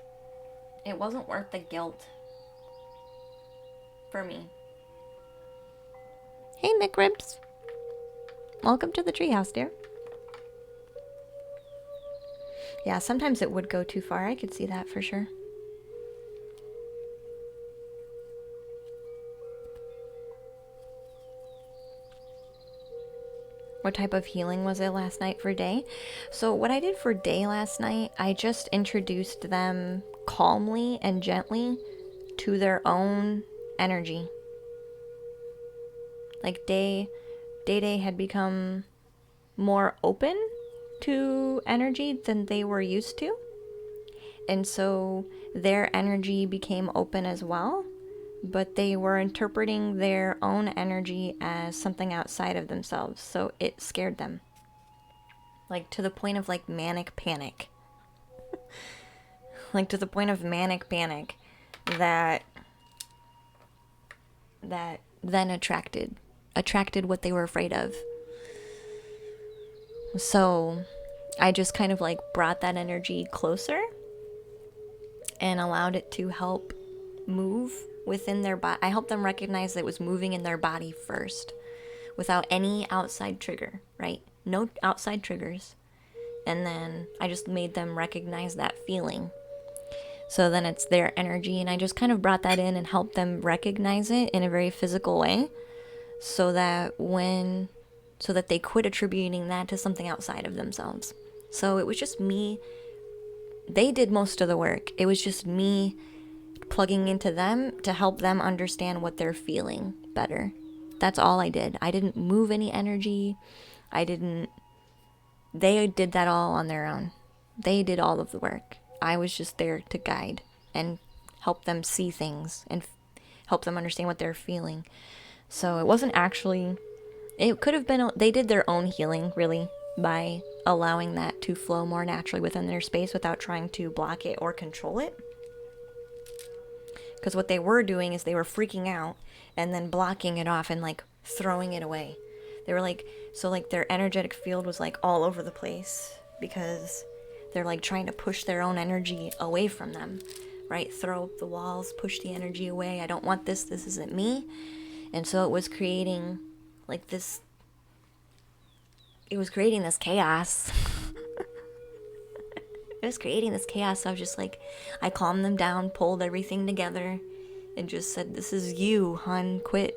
It wasn't worth the guilt for me. Hey, McRibs. Welcome to the treehouse, dear. Yeah, sometimes it would go too far. I could see that for sure. What type of healing was it last night for Day? So what I did for Day last night, I just introduced them calmly and gently to their own energy. Like Day had become more open to energy than they were used to. And so their energy became open as well, but they were interpreting their own energy as something outside of themselves. So it scared them. Like to the point of like manic panic. Like to the point of manic panic that then attracted what they were afraid of. So I just kind of like brought that energy closer and allowed it to help move within their body. I helped them recognize that it was moving in their body first without any outside trigger, right? No outside triggers. And then I just made them recognize that feeling. So then it's their energy, and I just kind of brought that in and helped them recognize it in a very physical way so that they quit attributing that to something outside of themselves. So it was just me. They did most of the work. It was just me plugging into them to help them understand what they're feeling better. That's all I did. I didn't move any energy. They did that all on their own. They did all of the work. I was just there to guide and help them see things and help them understand what they're feeling. So it wasn't actually, it could have been, they did their own healing, really, by allowing that to flow more naturally within their space without trying to block it or control it. Because what they were doing is they were freaking out and then blocking it off and like throwing it away. They were like, so like their energetic field was like all over the place because they're like trying to push their own energy away from them, right? Throw up the walls, push the energy away. I don't want this. This isn't me. And so it was creating like this, it was creating this chaos. It was creating this chaos. So I was just like, I calmed them down, pulled everything together, and just said, this is you, hon. Quit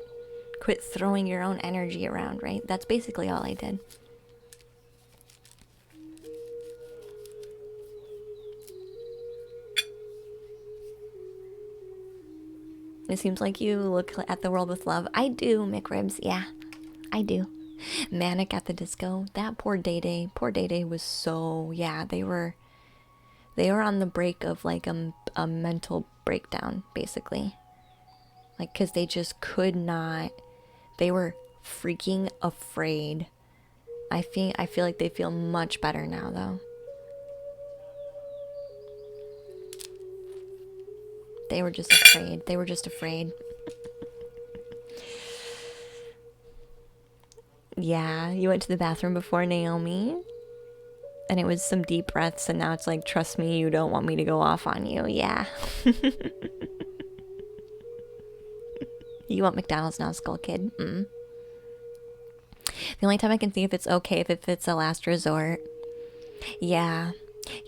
throwing your own energy around, right? That's basically all I did. It seems like you look at the world with love. I do, McRibs. Yeah, I do. Manic at the Disco. That poor Day was so, yeah, they were on the brink of like a mental breakdown, basically. Like, because they just could not, they were freaking afraid. I feel like they feel much better now, though. They were just afraid. Yeah, you went to the bathroom before, Naomi? And it was some deep breaths, and now it's like, trust me, you don't want me to go off on you. Yeah. You want McDonald's now, Skull Kid? The only time I can see if it's okay if it's a last resort. Yeah,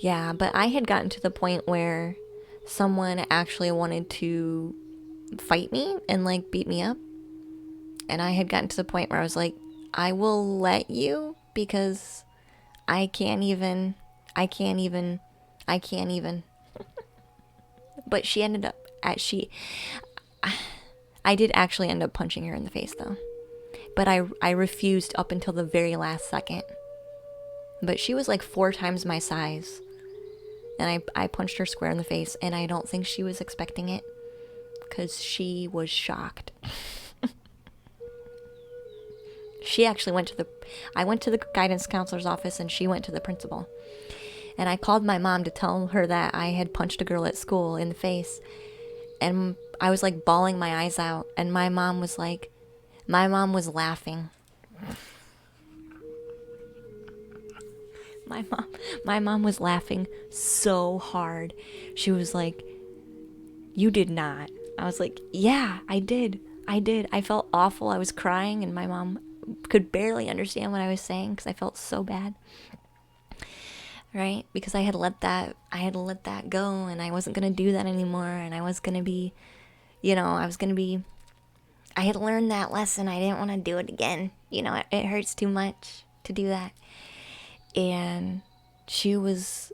but I had gotten to the point where someone actually wanted to fight me and like beat me up. And I had gotten to the point where I was like, I will let you because I can't even. But she ended up I did actually end up punching her in the face though. But I refused up until the very last second. But she was like 4 times my size. And I punched her square in the face, and I don't think she was expecting it because she was shocked. She actually I went to the guidance counselor's office, and she went to the principal. And I called my mom to tell her that I had punched a girl at school in the face. And I was like bawling my eyes out, and my mom was laughing. My mom was laughing so hard. She was like, you did not. I was like, yeah, I did. I felt awful. I was crying, and my mom could barely understand what I was saying because I felt so bad. Right? Because I had let that go, and I wasn't going to do that anymore, and I was going to be, I had learned that lesson. I didn't want to do it again. It hurts too much to do that. And she was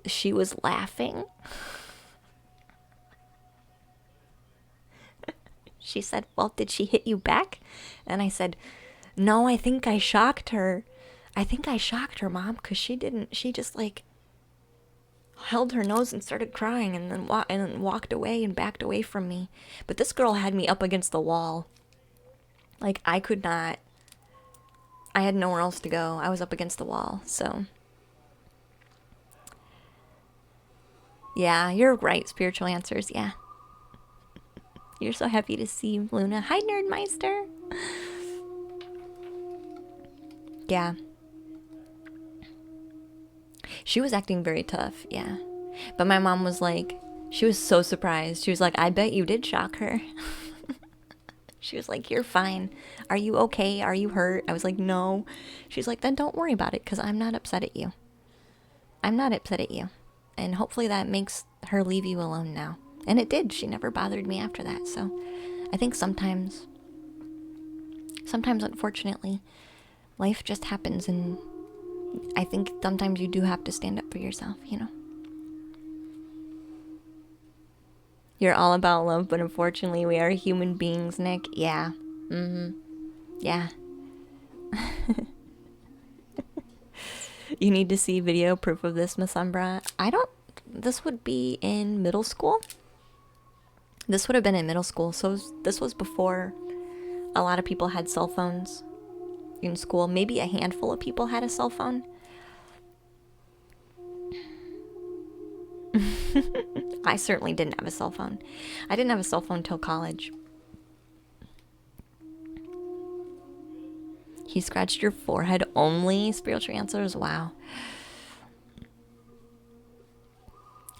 laughing. She said, well, did she hit you back? And I said, no, I think I shocked her. Mom, because she didn't. She just like held her nose and started crying, and then walked away and backed away from me. But this girl had me up against the wall. Like, I could not. I had nowhere else to go. I was up against the wall, so. Yeah, you're right, Spiritual Answers, yeah. You're so happy to see Luna. Hi, Nerdmeister. Yeah. She was acting very tough, yeah. But my mom was like, she was so surprised. She was like, I bet you did shock her. She was like, you're fine. Are you okay? Are you hurt? I was like, no. She's like, then don't worry about it because I'm not upset at you. And hopefully that makes her leave you alone now. And it did. She never bothered me after that. So I think sometimes unfortunately, life just happens, and I think sometimes you do have to stand up for yourself, You're all about love, but unfortunately we are human beings, Nick. Yeah. Yeah. You need to see video proof of this, Miss Umbra. This would be in middle school. This would have been in middle school, so this was before a lot of people had cell phones in school. Maybe a handful of people had a cell phone. I certainly didn't have a cell phone. I didn't have a cell phone till college. He scratched your forehead only? Spiritual answers? Wow.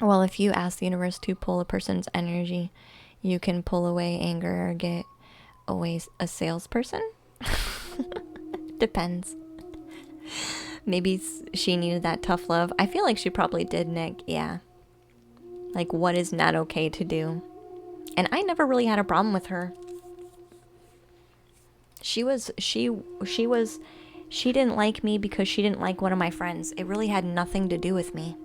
Well, if you ask the universe to pull a person's energy, you can pull away anger or get away a salesperson? Depends. Maybe she needed that tough love. I feel like she probably did, Nick. Yeah. Like, what is not okay to do? And I never really had a problem with her. She didn't like me because she didn't like one of my friends. It really had nothing to do with me.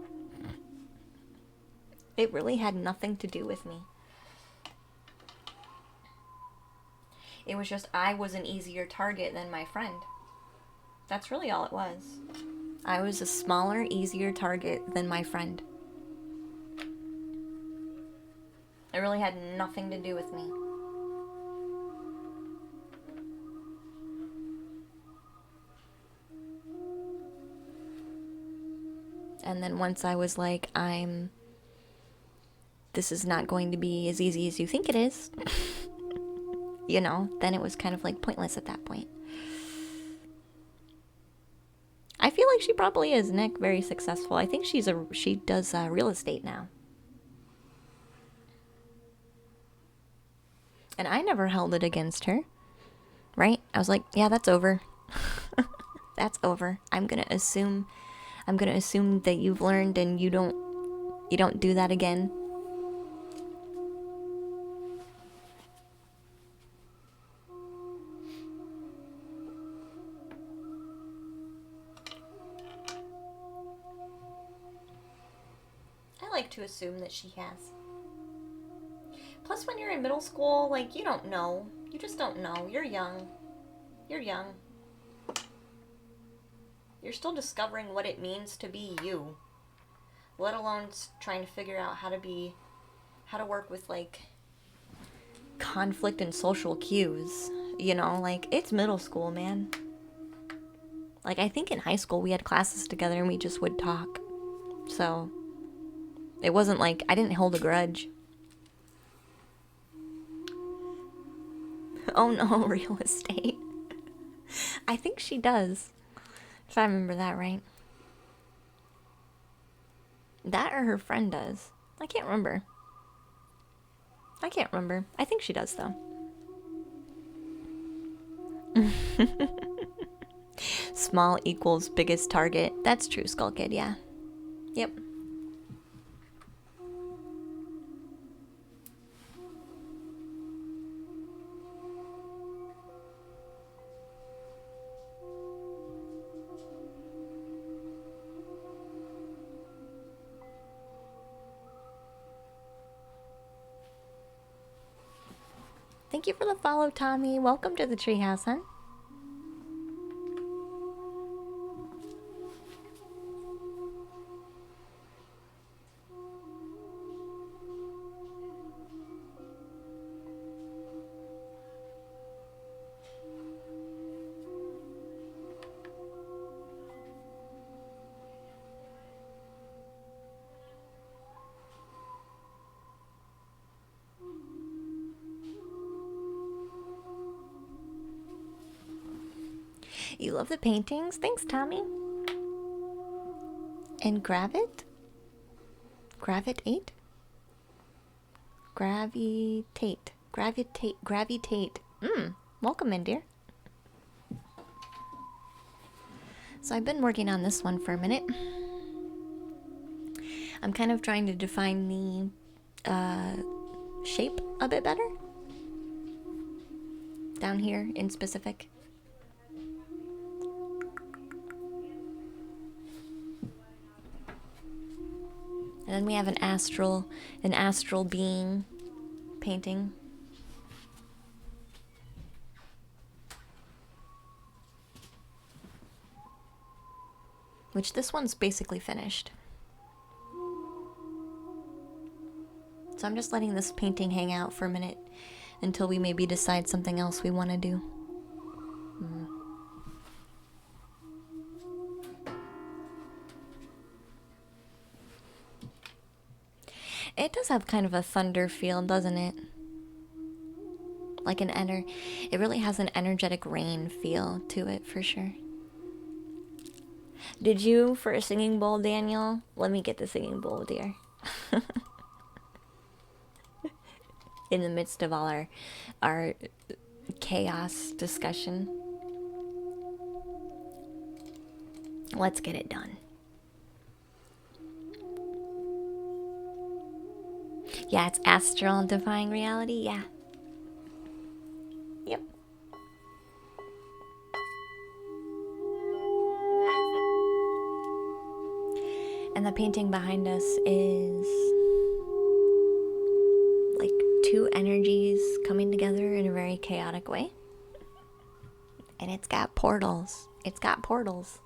It really had nothing to do with me. It was just I was an easier target than my friend. That's really all it was. I was a smaller, easier target than my friend. It really had nothing to do with me. And then once I was like, this is not going to be as easy as you think it is, you know, then it was kind of like pointless at that point. I feel like she probably is, Nick, very successful. I think she does real estate now. And I never held it against her, right? I was like, yeah, that's over. That's over. I'm gonna assume that you've learned and you don't do that again. I like to assume that she has. Plus, when you're in middle school, like, you don't know. You just don't know. You're young. You're young. You're still discovering what it means to be you. Let alone trying to figure out how to work with, like, conflict and social cues. You know, like, it's middle school, man. Like, I think in high school we had classes together and we just would talk. So, it wasn't like, I didn't hold a grudge. Oh no, real estate. I think she does. If I remember that right. That or her friend does. I can't remember. I think she does, though. Small equals biggest target. That's true, Skull Kid, yeah. Yep. Thank you for the follow, Tommy. Welcome to the treehouse, huh? You love the paintings? Thanks, Tommy. And gravitate? Gravitate? Gravitate. Welcome in, dear. So I've been working on this one for a minute. I'm kind of trying to define the shape a bit better. Down here in specific. And then we have an astral being painting. Which this one's basically finished. So I'm just letting this painting hang out for a minute until we maybe decide something else we want to do. It does have kind of a thunder feel, doesn't it? Like it really has an energetic rain feel to it for sure. Did you for a singing bowl, Daniel? Let me get the singing bowl, dear. In the midst of all our chaos discussion. Let's get it done. Yeah, it's astral defying reality, yeah. Yep. And the painting behind us is like two energies coming together in a very chaotic way. And it's got portals. It's got portals.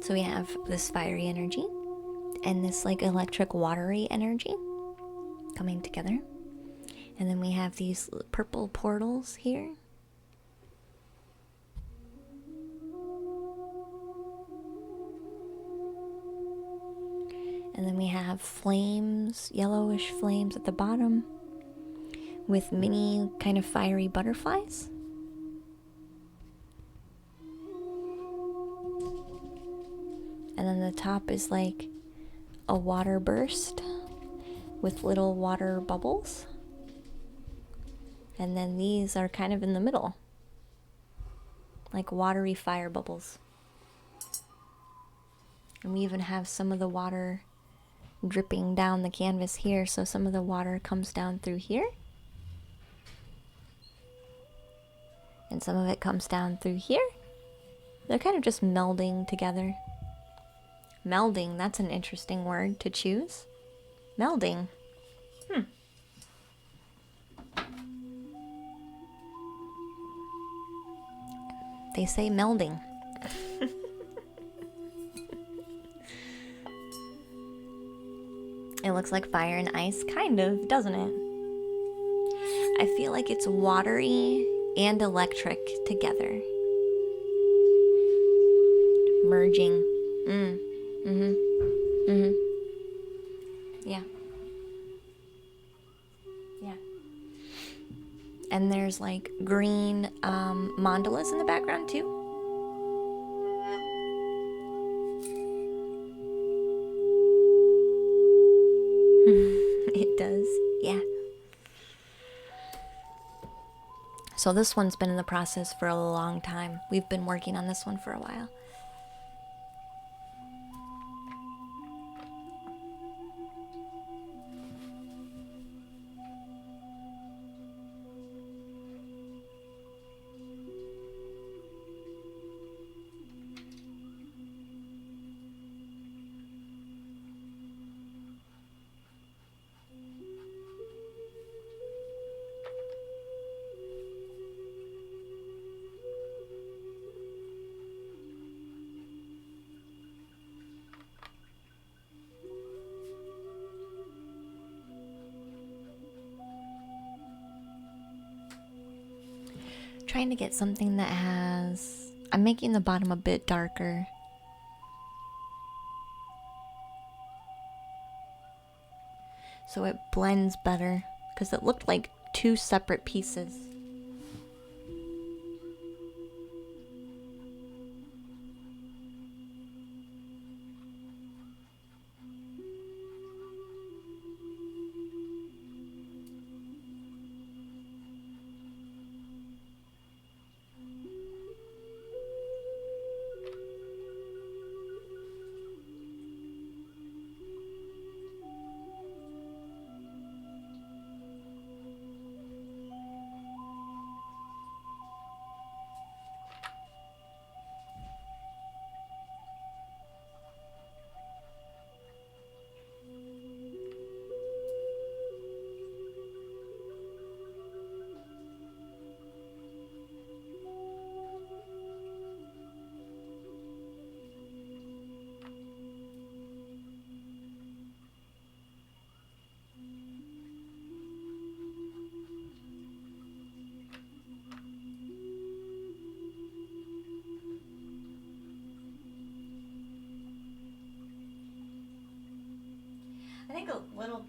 So we have this fiery energy and this like electric watery energy coming together. And then we have these purple portals here. And then we have flames, yellowish flames at the bottom with mini kind of fiery butterflies. And then the top is like a water burst with little water bubbles. And then these are kind of in the middle, like watery fire bubbles. And we even have some of the water dripping down the canvas here, so some of the water comes down through here. And some of it comes down through here. They're kind of just melding together. Melding, that's an interesting word to choose. Melding. They say melding. It looks like fire and ice, kind of, doesn't it? I feel like it's watery and electric together. Merging. Yeah. Yeah. And there's like green mandalas in the background too. It does, yeah. So this one's been in the process for a long time. We've been working on this one for a while. Trying to get something that has... I'm making the bottom a bit darker. So it blends better, because it looked like two separate pieces.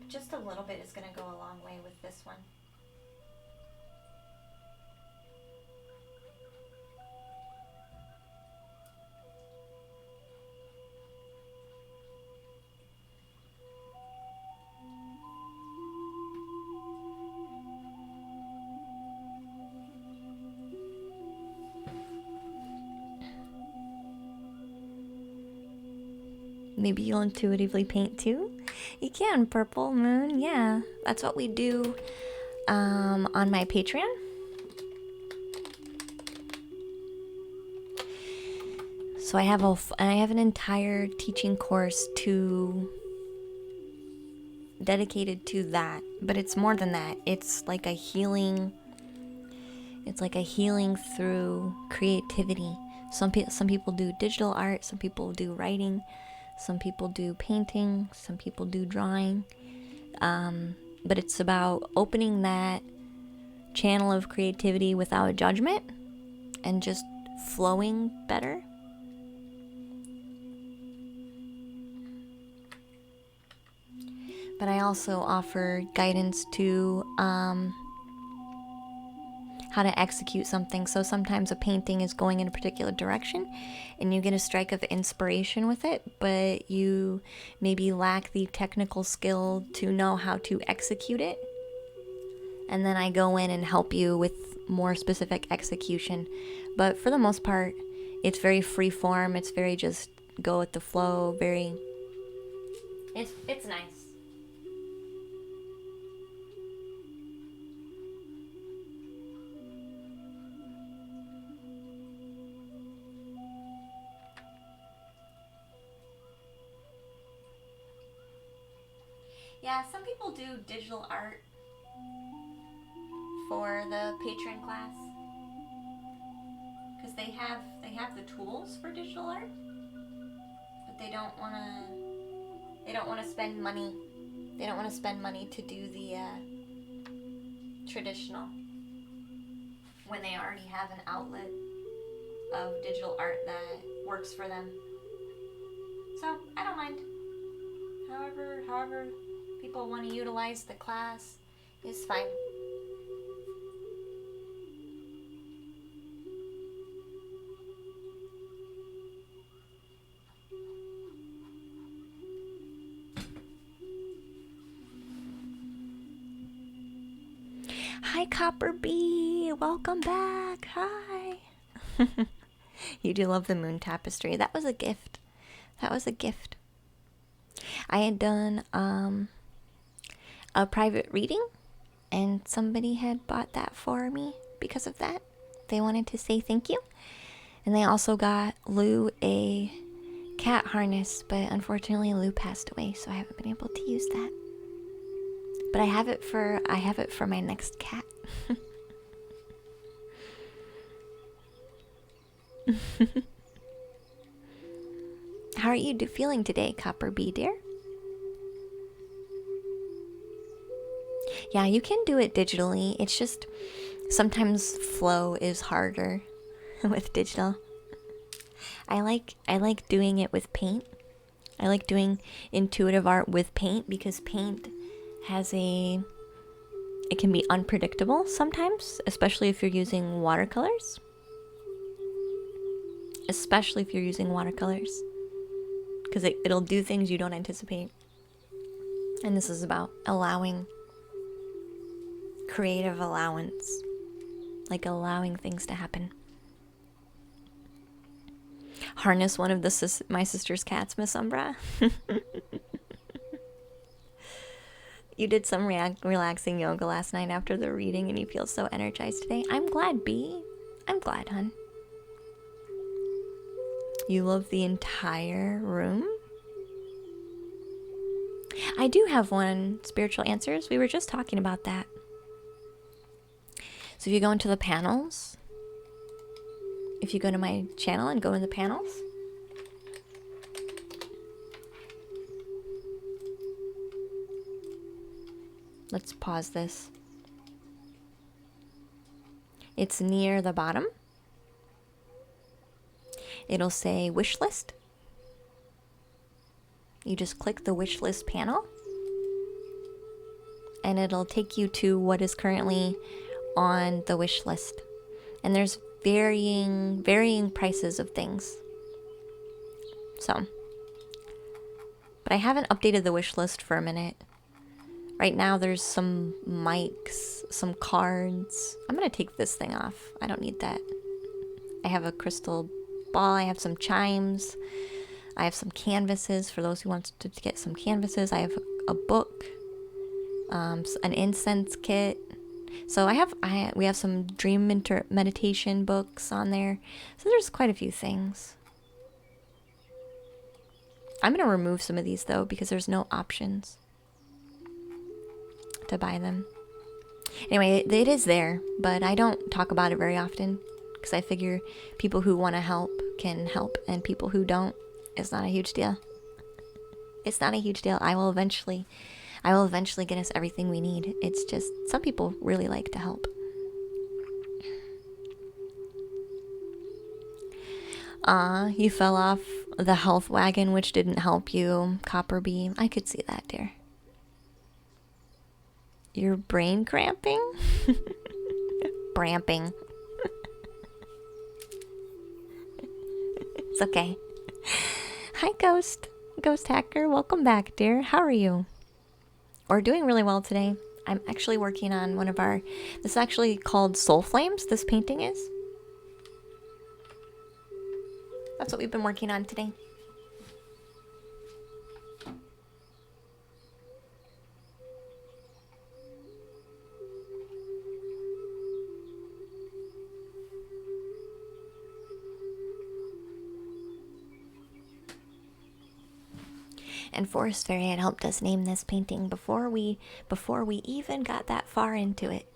just a little bit is going to go a long way with this one. Maybe you'll intuitively paint too? You can, Purple Moon, yeah. That's what we do on my Patreon. So I have an entire teaching course dedicated to that, but it's more than that. It's like a healing through creativity. Some people do digital art, some people do writing, some people do painting, some people do drawing. But it's about opening that channel of creativity without judgment and just flowing better. But I also offer guidance to how to execute something. So sometimes a painting is going in a particular direction and you get a strike of inspiration with it, but you maybe lack the technical skill to know how to execute it. And then I go in and help you with more specific execution. But for the most part, it's very free form. It's very just go with the flow. It's nice. Yeah, some people do digital art for the patron class because they have the tools for digital art, but they don't want to spend money. They don't want to spend money to do the traditional when they already have an outlet of digital art that works for them. So I don't mind. However people want to utilize the class is fine. Hi, Copper Bee. Welcome back. Hi. You do love the moon tapestry. That was a gift. I had done a private reading, and somebody had bought that for me because of that. They wanted to say thank you. And they also got Lou a cat harness, but unfortunately Lou passed away, so I haven't been able to use that. But I have it for my next cat. How are you feeling today, Copper Bee dear? Yeah, you can do it digitally. It's just sometimes flow is harder with digital. I like doing it with paint. I like doing intuitive art with paint because paint it can be unpredictable sometimes, especially if you're using watercolors. Because it'll do things you don't anticipate. And this is about allowing creative allowance, like allowing things to happen. Harness one of my sister's cats, Miss Umbra. You did some relaxing yoga last night after the reading and you feel so energized today. I'm glad, Bee. I'm glad, hun. You love the entire room? I do have one, Spiritual Answers. We were just talking about that. So if you go into the panels, if you go to my channel and go in the panels, let's pause this. It's near the bottom. It'll say wish list. You just click the wish list panel. and it'll take you to what is currently on the wish list. And there's varying prices of things. So, but I haven't updated the wish list for a minute. Right now there's some mics, some cards. I'm gonna take this thing off. I don't need that. I have a crystal ball, I have some chimes, I have some canvases for those who want to get some canvases. I have a book, an incense kit. So we have some dream meditation books on there. So there's quite a few things. I'm gonna remove some of these though because there's no options to buy them. Anyway, it is there, but I don't talk about it very often because I figure people who want to help can help, and people who don't, it's not a huge deal. It's not a huge deal. I will eventually get us everything we need. It's just some people really like to help. You fell off the health wagon, which didn't help you, Copper Bee. I could see that, dear. You're brain cramping? Bramping. It's okay. Hi, Ghost Hacker. Welcome back, dear. How are you? We're doing really well today. I'm actually working on one of this is actually called Soul Flames, this painting is. That's what we've been working on today. And Forest Fairy had helped us name this painting before we even got that far into it.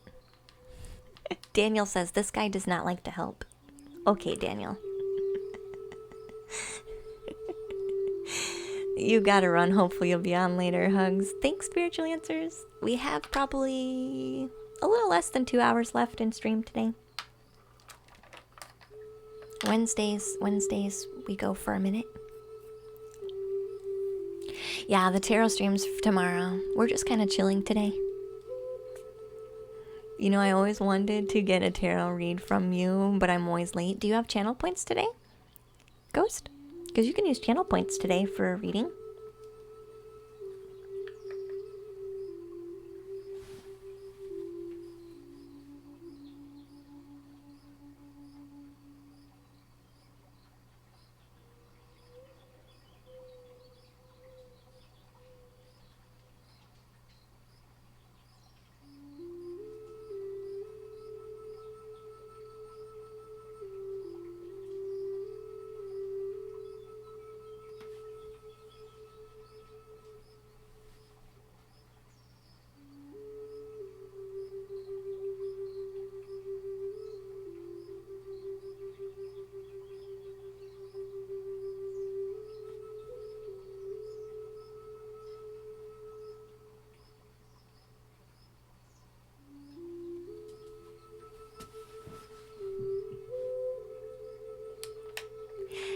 Daniel says this guy does not like to help. Okay, Daniel. You gotta run. Hopefully you'll be on later. Hugs. Thanks, Spiritual Answers. We have probably a little less than 2 hours left in stream today. Wednesdays we go for a minute. Yeah, the tarot stream's tomorrow. We're just kind of chilling today. You know, I always wanted to get a tarot read from you, but I'm always late. Do you have channel points today, Ghost? Because you can use channel points today for a reading.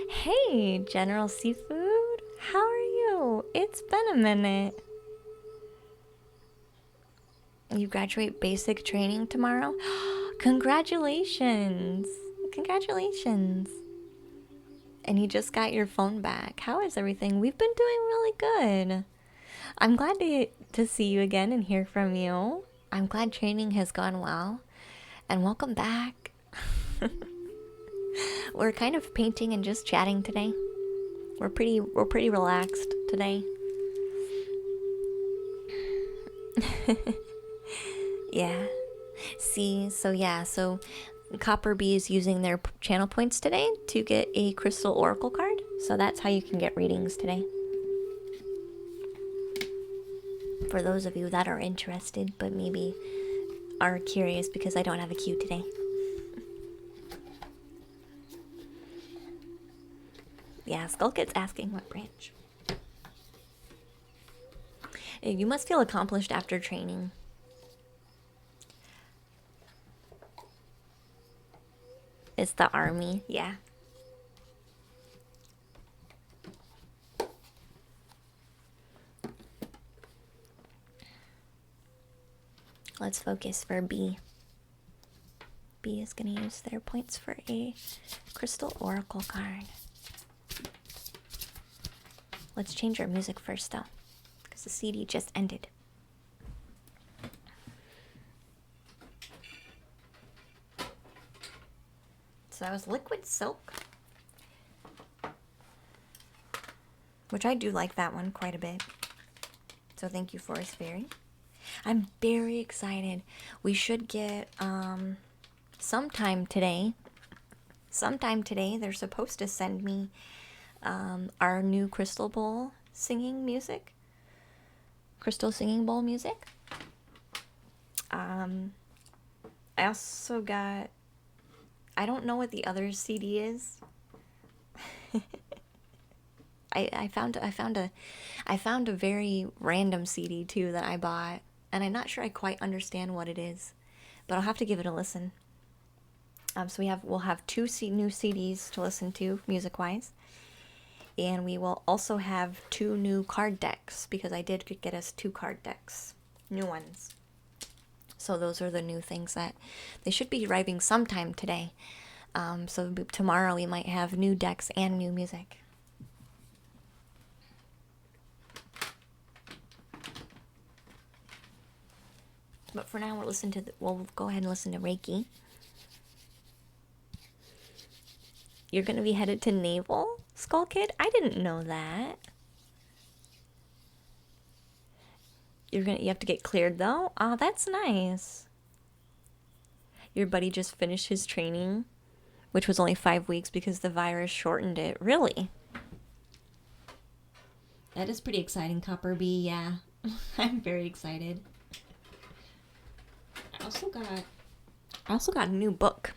Hey, General Seafood. How are you? It's been a minute. You graduate basic training tomorrow? Congratulations. Congratulations. And you just got your phone back. How is everything? We've been doing really good. I'm glad to see you again and hear from you. I'm glad training has gone well. And welcome back. We're kind of painting and just chatting today. We're pretty relaxed today. Yeah. See, so Copper Bee is using their channel points today to get a crystal oracle card. So that's how you can get readings today. For those of you that are interested, but maybe are curious because I don't have a queue today. Yeah, Skullkit's asking what branch. You must feel accomplished after training. It's the army, yeah. Let's focus for B. B is going to use their points for a crystal oracle card. Let's change our music first, though, because the CD just ended. So that was Liquid Silk, which I do like that one quite a bit. So thank you, Forest Fairy. I'm very excited. We should get sometime today. They're supposed to send me our new crystal bowl singing music. Crystal singing bowl music. I also got, I don't know what the other CD is. I found a very random CD too that I bought, and I'm not sure I quite understand what it is, but I'll have to give it a listen. So we'll have two new CDs to listen to music-wise, and we will also have 2 new card decks, because I did get us 2 card decks, new ones. So those are the new things that they should be arriving sometime today. So tomorrow we might have new decks and new music. But for now, we'll go ahead and listen to Reiki. You're going to be headed to Naval, Skull Kid? I didn't know that. You have to get cleared, though? Oh, that's nice. Your buddy just finished his training, which was only 5 weeks because the virus shortened it. Really? That is pretty exciting, Copper Bee. Yeah, I'm very excited. I also got a new book.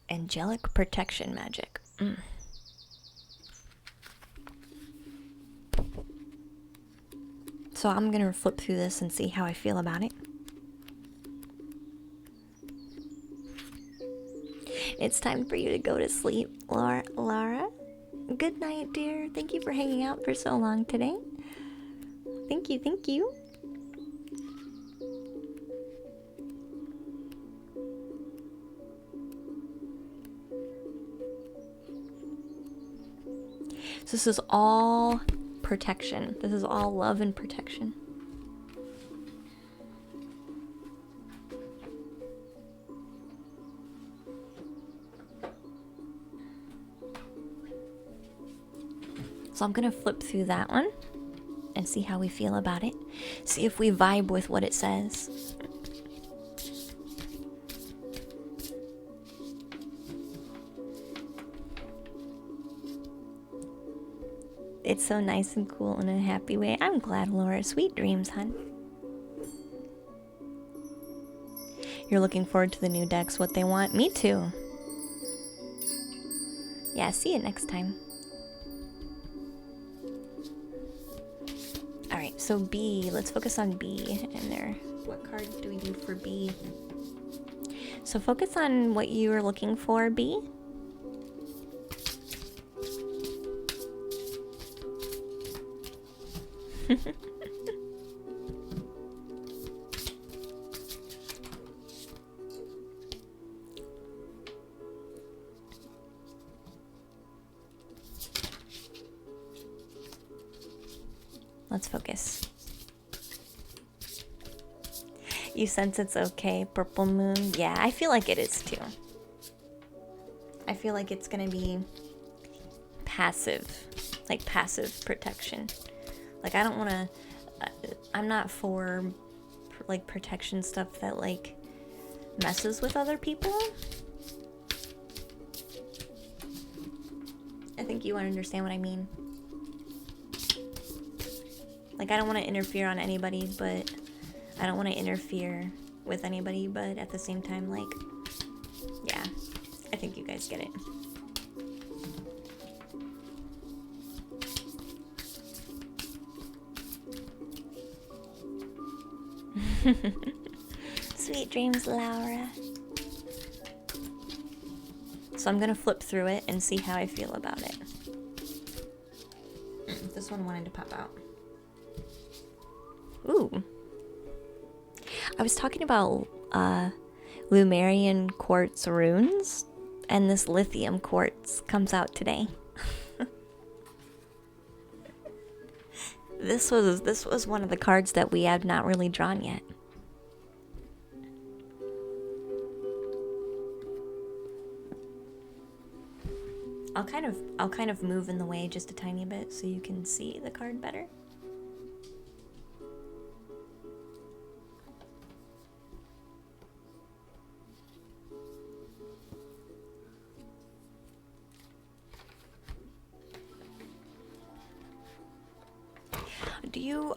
Angelic Protection Magic. So I'm gonna flip through this and see how I feel about it. It's time for you to go to sleep, Lara. Good night, dear. Thank you for hanging out for so long today. Thank you, thank you. So this is all protection. This is all love and protection. So I'm going to flip through that one and see how we feel about it. See if we vibe with what it says. It's so nice and cool in a happy way. I'm glad, Laura. Sweet dreams, hun. You're looking forward to the new decks, what they want? Me too. Yeah, see you next time. Alright, so B. Let's focus on B in there. What cards do we do for B? So focus on what you are looking for, B. Let's focus. You sense it's okay, Purple Moon? Yeah, I feel like it is too. I feel like it's gonna be passive, like passive protection. Like I don't wanna, I'm not for like protection stuff that like messes with other people. I think you understand what I mean. Like, I don't want to interfere on anybody, but I don't want to interfere with anybody, but at the same time, like, yeah, I think you guys get it. Sweet dreams, Laura. So I'm gonna flip through it and see how I feel about it. This one wanted to pop out. Ooh. I was talking about Lumerian quartz runes, and this lithium quartz comes out today. This was one of the cards that we have not really drawn yet. I'll kind of move in the way just a tiny bit so you can see the card better.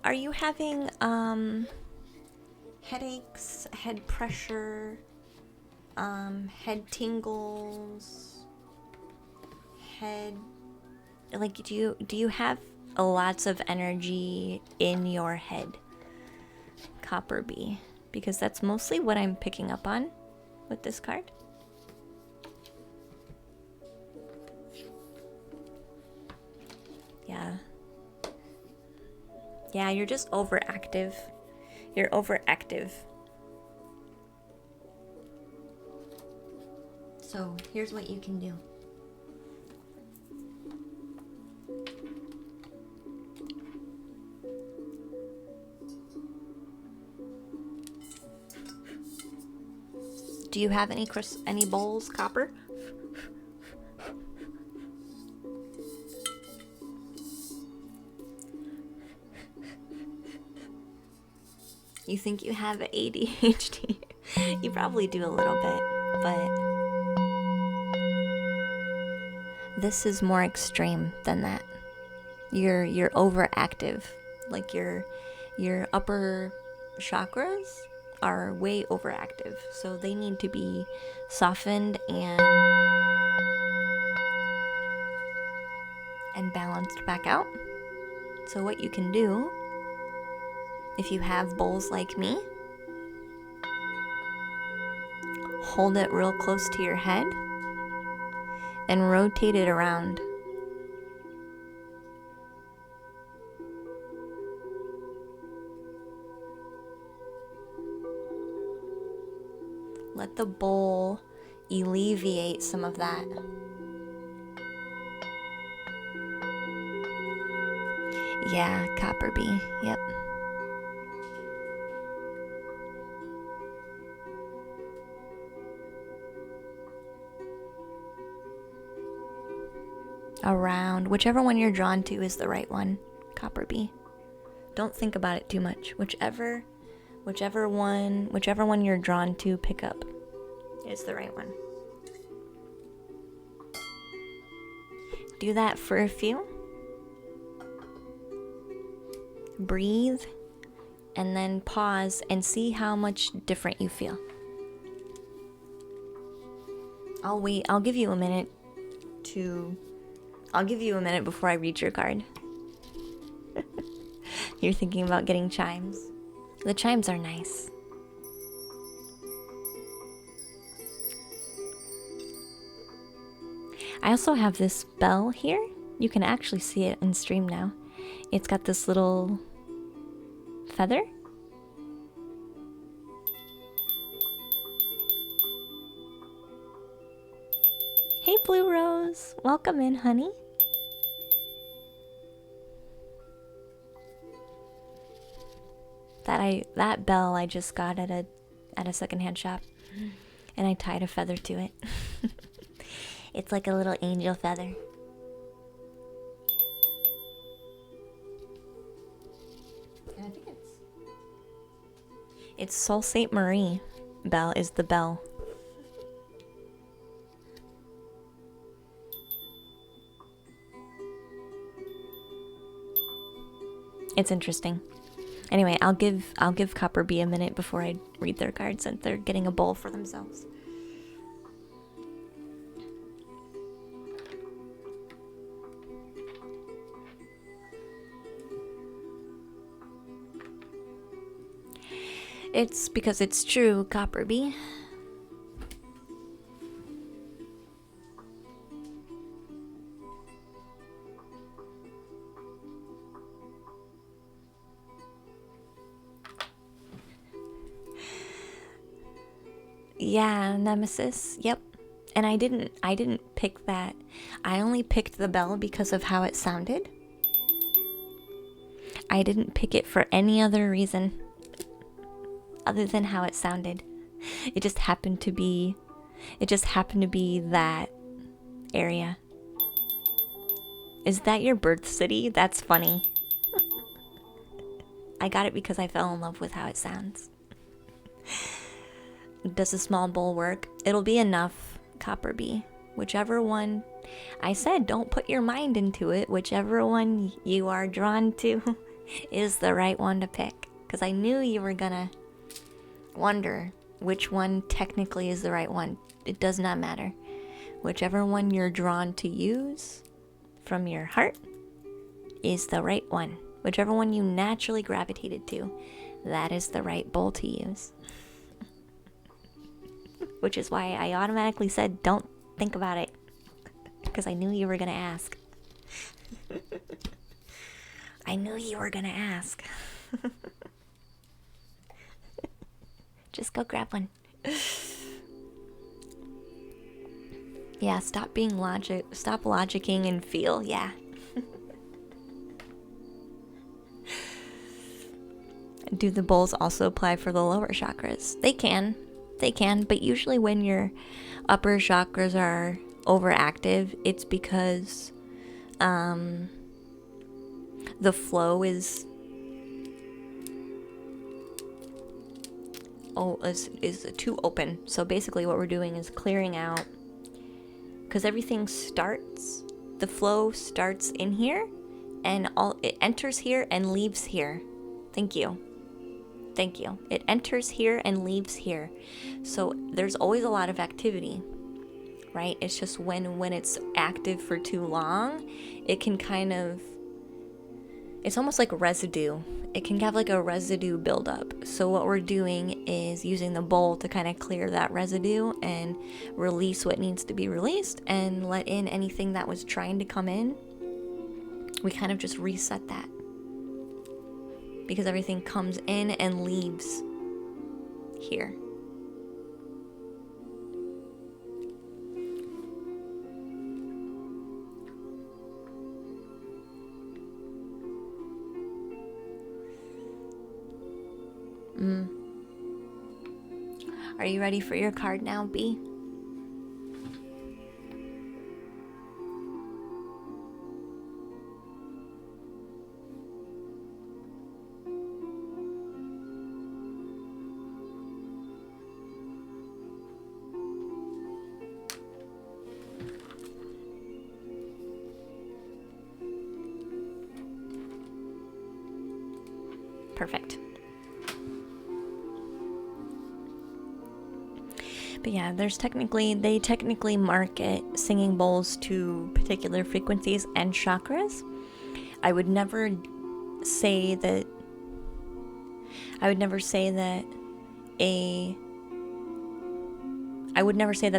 Are you having headaches, head pressure, head tingles, do you have lots of energy in your head, Copper Bee? Because that's mostly what I'm picking up on with this card. Yeah, you're just overactive. You're overactive. So here's what you can do. Do you have any bowls, Copper? You think you have ADHD? You probably do a little bit, but this is more extreme than that. You're overactive. Like your upper chakras are way overactive, so they need to be softened and balanced back out. So what you can do, if you have bowls like me, hold it real close to your head and rotate it around. Let the bowl alleviate some of that. Yeah, Copper Bee, yep. Around, whichever one you're drawn to is the right one, Copper Bee. Don't think about it too much. Whichever one you're drawn to pick up is the right one. Do that for a few. Breathe, and then pause and see how much different you feel. I'll give you a minute before I read your card. You're thinking about getting chimes. The chimes are nice. I also have this bell here. You can actually see it in stream now. It's got this little feather. Hey Blue Rose, welcome in, honey. That bell I just got at a secondhand shop, and I tied a feather to it. It's like a little angel feather. And I think it's Sault Ste. Marie bell is the bell. It's interesting. Anyway, I'll give Copper Bee a minute before I read their cards, since they're getting a bowl for themselves. It's because it's true, Copper Bee. Yeah, Nemesis. Yep. And I didn't pick that. I only picked the bell because of how it sounded. I didn't pick it for any other reason other than how it sounded. It just happened to be that area. Is that your birth city? That's funny. I got it because I fell in love with how it sounds. Does a small bowl work? It'll be enough, Copper Bee. Whichever one, I said don't put your mind into it. Whichever one you are drawn to is the right one to pick. Because I knew you were gonna wonder which one technically is the right one. It does not matter. Whichever one you're drawn to use from your heart is the right one. Whichever one you naturally gravitated to, that is the right bowl to use. Which is why I automatically said don't think about it. Because I knew you were going to ask. I knew you were going to ask. Just go grab one. Yeah, stop logicking and feel, yeah. Do the bowls also apply for the lower chakras? They can, but usually when your upper chakras are overactive, it's because the flow is too open. So basically what we're doing is clearing out, because everything starts, the flow starts in here, and it enters here and leaves here. Thank you. It enters here and leaves here. So there's always a lot of activity, right? It's just when it's active for too long, it can it's almost like residue. It can have like a residue buildup. So what we're doing is using the bowl to kind of clear that residue and release what needs to be released and let in anything that was trying to come in. We kind of just reset that, because everything comes in and leaves here. Are you ready for your card now, B? Perfect. But yeah, they technically market singing bowls to particular frequencies and chakras. I would never say that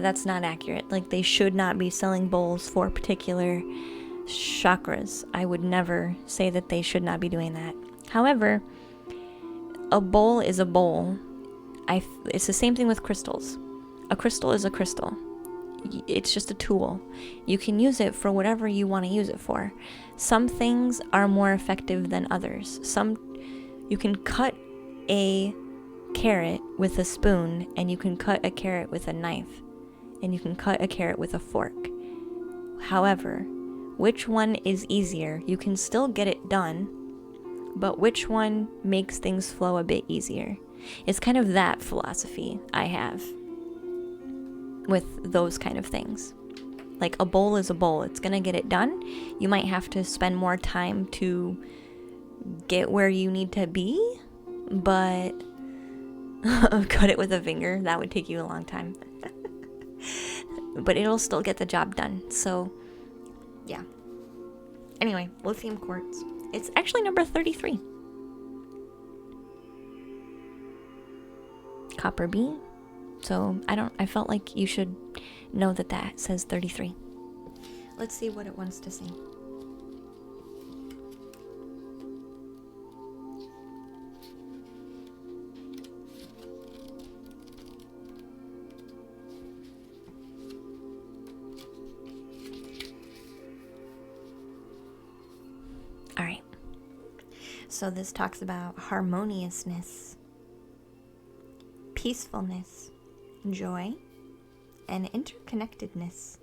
that's not accurate. Like, they should not be selling bowls for particular chakras. I would never say that they should not be doing that. However, a bowl is a bowl. It's the same thing with crystals. A crystal is a crystal. It's just a tool. You can use it for whatever you want to use it for. Some things are more effective than others. You can cut a carrot with a spoon, and you can cut a carrot with a knife, and you can cut a carrot with a fork. However, which one is easier? You can still get it done, but which one makes things flow a bit easier? It's kind of that philosophy I have with those kind of things. Like, a bowl is a bowl. It's gonna get it done. You might have to spend more time to get where you need to be, but cut it with a finger, that would take you a long time. But it'll still get the job done. So yeah. Anyway, lithium quartz. It's actually number 33. Copper Bee. So I felt like you should know that says 33. Let's see what it wants to say. All right. So this talks about harmoniousness, peacefulness, joy, and interconnectedness.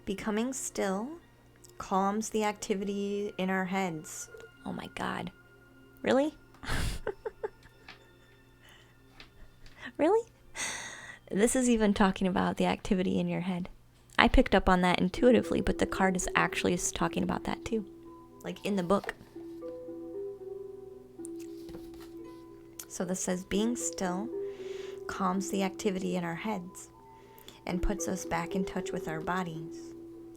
Becoming still calms the activity in our heads. Oh my God. Really? Really? This is even talking about the activity in your head. I picked up on that intuitively, but the card is actually talking about that too. Like in the book. So this says, being still calms the activity in our heads and puts us back in touch with our bodies,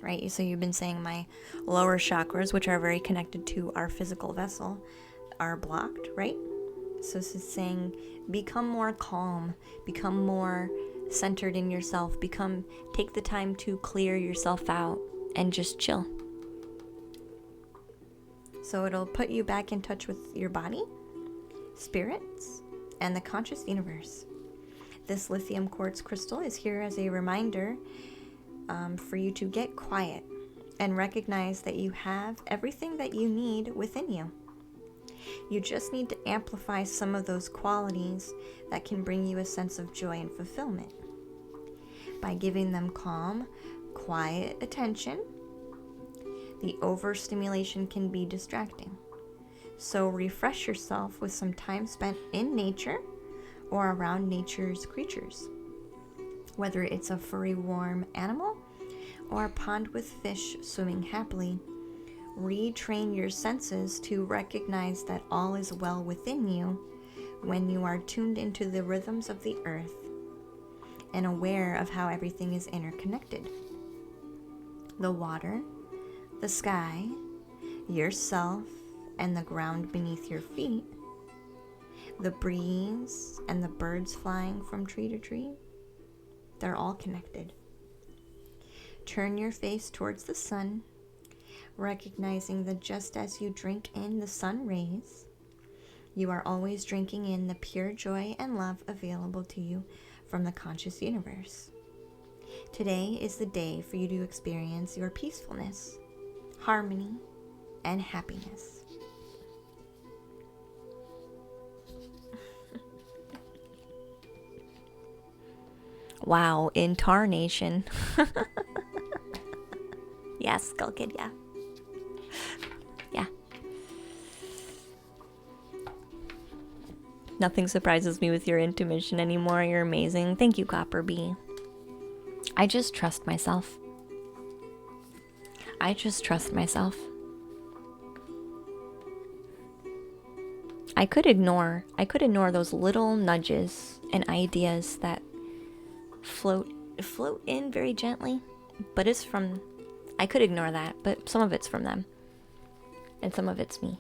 right? So you've been saying my lower chakras, which are very connected to our physical vessel, are blocked, right? So this is saying, become more calm, become more centered in yourself, take the time to clear yourself out and just chill. So it'll put you back in touch with your body, spirits, and the conscious universe. This lithium quartz crystal is here as a reminder for you to get quiet and recognize that you have everything that you need within you. You just need to amplify some of those qualities that can bring you a sense of joy and fulfillment. By giving them calm, quiet attention, the overstimulation can be distracting. So refresh yourself with some time spent in nature or around nature's creatures. Whether it's a furry, warm animal or a pond with fish swimming happily, retrain your senses to recognize that all is well within you when you are tuned into the rhythms of the earth and aware of how everything is interconnected. The water, the sky, yourself, and the ground beneath your feet, the breeze, and the birds flying from tree to tree, they're all connected. Turn your face towards the sun, recognizing that just as you drink in the sun rays, you are always drinking in the pure joy and love available to you from the conscious universe. Today is the day for you to experience your peacefulness, harmony, and happiness. Wow, incarnation. Yes, Skull Kid, yeah. Yeah. Nothing surprises me with your intuition anymore. You're amazing. Thank you, Copper Bee. I just trust myself. I could ignore those little nudges and ideas that float in very gently, but I could ignore that, but some of it's from them, and some of it's me,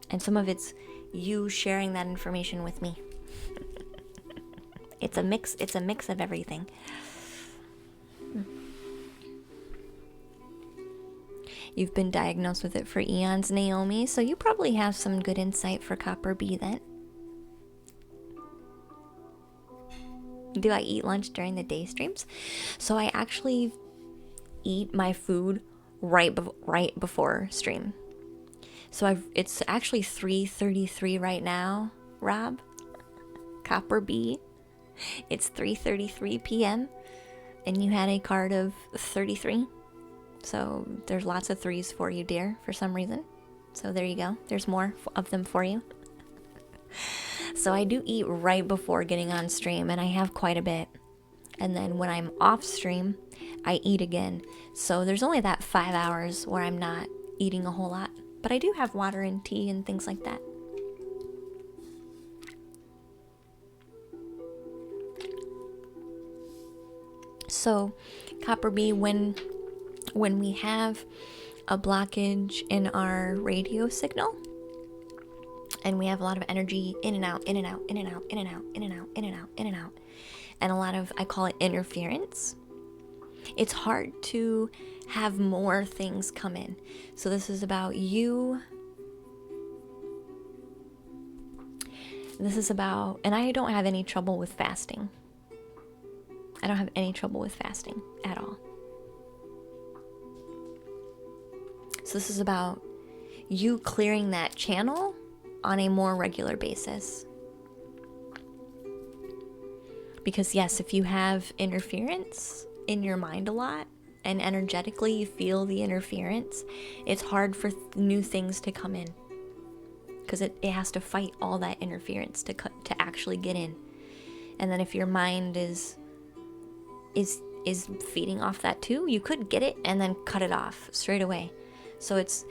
and some of it's you sharing that information with me. It's a mix of everything. You've been diagnosed with it for eons, Naomi, so you probably have some good insight for Copper Bee then. Do I eat lunch during the day streams? So I actually eat my food right before stream. So it's actually 3:33 right now, Rob. Copper Bee. It's 3:33 p.m. and you had a card of 33. So there's lots of threes for you, dear, for some reason. So there you go. There's more of them for you. So I do eat right before getting on stream, and I have quite a bit. And then when I'm off stream, I eat again. So there's only that 5 hours where I'm not eating a whole lot. But I do have water and tea and things like that. So, Copper Bee, when we have a blockage in our radio signal, and we have a lot of energy in and out, in and out, in and out, in and out, in and out, in and out, in and out, and a lot of, I call it interference, it's hard to have more things come in. So this is about you. This is about, and I don't have any trouble with fasting. I don't have any trouble with fasting at all. So this is about you clearing that channel on a more regular basis. Because yes, if you have interference in your mind a lot, and energetically you feel the interference, it's hard for new things to come in. Because it has to fight all that interference to actually get in. And then if your mind is feeding off that too, you could get it and then cut it off straight away. So it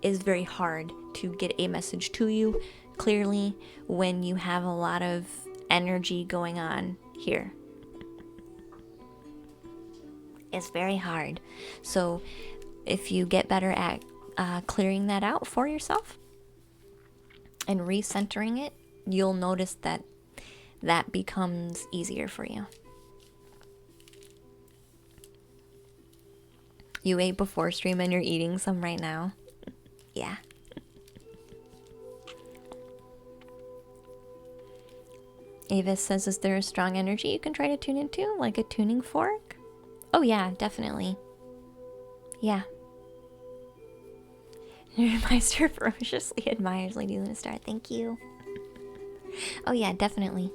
is very hard to get a message to you clearly when you have a lot of energy going on here. It's very hard. So if you get better at clearing that out for yourself and recentering it, you'll notice that becomes easier for you. You ate before stream and you're eating some right now. Yeah. Avis says, is there a strong energy you can try to tune into? Like a tuning fork? Oh yeah, definitely. Yeah. Meister ferociously admires Lady Luna Star. Thank you. Oh yeah, definitely.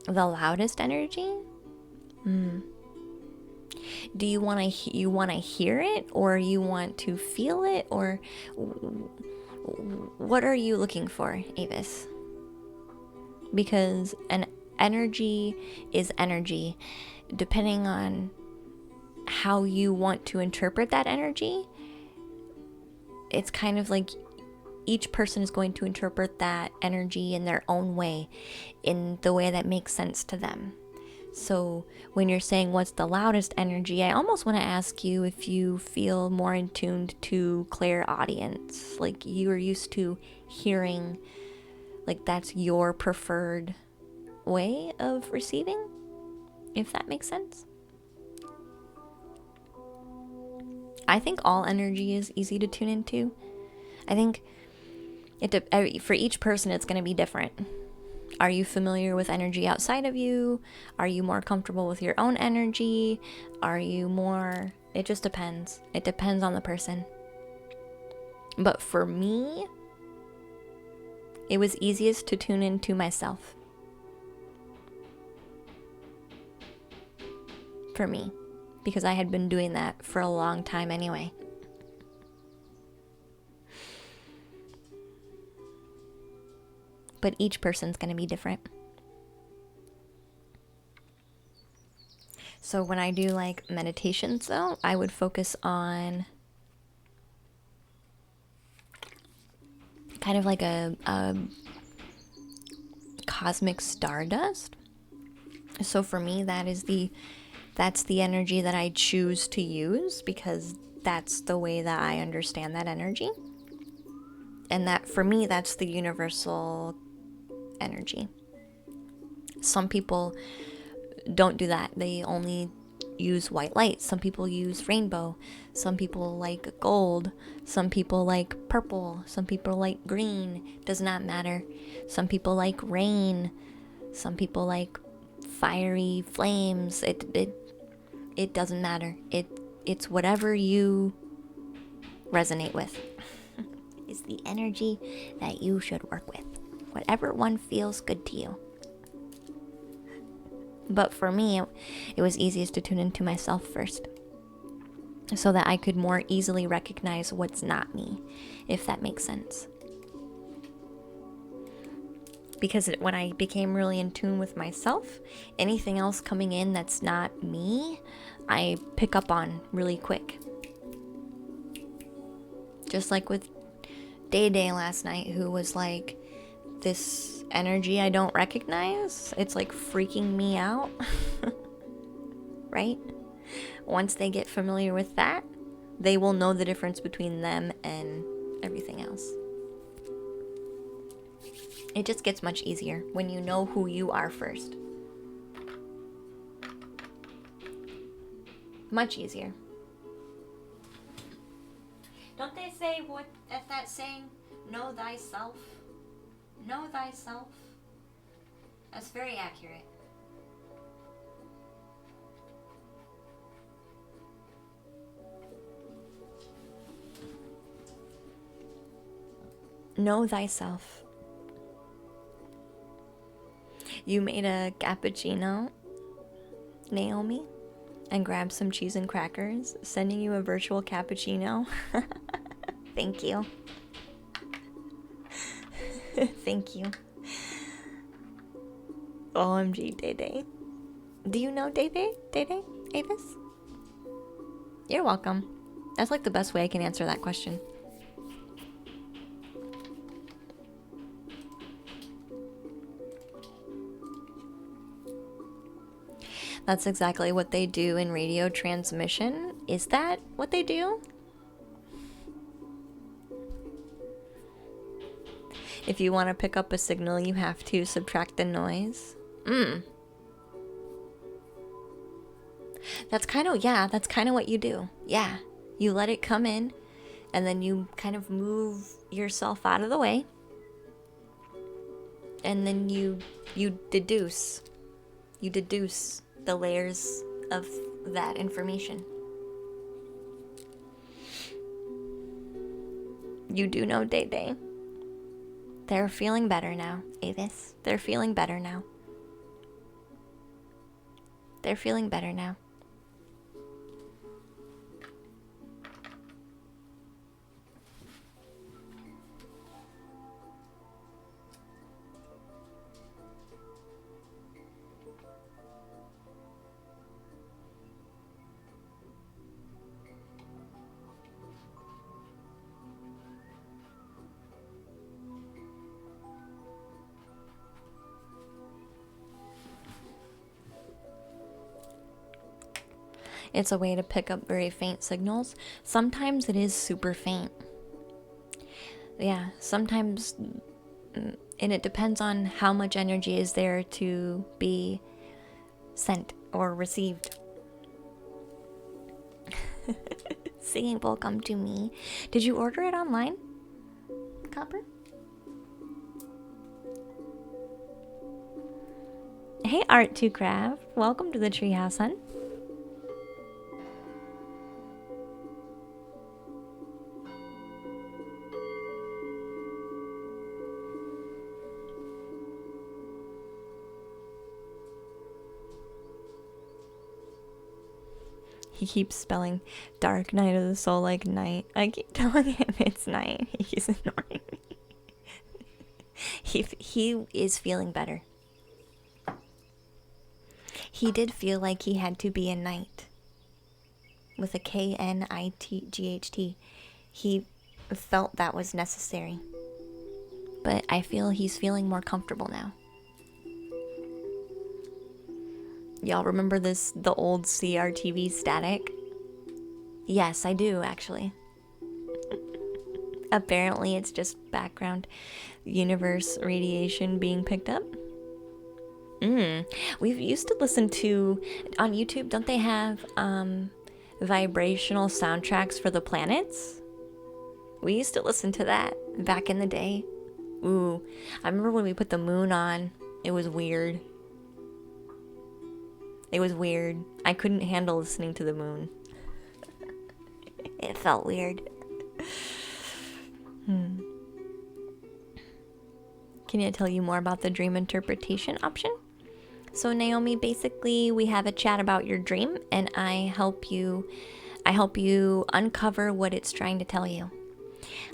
The loudest energy? Do you want to hear it, or you want to feel it, or what are you looking for, Avis? Because an energy is energy. Depending on how you want to interpret that energy, it's kind of like each person is going to interpret that energy in their own way, in the way that makes sense to them. So when you're saying what's the loudest energy, I almost want to ask you if you feel more in tune to clairaudience, like you are used to hearing, like that's your preferred way of receiving, if that makes sense. I think all energy is easy to tune into. I think for each person it's going to be different. Are you familiar with energy outside of you? Are you more comfortable with your own energy? Are you more... It just depends. It depends on the person. But for me, it was easiest to tune into myself. For me. Because I had been doing that for a long time anyway. But each person's going to be different. So when I do like meditations though, I would focus on kind of like a cosmic stardust. So for me, that's the energy that I choose to use, because that's the way that I understand that energy. And that for me, that's the universal energy. Some people don't do that. They only use white light. Some people use rainbow. Some people like gold. Some people like purple. Some people like green. Does not matter. Some people like rain. Some people like fiery flames. It doesn't matter. It's whatever you resonate with. Is the energy that you should work with. Whatever one feels good to you. But for me, it was easiest to tune into myself first, so that I could more easily recognize what's not me, if that makes sense. Because when I became really in tune with myself, anything else coming in that's not me, I pick up on really quick. Just like with Day last night, who was like, this energy I don't recognize, it's like freaking me out. Right? Once they get familiar with that, they will know the difference between them and everything else. It just gets much easier when you know who you are first. Much easier. Don't they say what at that saying, know thyself? Know thyself. That's very accurate. Know thyself. You made a cappuccino, Naomi, and grabbed some cheese and crackers, sending you a virtual cappuccino. Thank you. Thank you. OMG, Day Day. Do you know Day Day? Day Day? Avis? You're welcome. That's like the best way I can answer that question. That's exactly what they do in radio transmission. Is that what they do? If you want to pick up a signal, you have to subtract the noise. That's kind of what you do. Yeah. You let it come in, and then you kind of move yourself out of the way. And then you deduce. You deduce the layers of that information. You do know Day Day. They're feeling better now, Avis. They're feeling better now. They're feeling better now. It's a way to pick up very faint signals. Sometimes it is super faint. Yeah, sometimes, and it depends on how much energy is there to be sent or received. Singing will come to me. Did you order it online, Copper? Hey, Art2Craft. Welcome to the treehouse, hun. He keeps spelling Dark Night of the Soul like night. I keep telling him it's night. He's ignoring me. He is feeling better. He did feel like he had to be a knight. With a Knitght. He felt that was necessary. But I feel he's feeling more comfortable now. Y'all remember the old CRTV static? Yes, I do, actually. Apparently it's just background universe radiation being picked up. We used to listen to, on YouTube, don't they have vibrational soundtracks for the planets? We used to listen to that back in the day. Ooh, I remember when we put the moon on, it was weird. It was weird. I couldn't handle listening to the moon. It felt weird. Can I tell you more about the dream interpretation option? So Naomi, basically we have a chat about your dream and I help you uncover what it's trying to tell you.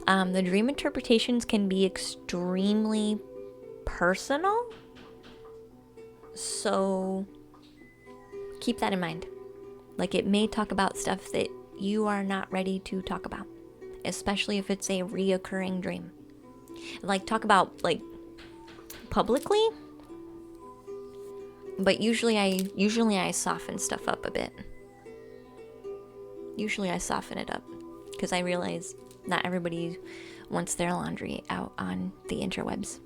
The dream interpretations can be extremely personal. So keep that in mind. Like, it may talk about stuff that you are not ready to talk about, especially if it's a reoccurring dream. Like, talk about, like, publicly, but usually I soften stuff up a bit. Usually I soften it up because I realize not everybody wants their laundry out on the interwebs.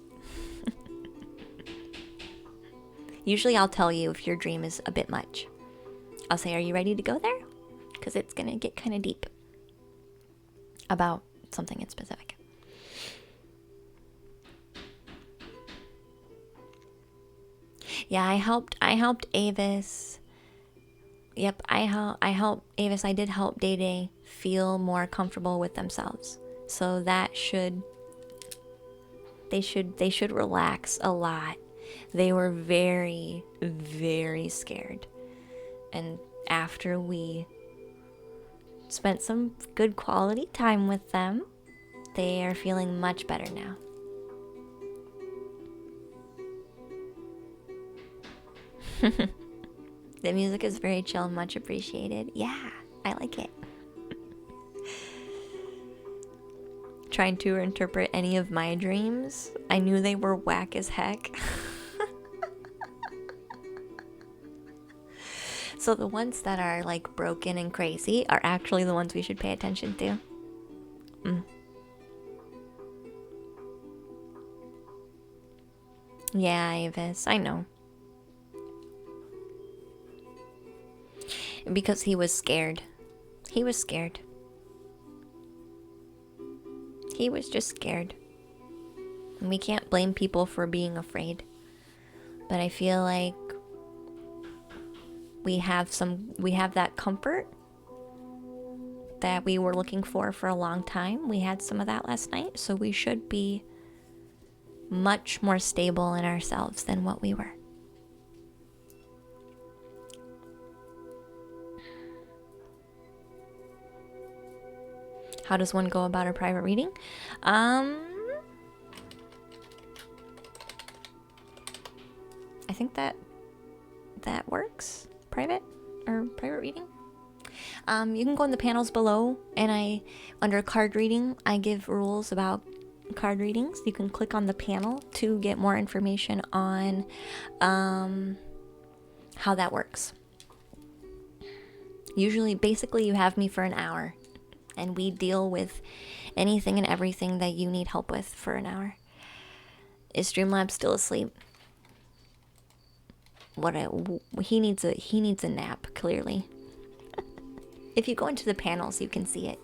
Usually I'll tell you if your dream is a bit much. I'll say, are you ready to go there? Because it's going to get kind of deep about something in specific. Yeah, I helped Avis. Yep, I helped Avis. I did help Day Day feel more comfortable with themselves. So that should They should relax a lot. They were very, very scared. And after we spent some good quality time with them, they are feeling much better now. The music is very chill, much appreciated. Yeah, I like it. Trying to interpret any of my dreams, I knew they were whack as heck. So the ones that are like broken and crazy are actually the ones we should pay attention to. Yeah, Avis, I know. Because he was scared. He was scared. He was just scared. And we can't blame people for being afraid. But I feel like we have that comfort that we were looking for a long time. We had some of that last night, so we should be much more stable in ourselves than what we were. How does one go about a private reading? I think that works. Private reading. You can go in the panels below, and under card reading, I give rules about card readings. You can click on the panel to get more information on how that works. Usually, basically, you have me for an hour, and we deal with anything and everything that you need help with for an hour. Is Streamlab still asleep? He needs a nap, clearly. If you go into the panels, you can see it.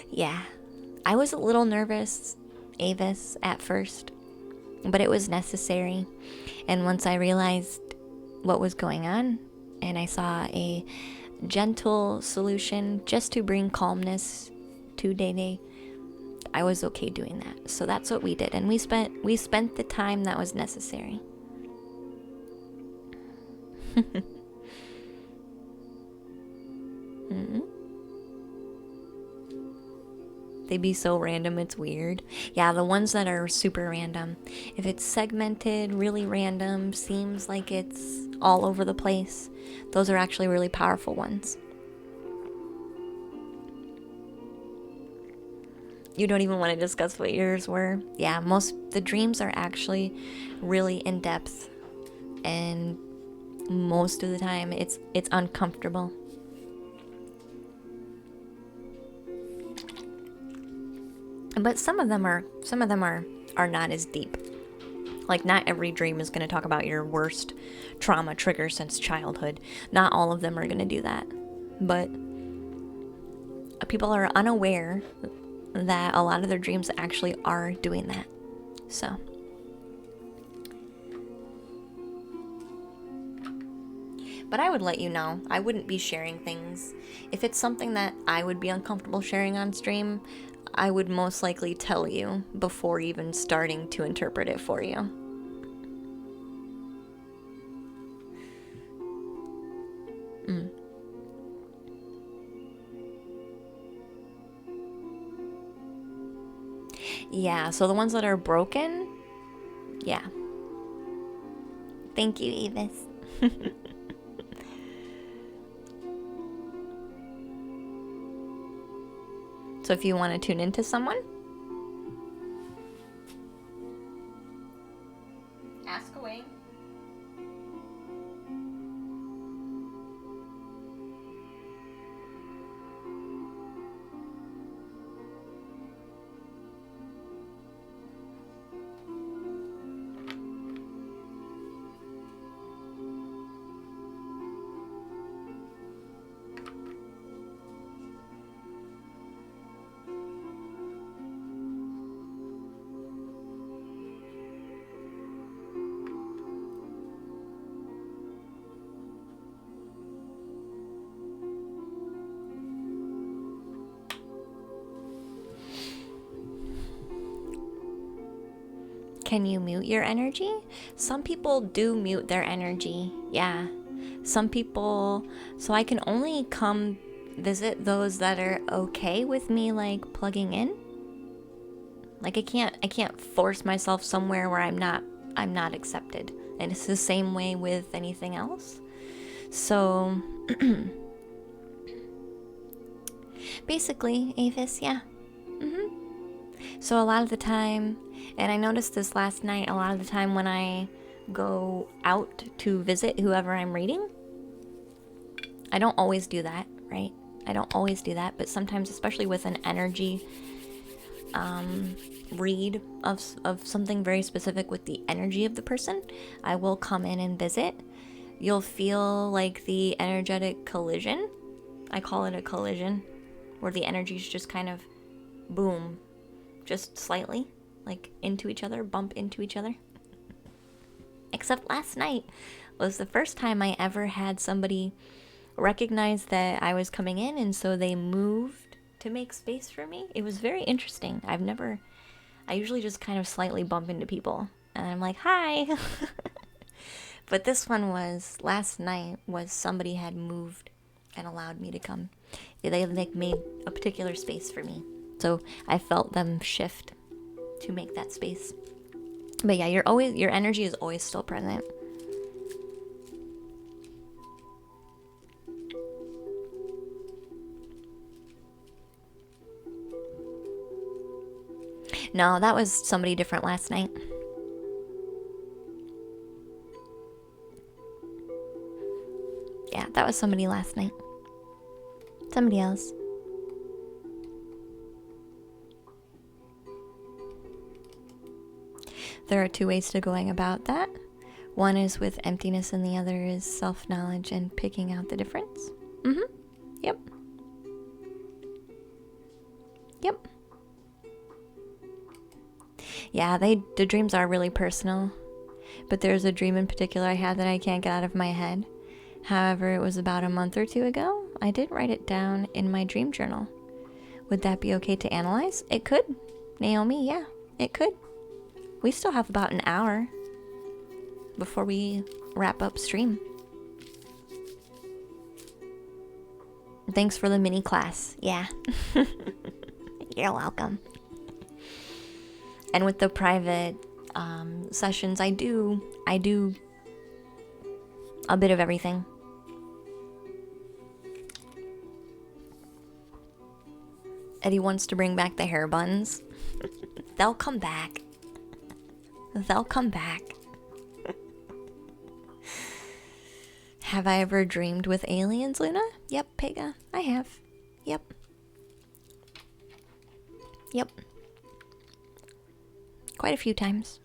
Yeah. I was a little nervous, Avis, at first, but it was necessary. And once I realized what was going on, and I saw a gentle solution just to bring calmness to Day, I was okay doing that. So that's what we did, and we spent the time that was necessary. They be so random, it's weird. Yeah, the ones that are super random. If it's segmented, really random, seems like it's all over the place, those are actually really powerful ones. You don't even want to discuss what yours were. Yeah, the dreams are actually really in depth, and most of the time it's uncomfortable. But some of them are not as deep. Like, not every dream is going to talk about your worst trauma trigger since childhood. Not all of them are going to do that. But people are unaware that a lot of their dreams actually are doing that. So but I would let you know. I wouldn't be sharing things. If it's something that I would be uncomfortable sharing on stream, I would most likely tell you before even starting to interpret it for you. Yeah, so the ones that are broken, yeah. Thank you, Evis. So if you want to tune into someone, ask away. can you mute your energy? Some people do mute their energy. Yeah. Some people, so I can only come visit those that are okay with me like plugging in. Like I can't force myself somewhere where I'm not accepted. And it's the same way with anything else. So basically, Avis, yeah. So a lot of the time, and I noticed this last night, a lot of the time when I go out to visit whoever I'm reading, I don't always do that, right? I don't always do that, but sometimes, especially with an energy read of something very specific with the energy of the person, I will come in and visit. You'll feel like the energetic collision. I call it a collision, where the energies just kind of boom, just slightly, like into each other, bump into each other. Except last night was the first time I ever had somebody recognize that I was coming in, and so they moved to make space for me. It was very interesting. I usually just kind of slightly bump into people, and I'm like, hi. But this one was, last night, was somebody had moved and allowed me to come. They like made a particular space for me. So I felt them shift to make that space. But yeah, your energy is always still present. No, that was somebody different last night. Yeah, that was somebody last night. Somebody else. There are two ways to going about that. One is with emptiness and the other is self-knowledge and picking out the difference. Yep. Yep. Yeah, the dreams are really personal. But there's a dream in particular I had that I can't get out of my head. However, it was about a month or two ago. I did write it down in my dream journal. Would that be okay to analyze? It could. Naomi, yeah, it could. We still have about an hour before we wrap up stream. Thanks for the mini class. Yeah. You're welcome. And with the private sessions, I do a bit of everything. Eddie wants to bring back the hair buns. They'll come back. They'll come back. Have I ever dreamed with aliens, Luna? Yep, Pega, I have. Yep. Quite a few times.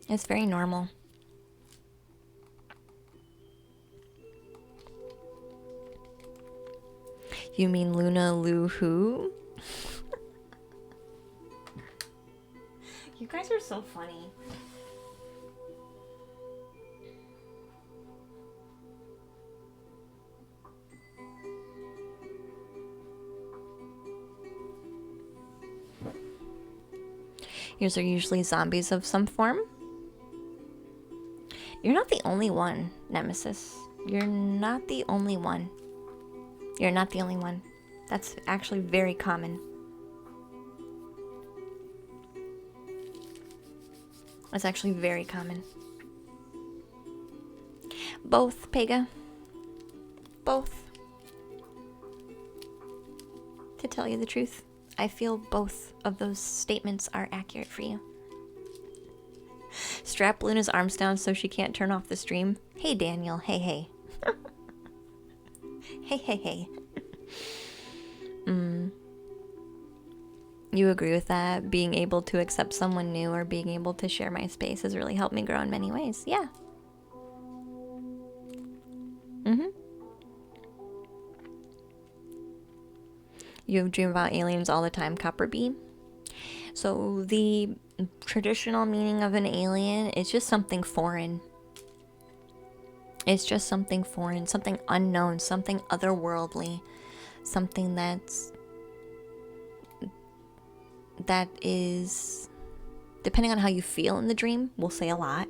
It's very normal. You mean Luna Lu who? You guys are so funny. Yours are usually zombies of some form. You're not the only one, Nemesis. You're not the only one. You're not the only one. That's actually very common. That's actually very common. Both, Pega. Both. To tell you the truth, I feel both of those statements are accurate for you. Strap Luna's arms down so she can't turn off the stream. Hey, Daniel. Hey, hey. Hey. You agree with that? Being able to accept someone new or being able to share my space has really helped me grow in many ways. Yeah. You dream about aliens all the time, Copper Bee. So the traditional meaning of an alien is just something foreign. It's just something foreign, something unknown, something otherworldly, something that is depending on how you feel in the dream, will say a lot.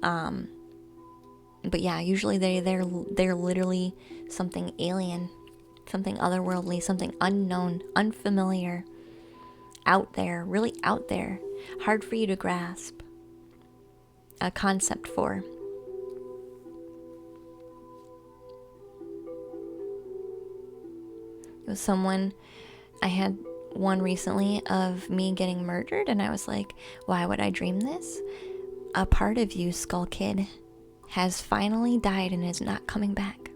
But yeah, usually they're literally something alien, something otherworldly, something unknown, unfamiliar, out there, really out there, hard for you to grasp a concept for. It was someone, I had one recently of me getting murdered, and I was like, why would I dream this? A part of you, Skull Kid, has finally died and is not coming back.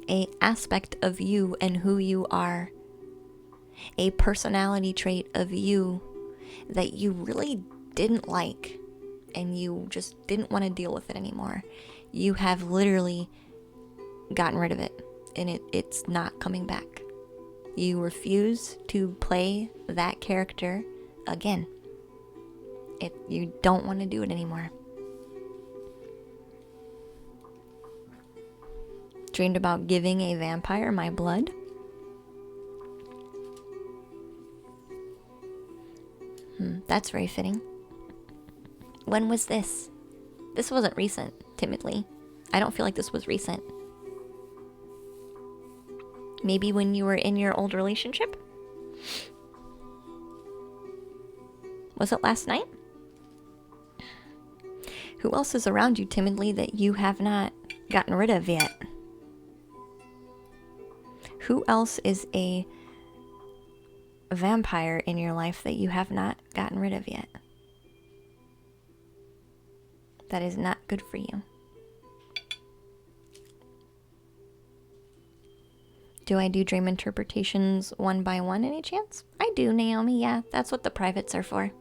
A aspect of you and who you are. A personality trait of you that you really didn't like and you just didn't want to deal with it anymore. You have literally gotten rid of it, and it's not coming back. You refuse to play that character again. You don't want to do it anymore. Dreamed about giving a vampire my blood. That's very fitting. When was this? This wasn't recent, timidly. I don't feel like this was recent. Maybe when you were in your old relationship? Was it last night? Who else is around you timidly that you have not gotten rid of yet? Who else is a vampire in your life that you have not gotten rid of yet? That is not good for you. Do I do dream interpretations one by one any chance? I do, Naomi, yeah. That's what the privates are for.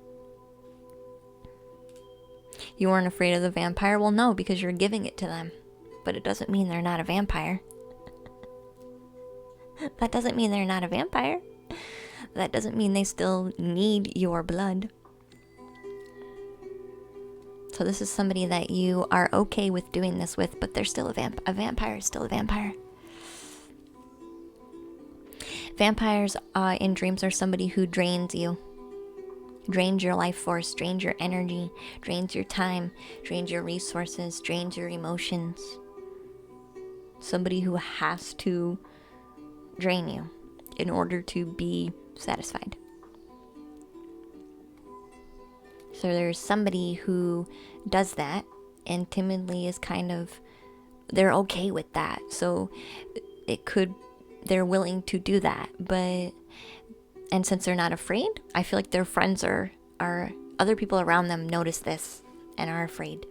You weren't afraid of the vampire? Well, no, because you're giving it to them. But it doesn't mean they're not a vampire. That doesn't mean they're not a vampire. That doesn't mean they still need your blood. So this is somebody that you are okay with doing this with, but they're still a vampire is still a vampire. Vampires in dreams are somebody who drains you. Drains your life force, drains your energy, drains your time, drains your resources, drains your emotions. Somebody who has to drain you in order to be satisfied. So there's somebody who does that and timidly is kind of, they're okay with that. So they're willing to do that. And since they're not afraid, I feel like their friends are other people around them notice this and are afraid.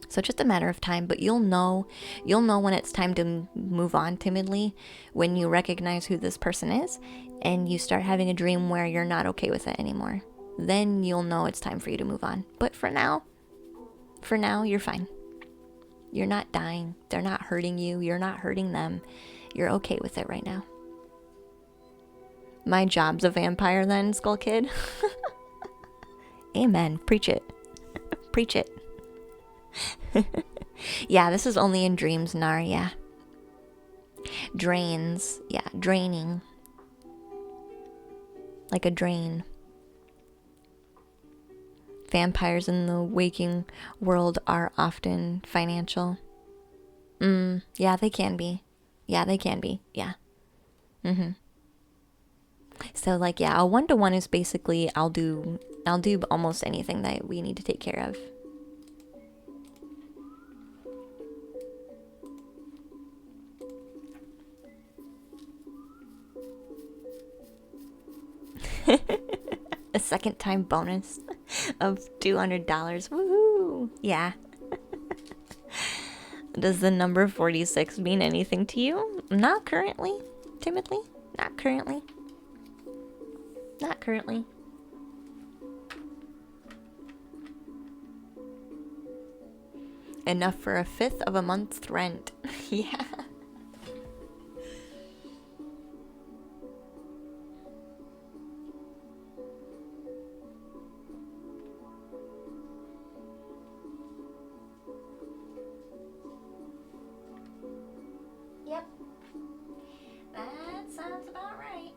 So it's just a matter of time, but you'll know when it's time to move on timidly, when you recognize who this person is and you start having a dream where you're not okay with it anymore. Then you'll know it's time for you to move on. But for now, you're fine. You're not dying. They're not hurting you. You're not hurting them. You're okay with it right now. My job's a vampire then, Skull Kid. Amen. Preach it. Preach it. Yeah, this is only in dreams, Nar, yeah. Drains. Yeah, draining. Like a drain. Vampires in the waking world are often financial. Yeah, they can be. Yeah, they can be. Yeah. So like, yeah, a 1-to-1 is basically I'll do almost anything that we need to take care of. A second time bonus of $200. Woohoo! Yeah. Does the number 46 mean anything to you? Not currently, timidly. Not currently. Not currently. Enough for a fifth of a month's rent. Yeah. Yep. That sounds about right.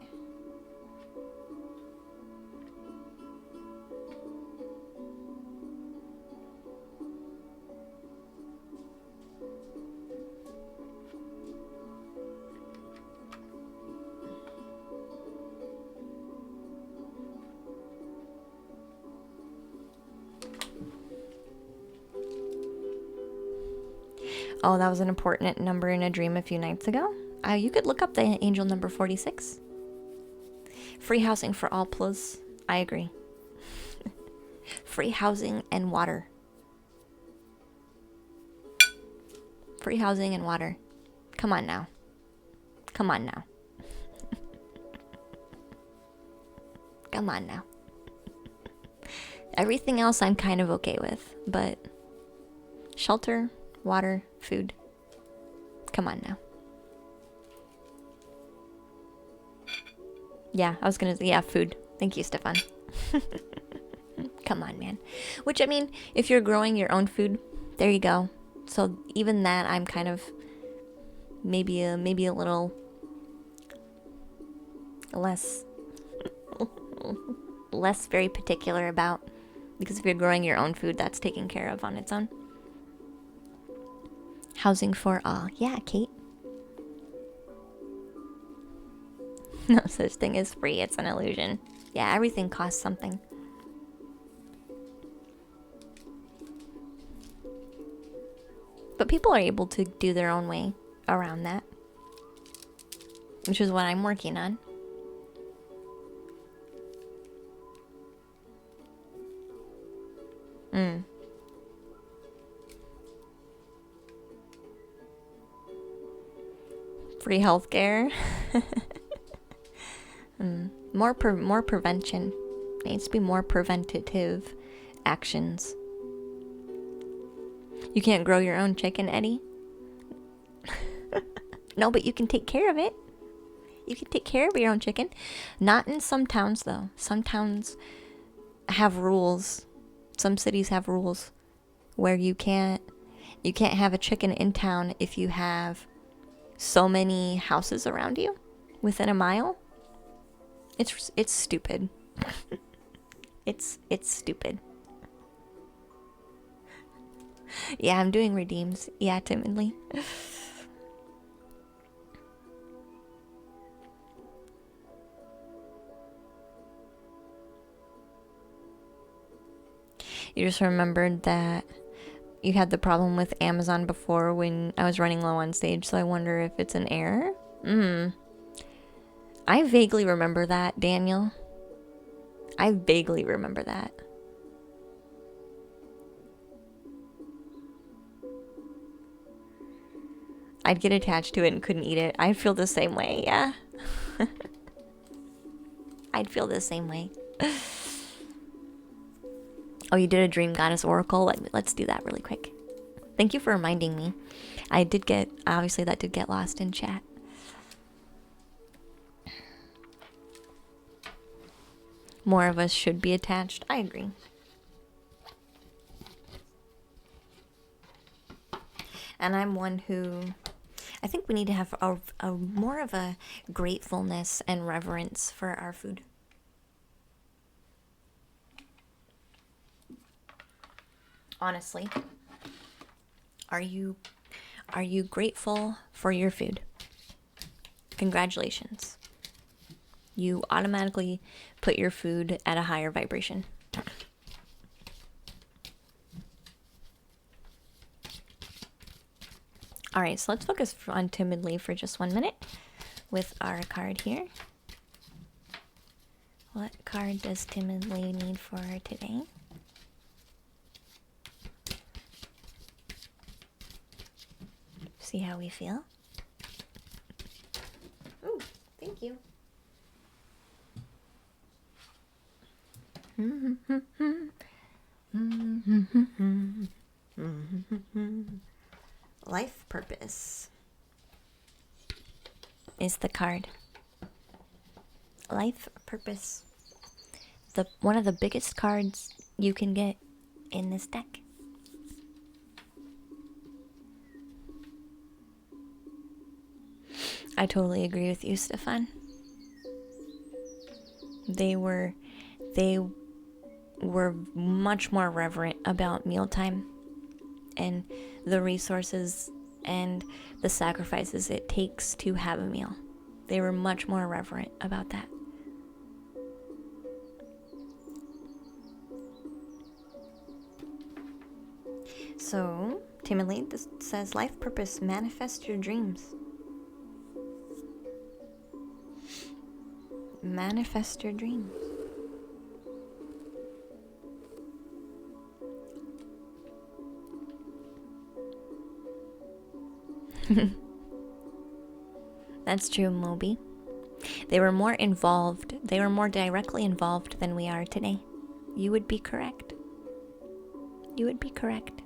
Oh, that was an important number in a dream a few nights ago. You could look up the angel number 46. Free housing for all, plus. I agree. Free housing and water. Free housing and water. Come on now. Come on now. Come on now. Everything else I'm kind of okay with, but shelter, water, food. Come on now. Yeah, I was gonna say, yeah, food. Thank you, Stefan. Come on, man. Which, I mean, if you're growing your own food, there you go. So even that, I'm kind of maybe a little less very particular about, because if you're growing your own food, that's taken care of on its own. Housing for all. Yeah, Kate. No such thing as free. It's an illusion. Yeah, everything costs something. But people are able to do their own way around that, which is what I'm working on. Free healthcare. More prevention. Needs to be more preventative actions. You can't grow your own chicken, Eddie. No, but you can take care of it. You can take care of your own chicken. Not in some towns, though. Some towns have rules. Some cities have rules where you can't have a chicken in town if you have so many houses around you within a mile. It's stupid. It's stupid. Yeah, I'm doing redeems. Yeah, timidly. You just remembered that you had the problem with Amazon before when I was running low on stage, so I wonder if it's an error? I vaguely remember that, Daniel. I vaguely remember that. I'd get attached to it and couldn't eat it. I'd feel the same way, yeah. I'd feel the same way. Oh, you did a Dream Goddess Oracle? Let's do that really quick. Thank you for reminding me. Obviously that did get lost in chat. More of us should be attached. I agree. And I'm one who, I think we need to have a more of a gratefulness and reverence for our food. Honestly, are you grateful for your food? Congratulations. You automatically put your food at a higher vibration. All right, so let's focus on timidly for just 1 minute with our card here. What card does timidly need for today? See how we feel. Ooh, thank you. Life purpose is the card. Life purpose. One of the biggest cards you can get in this deck. I totally agree with you, Stefan. They were much more reverent about mealtime and the resources and the sacrifices it takes to have a meal. They were much more reverent about that. So, timidly. This says life purpose, manifest your dreams. Manifest your dreams. That's true, Moby. They were more involved. They were more directly involved than we are today. You would be correct. You would be correct.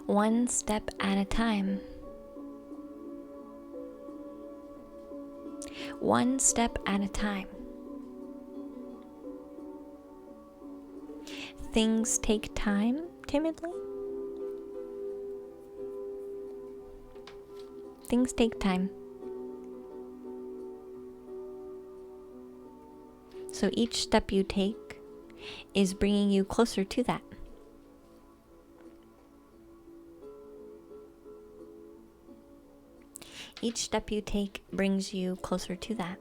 One step at a time. One step at a time. Things take time, timidly. Things take time. So each step you take is bringing you closer to that. Each step you take brings you closer to that.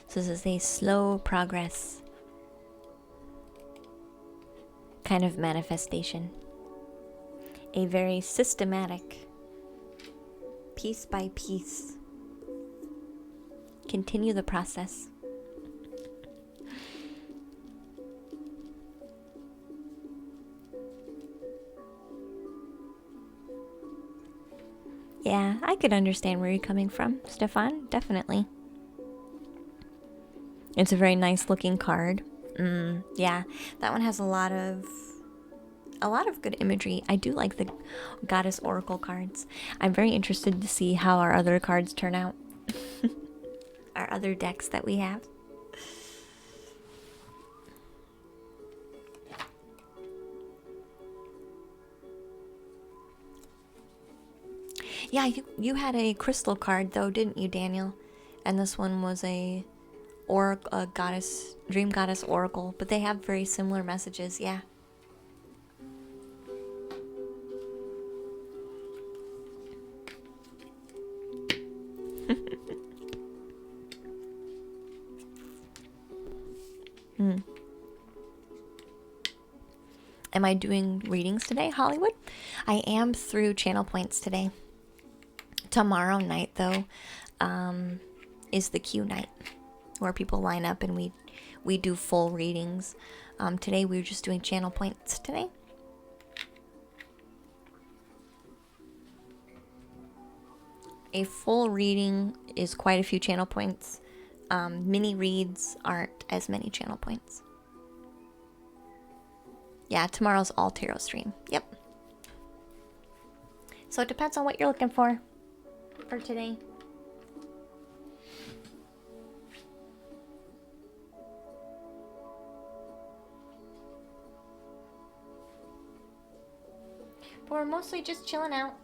So this is a slow progress kind of manifestation. A very systematic, piece by piece. Continue the process. Yeah, I could understand where you're coming from, Stefan, definitely. It's a very nice looking card. Yeah, that one has a lot of good imagery. I do like the Goddess Oracle cards. I'm very interested to see how our other cards turn out. Our other decks that we have. Yeah, you had a crystal card though, didn't you, Daniel? And this one was a goddess, dream goddess oracle, but they have very similar messages, yeah. Am I doing readings today, Hollywood? I am through channel points today. Tomorrow night, though, is the Q night, where people line up and we do full readings. Today we were just doing channel points today. A full reading is quite a few channel points. Mini reads aren't as many channel points. Yeah, tomorrow's all tarot stream. Yep. So it depends on what you're looking for today. But we're mostly just chilling out.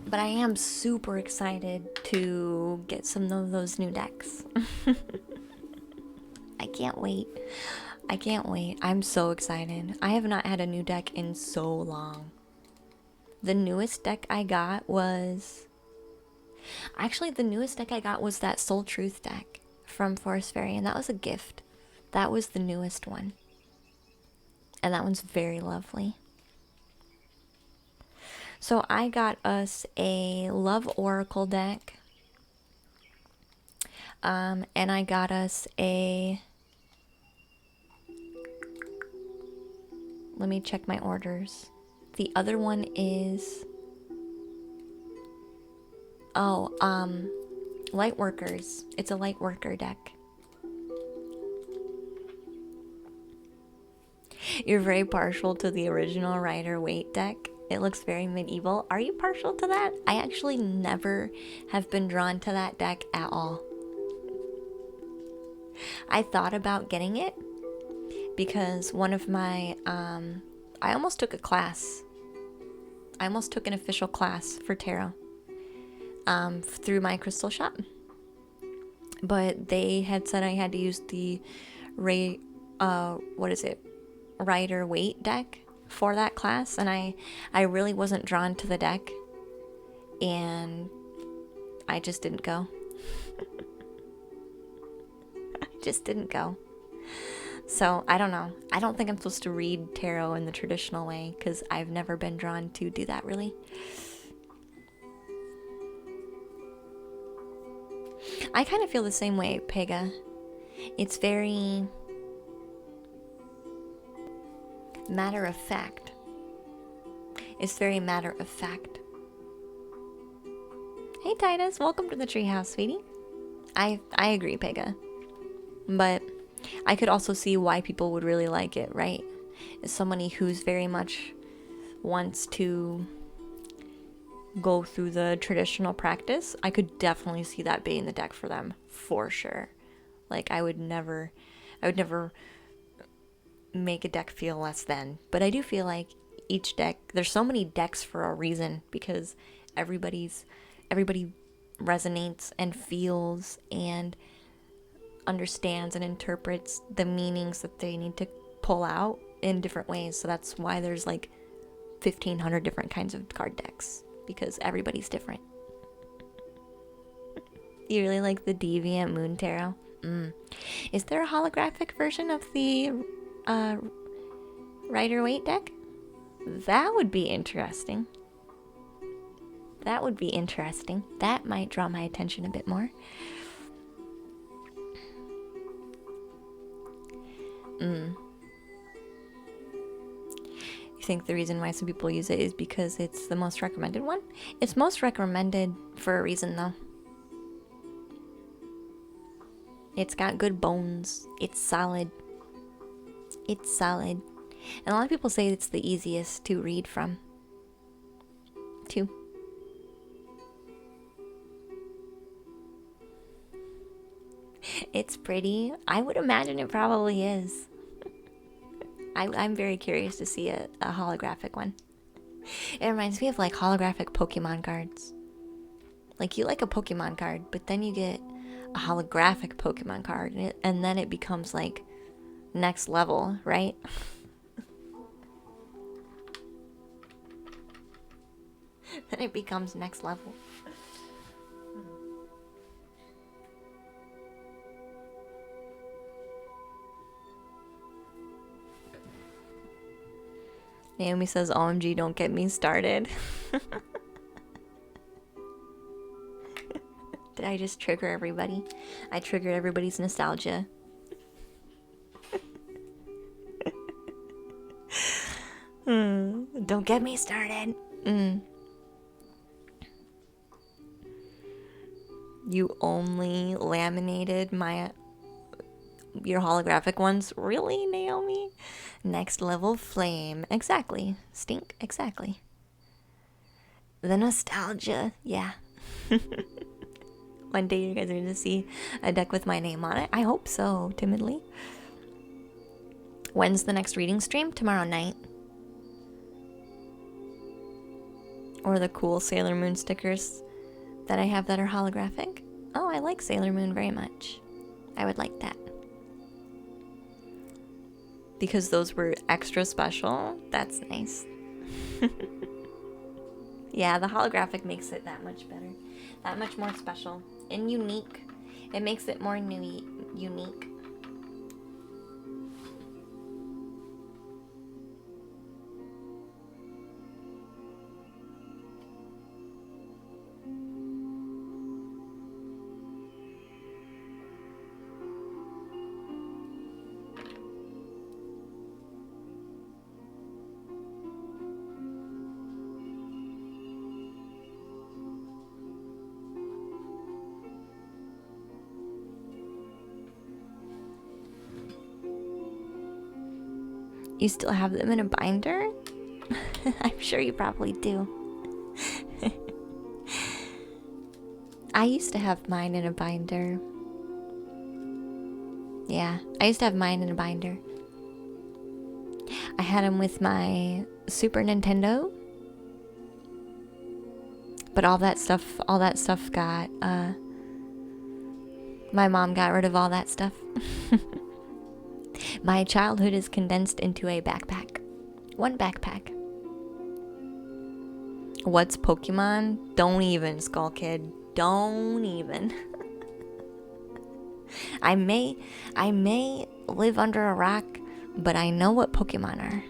But I am super excited to get some of those new decks. I can't wait. I can't wait. I'm so excited. I have not had a new deck in so long. The newest deck I got was... Actually, the newest deck I got was that Soul Truth deck from Forest Fairy, and that was a gift. That was the newest one. And that one's very lovely. So I got us a Love Oracle deck. And I got us a... Let me check my orders. The other one is... Lightworkers. It's a Lightworker deck. You're very partial to the original Rider-Waite deck. It looks very medieval. Are you partial to that? I actually never have been drawn to that deck at all. I thought about getting it because one of my I almost took a class. I almost took an official class for tarot through my crystal shop. But they had said I had to use the Rider Waite deck for that class, and I really wasn't drawn to the deck, and I just didn't go. I just didn't go. So I don't know. I don't think I'm supposed to read tarot in the traditional way because I've never been drawn to do that really. I kind of feel the same way, Pega. It's very matter of fact. It's very matter of fact. Hey Titus, welcome to the treehouse, sweetie. I agree, Pega. But I could also see why people would really like it, right? As somebody who's very much wants to go through the traditional practice, I could definitely see that being the deck for them, for sure. Like, I would never make a deck feel less than. But I do feel like each deck, there's so many decks for a reason, because everybody resonates and feels and understands and interprets the meanings that they need to pull out in different ways. So that's why there's like 1,500 different kinds of card decks, because everybody's different. You really like the Deviant Moon Tarot? Is there a holographic version of the Rider Waite deck? That would be interesting. That would be interesting. That might draw my attention a bit more. You think the reason why some people use it is because it's the most recommended one? It's most recommended for a reason, though. It's got good bones. It's solid. It's solid. And a lot of people say it's the easiest to read from, too. It's pretty. I would imagine it probably is. I'm very curious to see a holographic one. It reminds me of like holographic Pokemon cards. Like, you like a Pokemon card, but then you get a holographic Pokemon card, and then it becomes like next level, right? Then it becomes next level. Naomi says, OMG, don't get me started. Did I just trigger everybody? I triggered everybody's nostalgia. Don't get me started. You only laminated your holographic ones? Really, Naomi? Next level flame. Exactly. Stink. Exactly. The nostalgia. Yeah. One day you guys are going to see a deck with my name on it. I hope so, timidly. When's the next reading stream? Tomorrow night. Or the cool Sailor Moon stickers that I have that are holographic. Oh, I like Sailor Moon very much. I would like that. Because those were extra special. That's nice. Yeah, the holographic makes it that much better. That much more special. And unique. It makes it more unique. You still have them in a binder? I'm sure you probably do. I used to have mine in a binder. Yeah, I used to have mine in a binder. I had him with my Super Nintendo. But all that stuff got, my mom got rid of all that stuff. My childhood is condensed into a backpack. One backpack. What's Pokemon? Don't even, Skull Kid. Don't even. I may live under a rock, but I know what Pokemon are.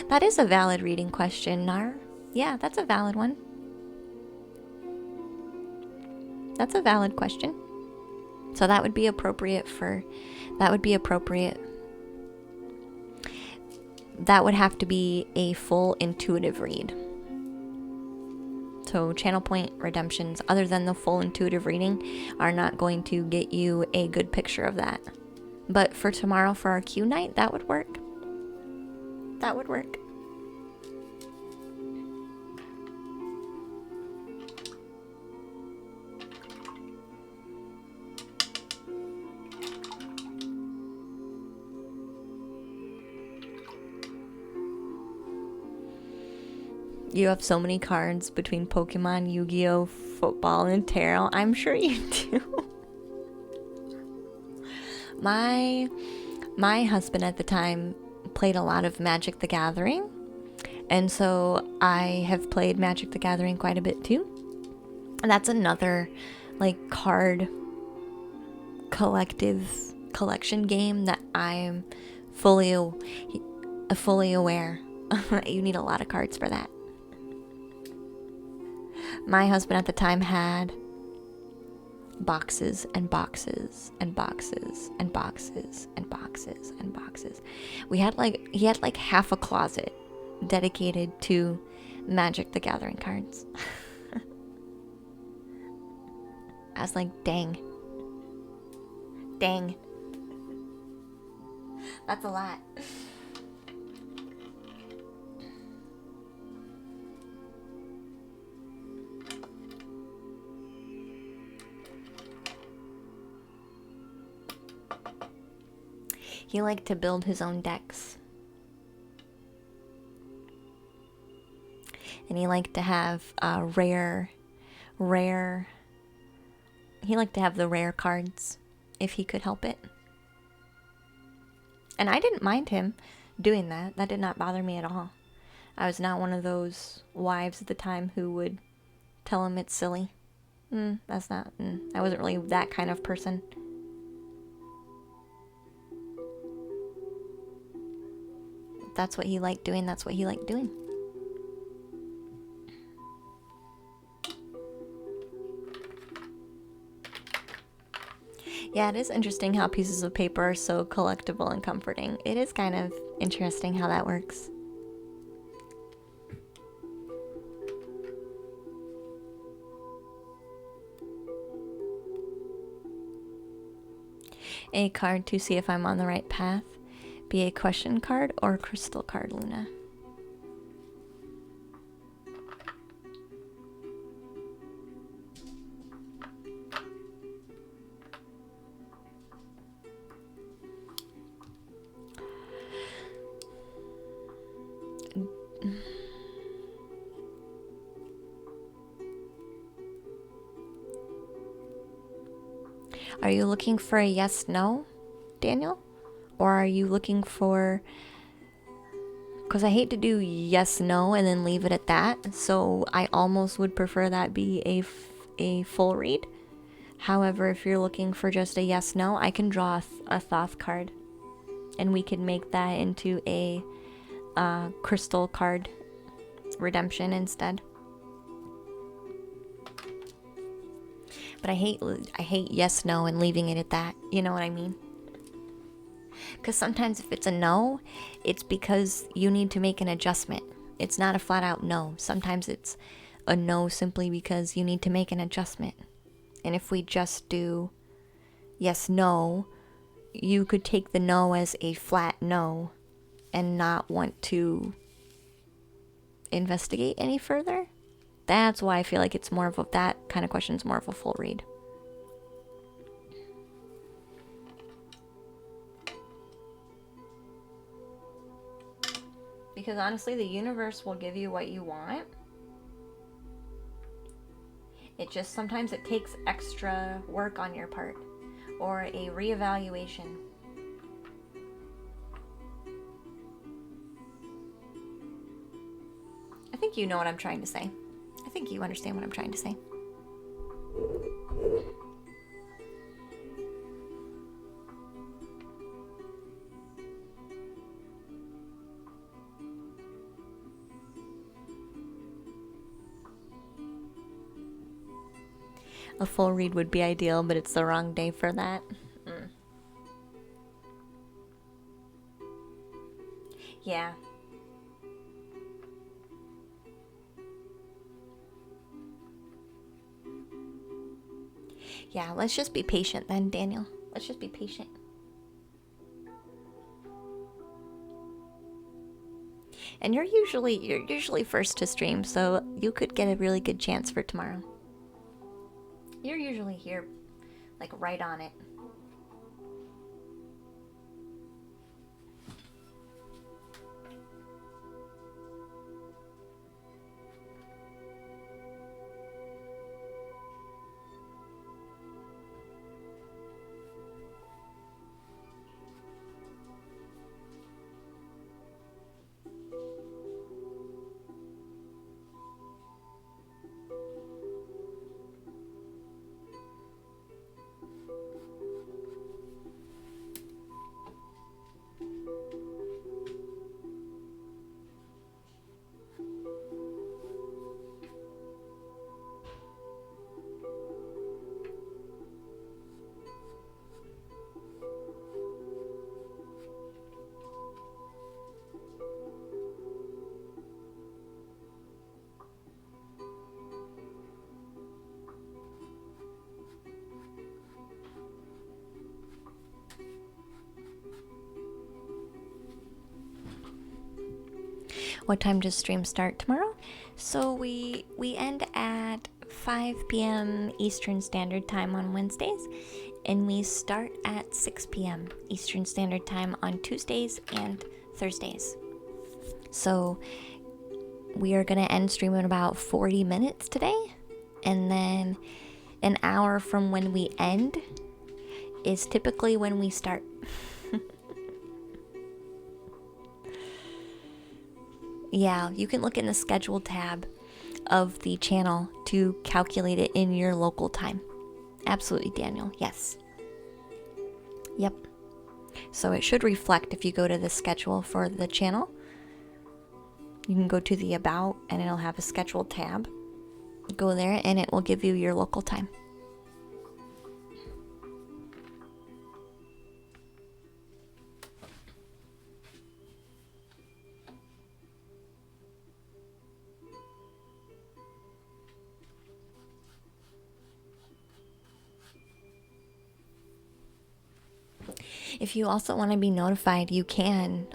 That is a valid reading question, Nar. Yeah, that's a valid one. That's a valid question. So that would be appropriate. That would have to be a full intuitive read. So channel point redemptions, other than the full intuitive reading, are not going to get you a good picture of that. But for tomorrow, for our Q night, that would work. That would work. You have so many cards between Pokemon, Yu-Gi-Oh, football, and tarot. I'm sure you do. My husband at the time played a lot of Magic the Gathering, and so I have played Magic the Gathering quite a bit too. And that's another like card collection game that I'm fully aware. You need a lot of cards for that. My husband at the time had boxes and boxes and boxes and boxes and boxes and boxes. He had like half a closet dedicated to Magic the Gathering cards. I was like, dang. That's a lot. He liked to build his own decks. And he liked to have he liked to have the rare cards if he could help it. And I didn't mind him doing that. That did not bother me at all. I was not one of those wives at the time who would tell him it's silly. I wasn't really that kind of person. That's what he liked doing. That's what he liked doing. Yeah, it is interesting how pieces of paper are so collectible and comforting. It is kind of interesting how that works. A card to see if I'm on the right path. Be a question card or a crystal card, Luna. Are you looking for a yes/no, Daniel? Or are you looking for... Because I hate to do yes/no and then leave it at that. So I almost would prefer that be a full read. However, if you're looking for just a yes/no, I can draw a Thoth card. And we can make that into a crystal card redemption instead. But I hate yes/no and leaving it at that. You know what I mean? Because sometimes if it's a no, it's because you need to make an adjustment. It's not a flat out no. Sometimes it's a no simply because you need to make an adjustment. And if we just do yes/no, you could take the no as a flat no and not want to investigate any further. That's why I feel like it's more of that kind of question is more of a full read. Because honestly, the universe will give you what you want. It just sometimes it takes extra work on your part or a reevaluation. I think you know what I'm trying to say. I think you understand what I'm trying to say. A full read would be ideal, but it's the wrong day for that. Yeah. Yeah, let's just be patient then, Daniel. Let's just be patient. And you're usually first to stream, so you could get a really good chance for tomorrow. You're usually here, like right on it. What time does stream start tomorrow? So we end at 5 p.m. Eastern Standard Time on Wednesdays, and we start at 6 p.m. Eastern Standard Time on Tuesdays and Thursdays. So we are going to end stream in about 40 minutes today, and then an hour from when we end is typically when we start. Yeah, you can look in the schedule tab of the channel to calculate it in your local time. Absolutely, Daniel. Yes. Yep. So it should reflect if you go to the schedule for the channel. You can go to the About and it'll have a schedule tab. Go there and it will give you your local time. If you also want to be notified, you can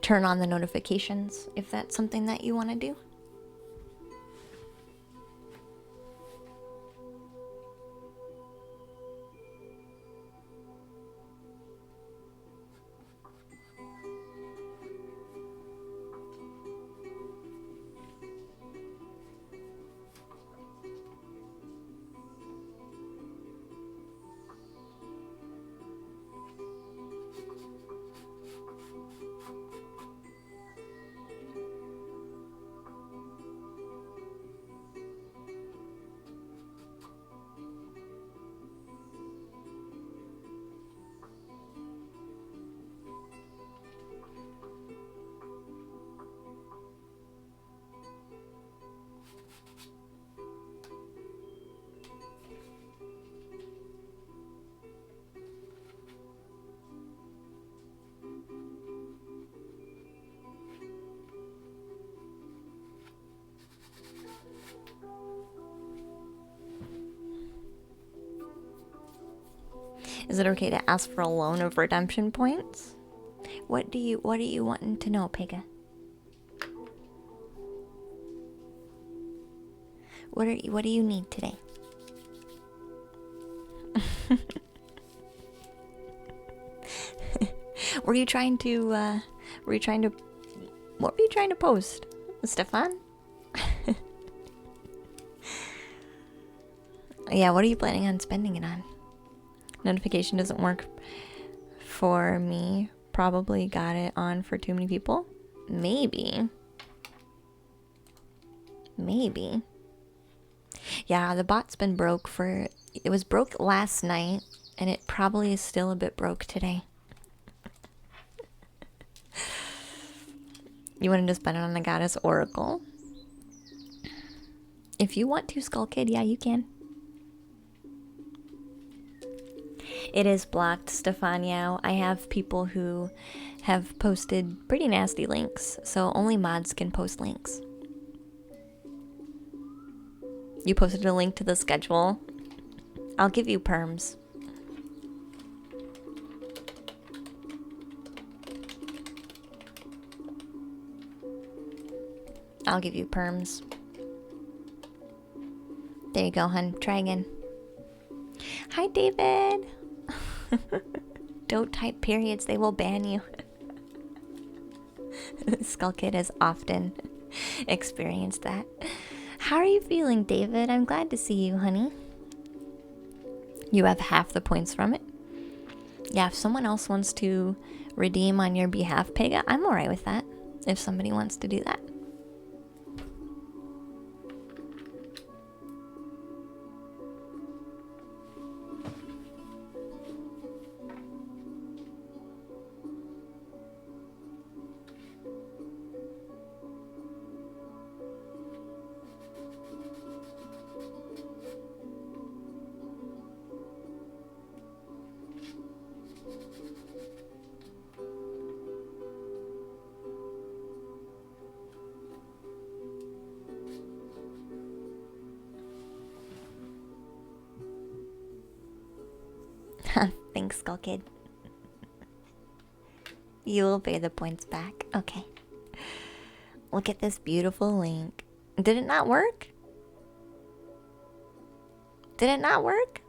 turn on the notifications if that's something that you want to do. Is it okay to ask for a loan of redemption points? What are you wanting to know, Pega? What do you need today? Were you trying to What were you trying to post, Stefan? Yeah, what are you planning on spending it on? Notification doesn't work for me. Probably got it on for too many people. Maybe. Yeah, the bot's been broke it was broke last night, and it probably is still a bit broke today. You wanted to spend it on the Goddess Oracle? If you want to, Skull Kid, yeah, you can. It is blocked, Stefania. I have people who have posted pretty nasty links, so only mods can post links. You posted a link to the schedule. I'll give you perms. I'll give you perms. There you go, hun. Try again. Hi, David. Don't type periods, they will ban you. Skull Kid has often experienced that. How are you feeling, David? I'm glad to see you, honey. You have half the points from it. Yeah, if someone else wants to redeem on your behalf, Pega, I'm alright with that. If somebody wants to do that. Thanks, Skull Kid. You will pay the points back. Okay. Look at this beautiful link. Did it not work? Did it not work?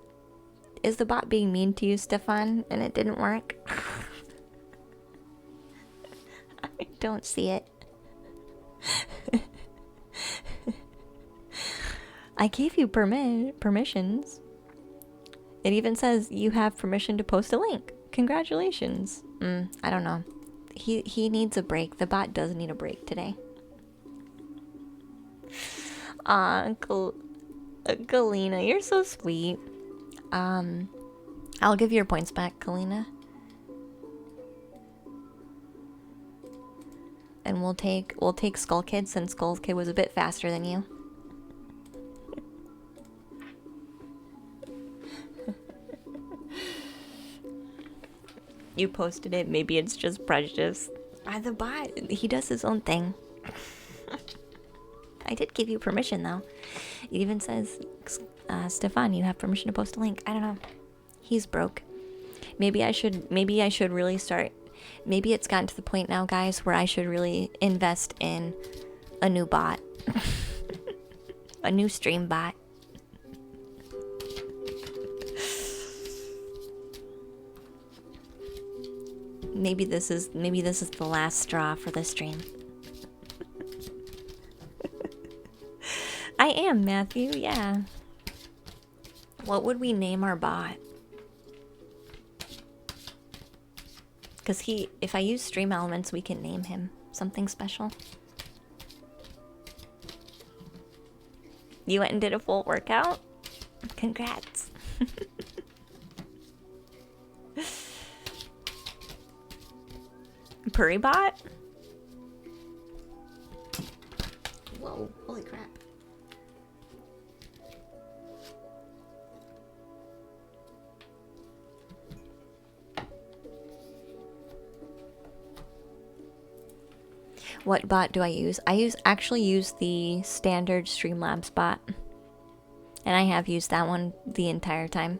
Is the bot being mean to you, Stefan, and it didn't work? I don't see it. I gave you permissions. It even says you have permission to post a link. Congratulations. I don't know. He needs a break. The bot does need a break today. Aw, Galena, you're so sweet. I'll give your points back, Galena. And we'll take Skull Kid, since Skull Kid was a bit faster than you. You posted it. Maybe it's just prejudice. The bot, he does his own thing. I did give you permission, though. It even says, Stefan, you have permission to post a link. I don't know. He's broke. Maybe I should really start. Maybe it's gotten to the point now, guys, where I should really invest in a new bot. A new stream bot. Maybe this is the last straw for the stream. I am, Matthew, yeah. What would we name our bot? Because if I use stream elements, we can name him something special. You went and did a full workout? Congrats. Purrybot? Whoa, holy crap. What bot do I use? I actually use the standard Streamlabs bot. And I have used that one the entire time.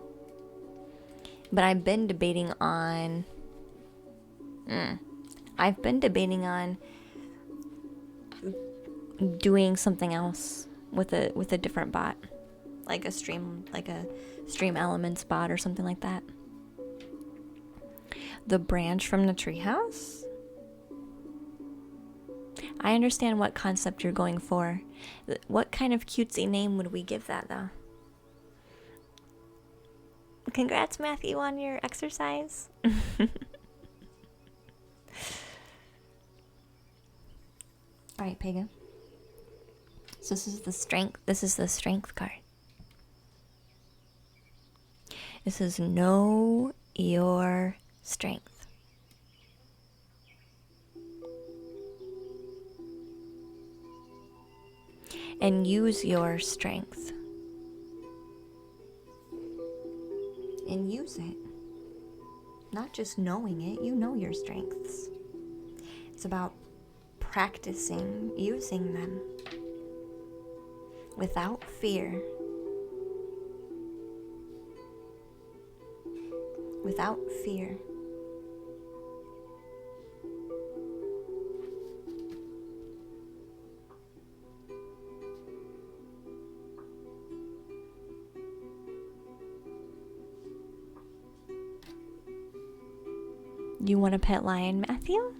But I've been debating on doing something else with a different bot, like a stream elements bot or something like that. The branch from the treehouse? I understand what concept you're going for. What kind of cutesy name would we give that, though? Congrats, Matthew, on your exercise. All right, Pagan. So this is the strength card. This is know your strength. And use your strength. And use it. Not just knowing it, you know your strengths. It's about practicing using them without fear. Without fear. You want a pet lion, Matthew?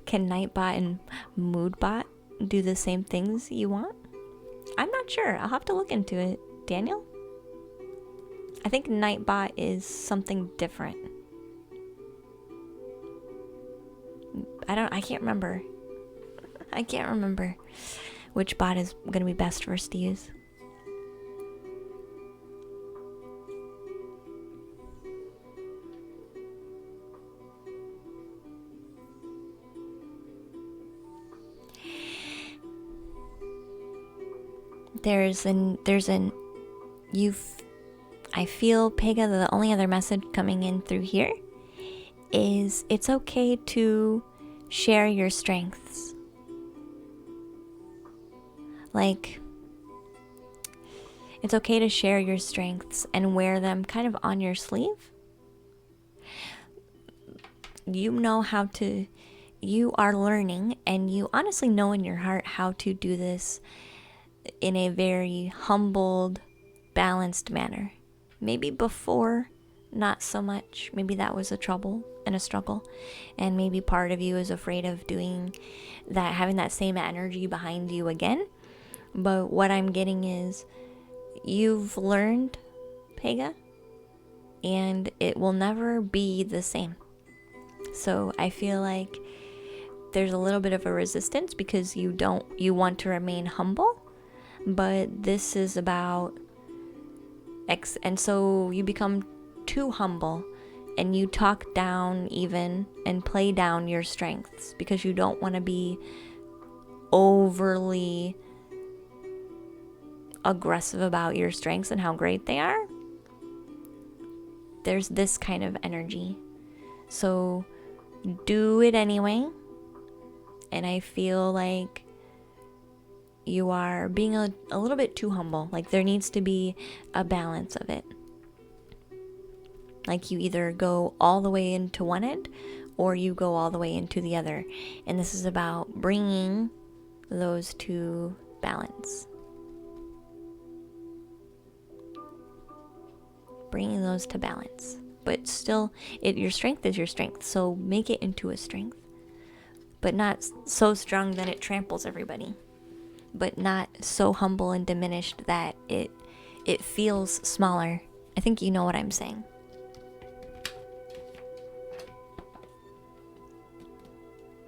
Can Nightbot and Moodbot do the same things you want? I'm not sure. I'll have to look into it. Daniel? I think Nightbot is something different. I can't remember. I can't remember which bot is going to be best for us to use. I feel, Pega, the only other message coming in through here is it's okay to share your strengths. Like, it's okay to share your strengths and wear them kind of on your sleeve. You are learning, and you honestly know in your heart how to do this in a very humbled, balanced manner. Maybe before, not so much. Maybe that was a trouble and a struggle. And maybe part of you is afraid of doing that, having that same energy behind you again. But what I'm getting is you've learned, Pega, and it will never be the same. So I feel like there's a little bit of a resistance because you want to remain humble. But this is about and so you become too humble and you talk down even and play down your strengths because you don't want to be overly aggressive about your strengths and how great they are. There's this kind of energy. So do it anyway. And I feel like you are being a little bit too humble. Like there needs to be a balance of it. Like you either go all the way into one end or you go all the way into the other. And this is about bringing those to balance. Bringing those to balance. But still, your strength is your strength. So make it into a strength. But not so strong that it tramples everybody. But not so humble and diminished that it feels smaller. I think you know what I'm saying.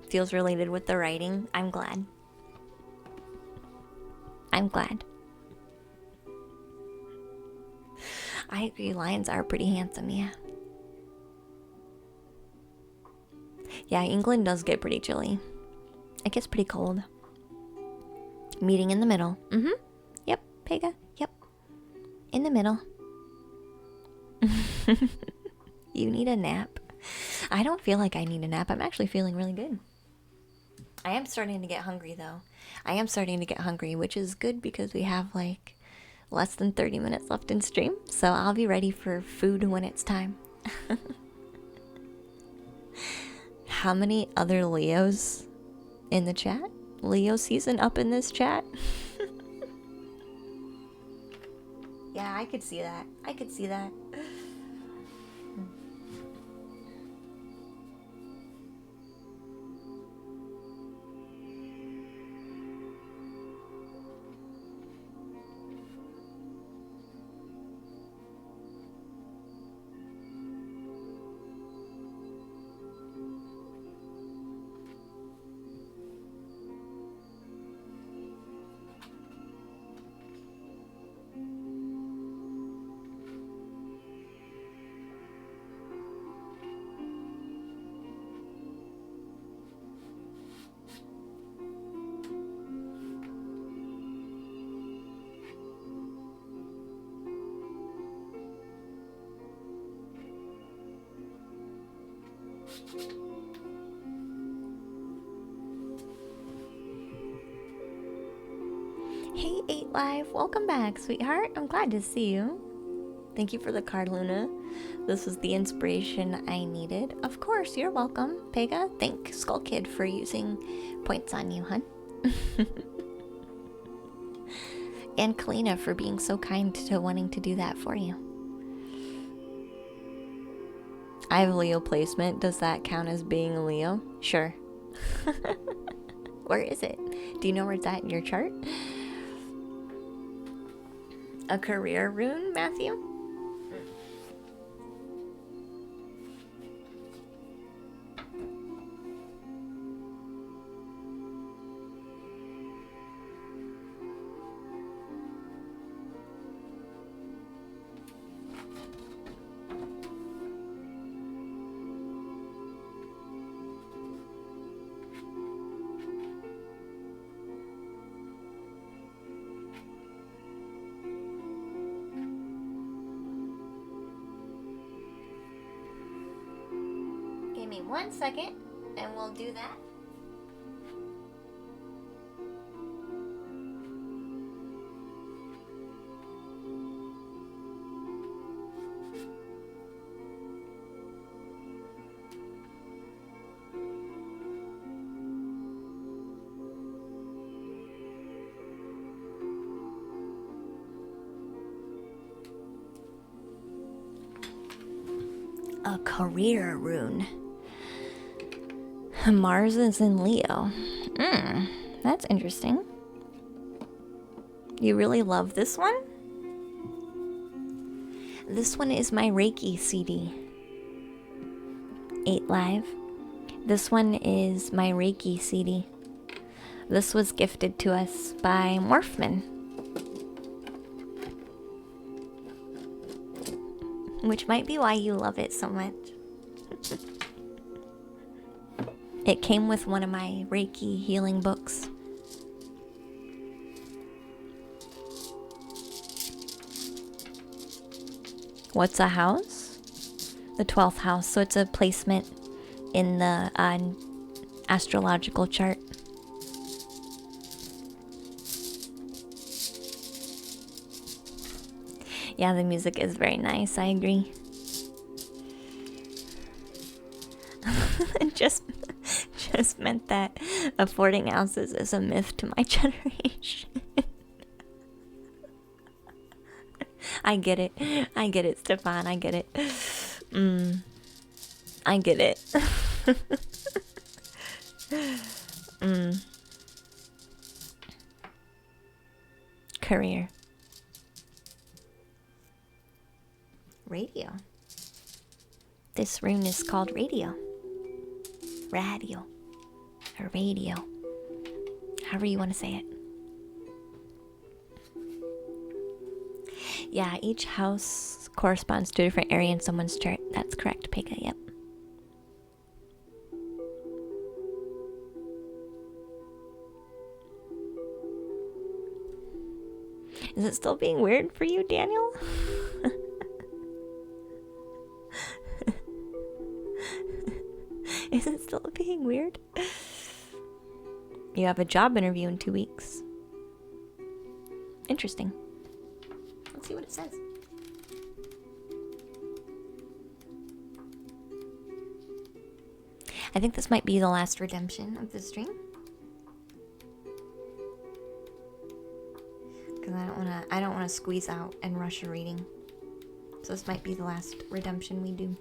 Feels related with the writing. I'm glad. I'm glad. I agree, lions are pretty handsome, yeah. Yeah, England does get pretty chilly. It gets pretty cold. Meeting in the middle. Yep, Pega. Yep. In the middle. You need a nap. I don't feel like I need a nap. I'm actually feeling really good. I am starting to get hungry, though. I am starting to get hungry, which is good because we have like less than 30 minutes left in stream. So I'll be ready for food when it's time. How many other Leos in the chat? Leo season up in this chat? Yeah, I could see that. I could see that. Hey 8 Live, welcome back, sweetheart. I'm glad to see you. Thank you for the card, Luna. This was the inspiration I needed. Of course, you're welcome. Pega, thank Skull Kid for using points on you, hun. And Kalina for being so kind to wanting to do that for you. I have a Leo placement. Does that count as being a Leo? Sure. Where is it? Do you know where it's at in your chart? A career rune, Matthew? Give me 1 second and we'll do that. A career rune. Mars is in Leo. That's interesting. You really love this one? This one is my Reiki CD. 8 Live. This one is my Reiki CD. This was gifted to us by Morphman. Which might be why you love it so much. It came with one of my Reiki healing books. What's a house? The 12th house. So it's a placement in the astrological chart. Yeah, the music is very nice. I agree. just meant that affording houses is a myth to my generation. I get it. I get it, Stefan. I get it. I get it. Career. Radio. This rune is called radio. Radio. Or radio. However you want to say it. Yeah, each house corresponds to a different area in someone's chart. That's correct, Pekka, yep. Is it still being weird for you, Daniel? Is it still being weird? You have a job interview in 2 weeks. Interesting. Let's see what it says. I think this might be the last redemption of the stream. Because I don't wanna squeeze out and rush a reading. So this might be the last redemption we do.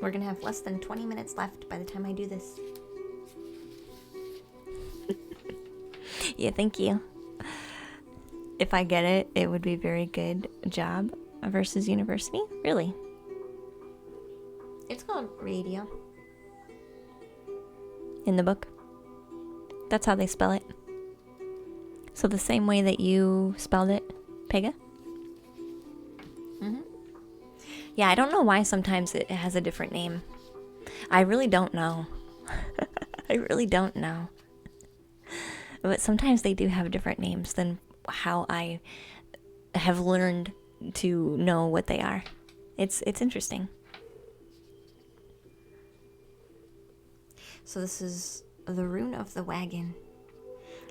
We're gonna have less than 20 minutes left by the time I do this. Yeah, thank you. If I get it, it would be a very good job versus university. Really? It's called radio. In the book. That's how they spell it. So the same way that you spelled it, Pega? Yeah, I don't know why sometimes it has a different name. I really don't know. I really don't know. But sometimes they do have different names than how I have learned to know what they are. It's interesting. So this is the rune of the wagon.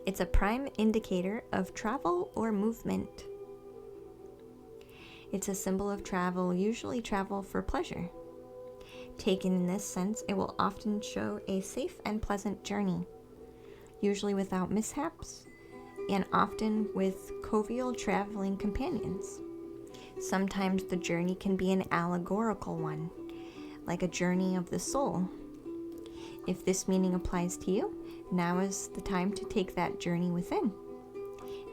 It's a prime indicator of travel or movement. It's a symbol of travel, usually travel for pleasure. Taken in this sense, it will often show a safe and pleasant journey, usually without mishaps, and often with jovial traveling companions. Sometimes the journey can be an allegorical one, like a journey of the soul. If this meaning applies to you, now is the time to take that journey within.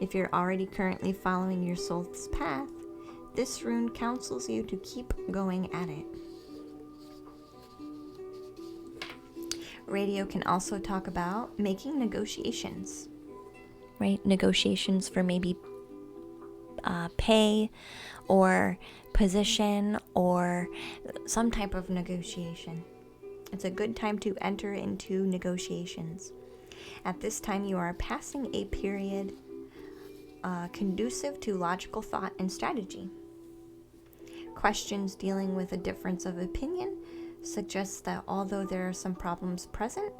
If you're already currently following your soul's path, this rune counsels you to keep going at it. Radio can also talk about making negotiations. Right? Negotiations for maybe pay or position or some type of negotiation. It's a good time to enter into negotiations. At this time, you are passing a period conducive to logical thought and strategy. Questions dealing with a difference of opinion suggests that although there are some problems present,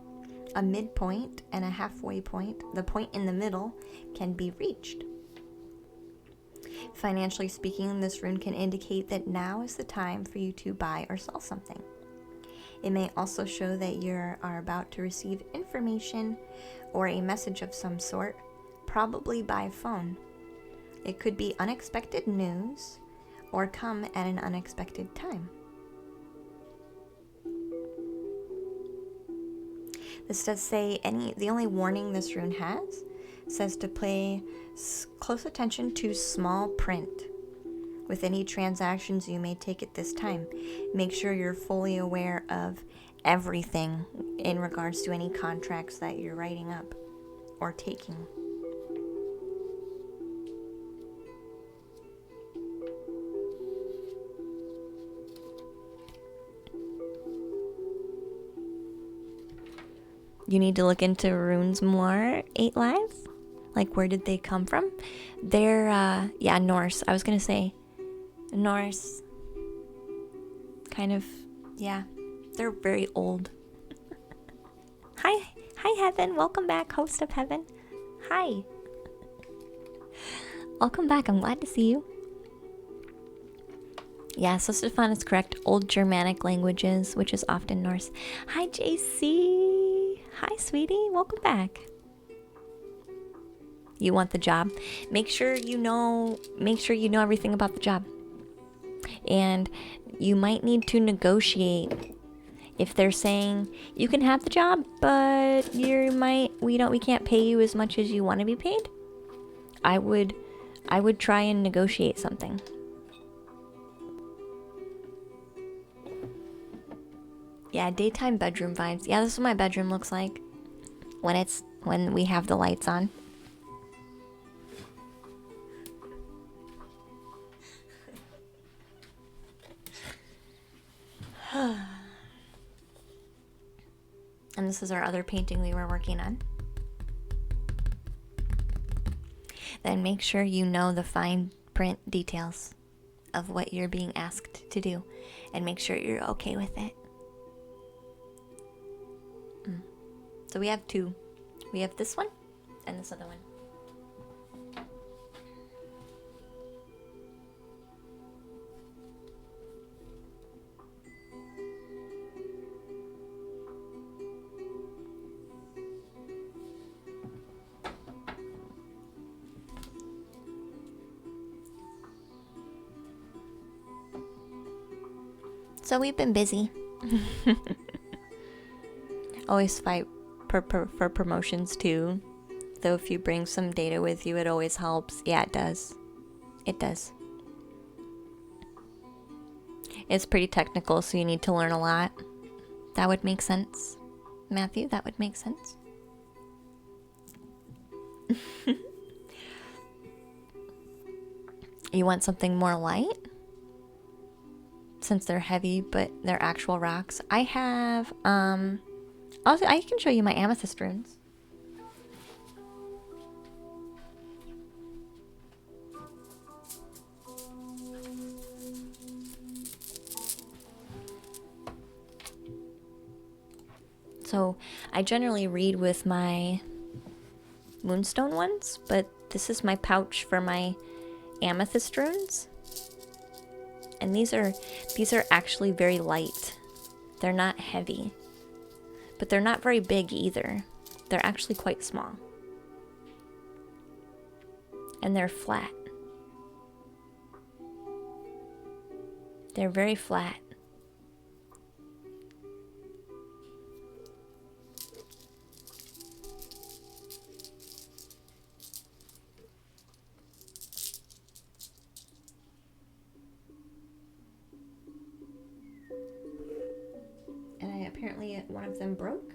a midpoint and a halfway point, the point in the middle, can be reached. Financially speaking, this rune can indicate that now is the time for you to buy or sell something. It may also show that you are about to receive information or a message of some sort, probably by phone. It could be unexpected news or come at an unexpected time. This does say the only warning this rune has says to pay close attention to small print. With any transactions you may take at this time, make sure you're fully aware of everything in regards to any contracts that you're writing up or taking. You need to look into runes more, 8 Live. Like, where did they come from? They're, Norse. I was going to say Norse. Kind of, yeah. They're very old. Hi, Heaven. Welcome back, host of Heaven. Hi. Welcome back. I'm glad to see you. Yeah, so Stefan is correct. Old Germanic languages, which is often Norse. Hi, JC. Hi, sweetie. Welcome back. You want the job? Make sure you know everything about the job. And you might need to negotiate. If they're saying you can have the job, but we can't pay you as much as you want to be paid, I would try and negotiate something. Yeah, daytime bedroom vibes. Yeah, this is what my bedroom looks like when we have the lights on. And this is our other painting we were working on. Then make sure you know the fine print details of what you're being asked to do, and make sure you're okay with it. So we have 2. We have this one and this other one. So we've been busy. Always fight for promotions too. Though if you bring some data with you, it always helps. Yeah, it does. It does. It's pretty technical, so you need to learn a lot. That would make sense. Matthew, that would make sense. You want something more light? Since they're heavy, but they're actual rocks. I have, also, I can show you my amethyst runes. So I generally read with my moonstone ones, but this is my pouch for my amethyst runes. And these are actually very light. They're not heavy, but they're not very big either. They're actually quite small. And they're flat. They're very flat. And apparently one of them broke.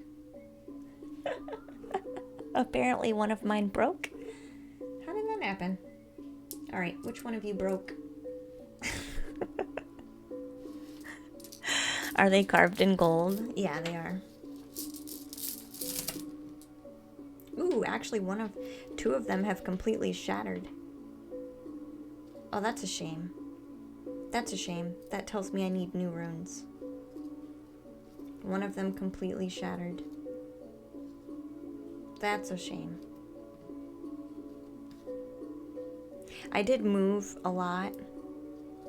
Apparently one of mine broke. How did that happen? All right, which one of you broke? Are they carved in gold? Yeah, they are. Ooh, actually two of them have completely shattered. Oh, that's a shame. That's a shame. That tells me I need new runes. One of them completely shattered. That's a shame. I did move a lot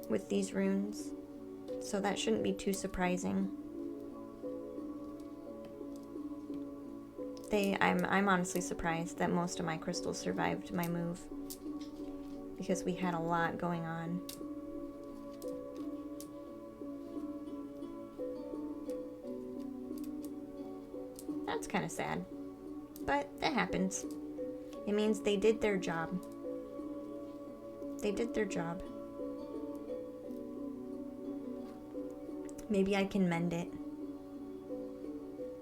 with these runes, so that shouldn't be too surprising. I'm honestly surprised that most of my crystals survived my move, because we had a lot going on. That's kind of sad, but that happens. It means they did their job. They did their job. Maybe I can mend it.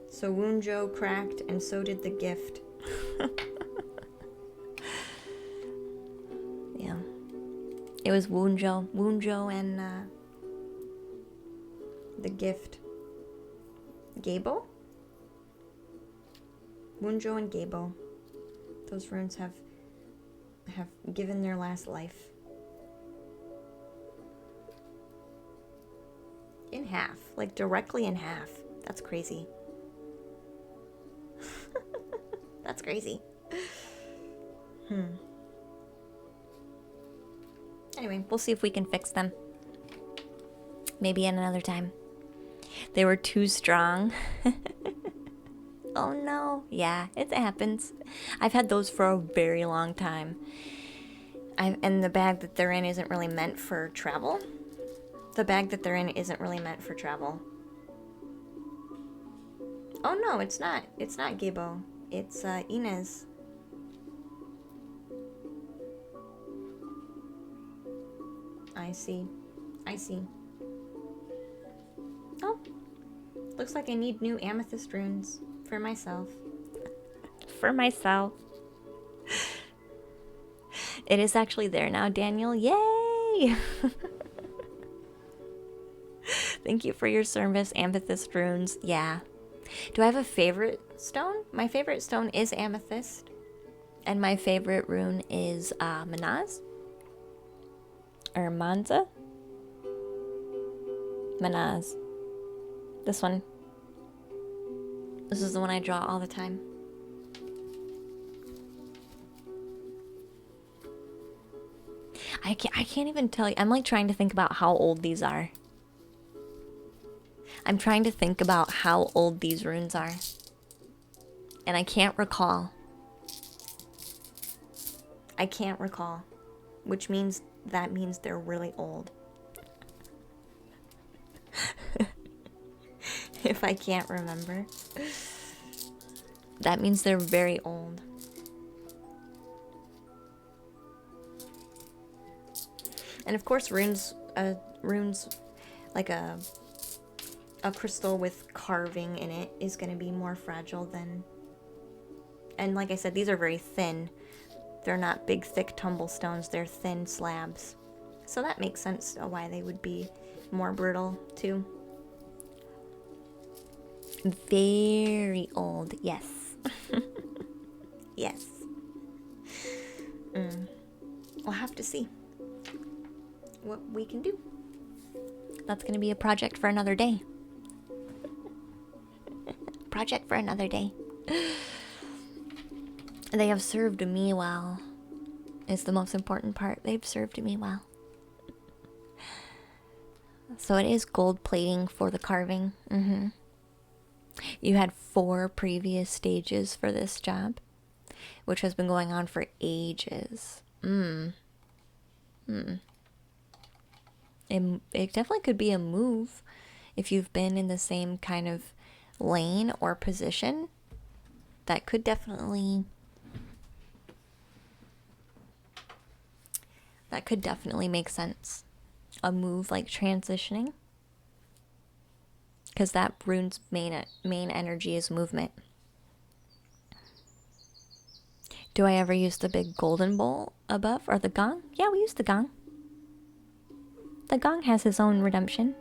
So Woonjo cracked, and so did the gift. Yeah. It was Woonjo and the gift. Gabo? Woonjo and Gabo. Those runes have given their last life. In half. Like directly in half. That's crazy. That's crazy. Anyway, we'll see if we can fix them. Maybe at another time. They were too strong. Oh no. Yeah, it happens. I've had those for a very long time. And the bag that they're in isn't really meant for travel. The bag that they're in isn't really meant for travel. Oh no, it's not. It's not Gabo. It's Inez. I see. I see. Oh. Looks like I need new amethyst runes for myself. For myself. It is actually there now, Daniel. Yay! Thank you for your service, amethyst runes. Yeah. Do I have a favorite stone? My favorite stone is amethyst. And my favorite rune is Manaz. Or Manza. Manaz. This one. This is the one I draw all the time. I can't even tell you. I'm like trying to think about how old these are. I'm trying to think about how old these runes are. And I can't recall. I can't recall. Which means that means they're really old. If I can't remember. That means they're very old. And of course runes like a crystal with carving in it is going to be more fragile than... And like I said, these are very thin. They're not big, thick tumblestones. They're thin slabs. So that makes sense why they would be more brittle, too. Very old, yes. Yes. We'll have to see what we can do. That's going to be a project for another day. project for another day. They have served me well. Is the most important part. They've served me well. So it is gold plating for the carving. You had 4 previous stages for this job, which has been going on for ages. It definitely could be a move if you've been in the same kind of lane or position. That could definitely make sense. A move like transitioning, because that rune's main energy is movement. Do I ever use the big golden bowl above or the gong? Yeah, we use the gong. The gong has his own redemption.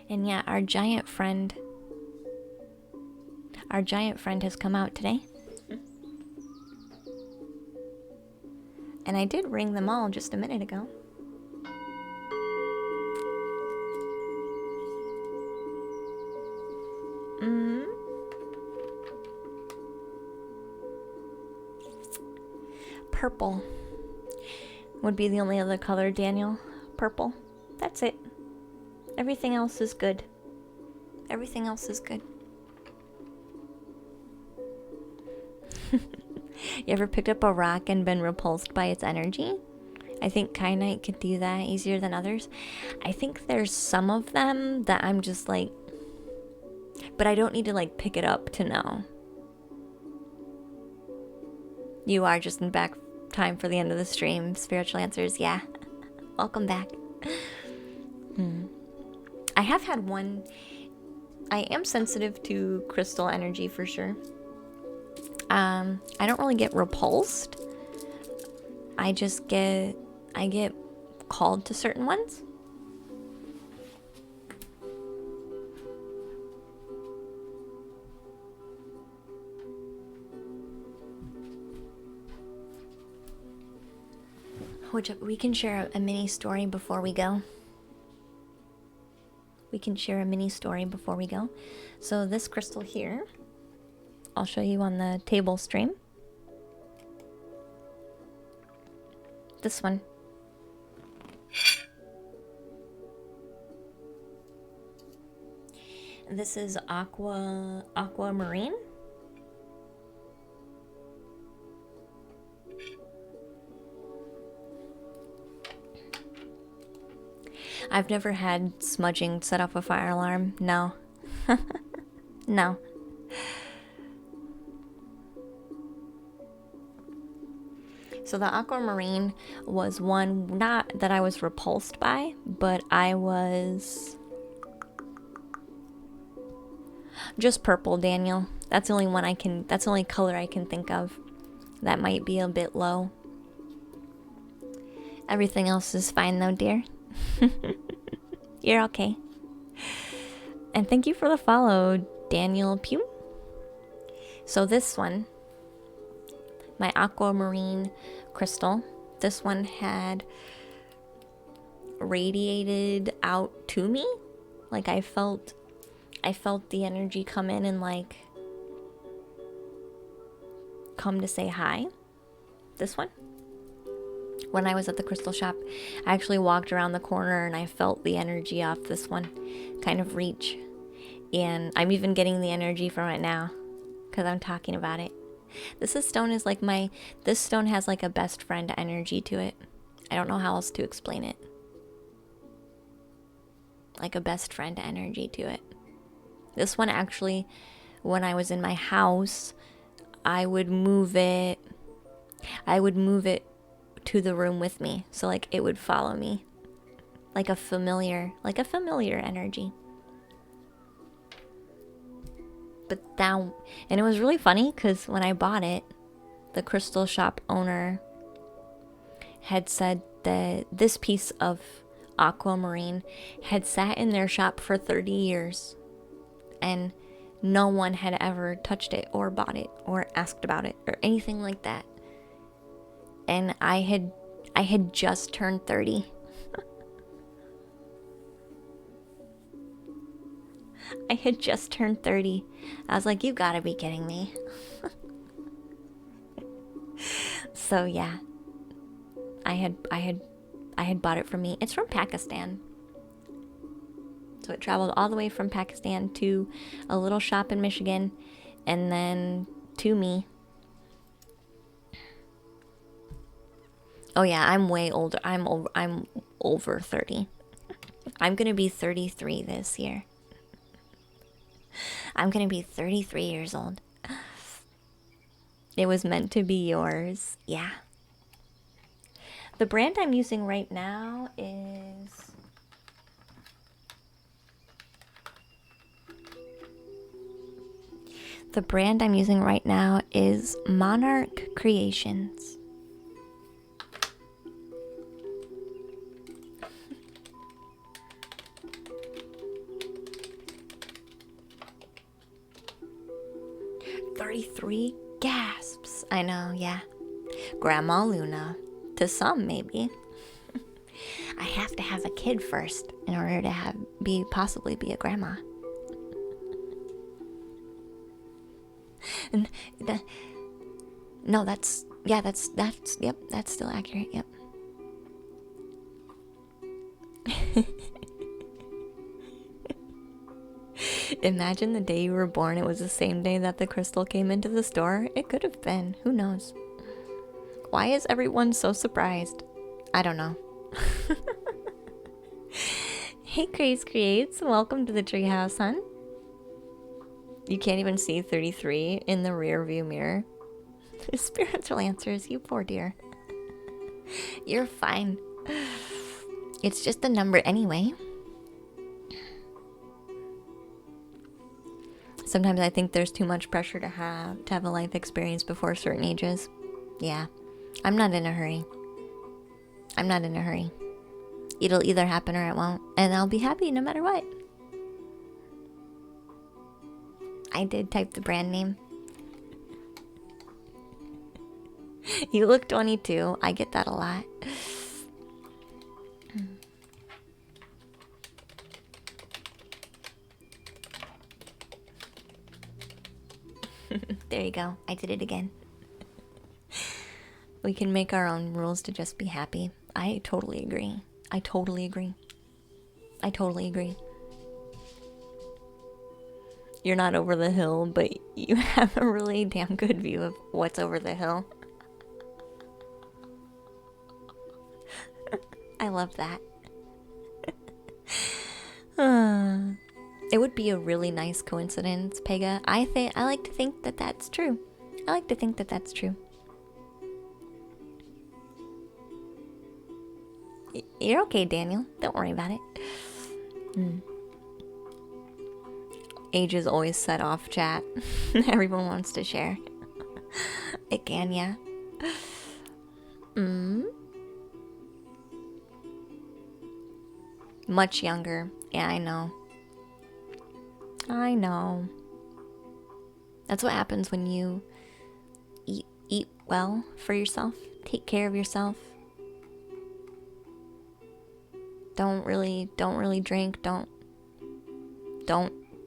And yeah, our giant friend has come out today. And I did ring them all just a minute ago. Purple would be the only other color, Daniel. Purple. That's it. Everything else is good. Everything else is good. You ever picked up a rock and been repulsed by its energy? I think Kyanite could do that easier than others. I think there's some of them that I'm just like, but I don't need to like pick it up to know. You are just in back time for the end of the stream. Spiritual answers, yeah. Welcome back. I have had one. I am sensitive to crystal energy for sure. I don't really get repulsed. I get called to certain ones. Which we can share a mini story before we go. So this crystal here, I'll show you on the table stream. This one. This is aquamarine. I've never had smudging set off a fire alarm. No. No. So the aquamarine was one not that I was repulsed by, but I was just purple, Daniel. That's the only color I can think of. That might be a bit low. Everything else is fine though, dear. You're okay. And thank you for the follow, Daniel Pugh. So this one, my aquamarine crystal, this one had radiated out to me. Like I felt the energy come in and like come to say hi. This one. When I was at the crystal shop, I actually walked around the corner and I felt the energy off this one kind of reach. And I'm even getting the energy from it now because I'm talking about it. This stone has like a best friend energy to it. I don't know how else to explain it. Like a best friend energy to it. This one actually, when I was in my house, I would move it to the room with me. So like it would follow me. Like a familiar energy. And it was really funny because when I bought it, the crystal shop owner had said that this piece of aquamarine had sat in their shop for 30 years and no one had ever touched it or bought it or asked about it or anything like that. And I I had just turned 30. I had just turned 30. I was like, you gotta be kidding me. So yeah, I had bought it from me. It's from Pakistan. So it traveled all the way from Pakistan to a little shop in Michigan and then to me. Oh yeah, I'm way older. I'm over 30. I'm going to be 33 this year. I'm going to be 33 years old. It was meant to be yours. Yeah. The brand I'm using right now is Monarch Creations. "33 gasps." I know, yeah. Grandma Luna. To some, maybe. I have to have a kid first in order to possibly be a grandma. And no, that's still accurate. Yep. Imagine the day you were born, it was the same day that the crystal came into the store. It could have been. Who knows? Why is everyone so surprised? I don't know. Hey, Craze Creates. Welcome to the treehouse, hon. You can't even see 33 in the rear view mirror. Spiritual answers, you poor dear. You're fine. It's just a number anyway. Sometimes I think there's too much pressure to have a life experience before certain ages. Yeah. I'm not in a hurry. It'll either happen or it won't, and I'll be happy no matter what. I did type the brand name. You look 22. I get that a lot. There you go. I did it again. We can make our own rules to just be happy. I totally agree. You're not over the hill, but you have a really damn good view of what's over the hill. I love that. It would be a really nice coincidence, Pega. I like to think that that's true. You're okay, Daniel. Don't worry about it. Ages always set off chat. Everyone wants to share. It can, yeah. Much younger. Yeah, I know. That's what happens when you eat well for yourself. Take care of yourself. Don't really drink. Don't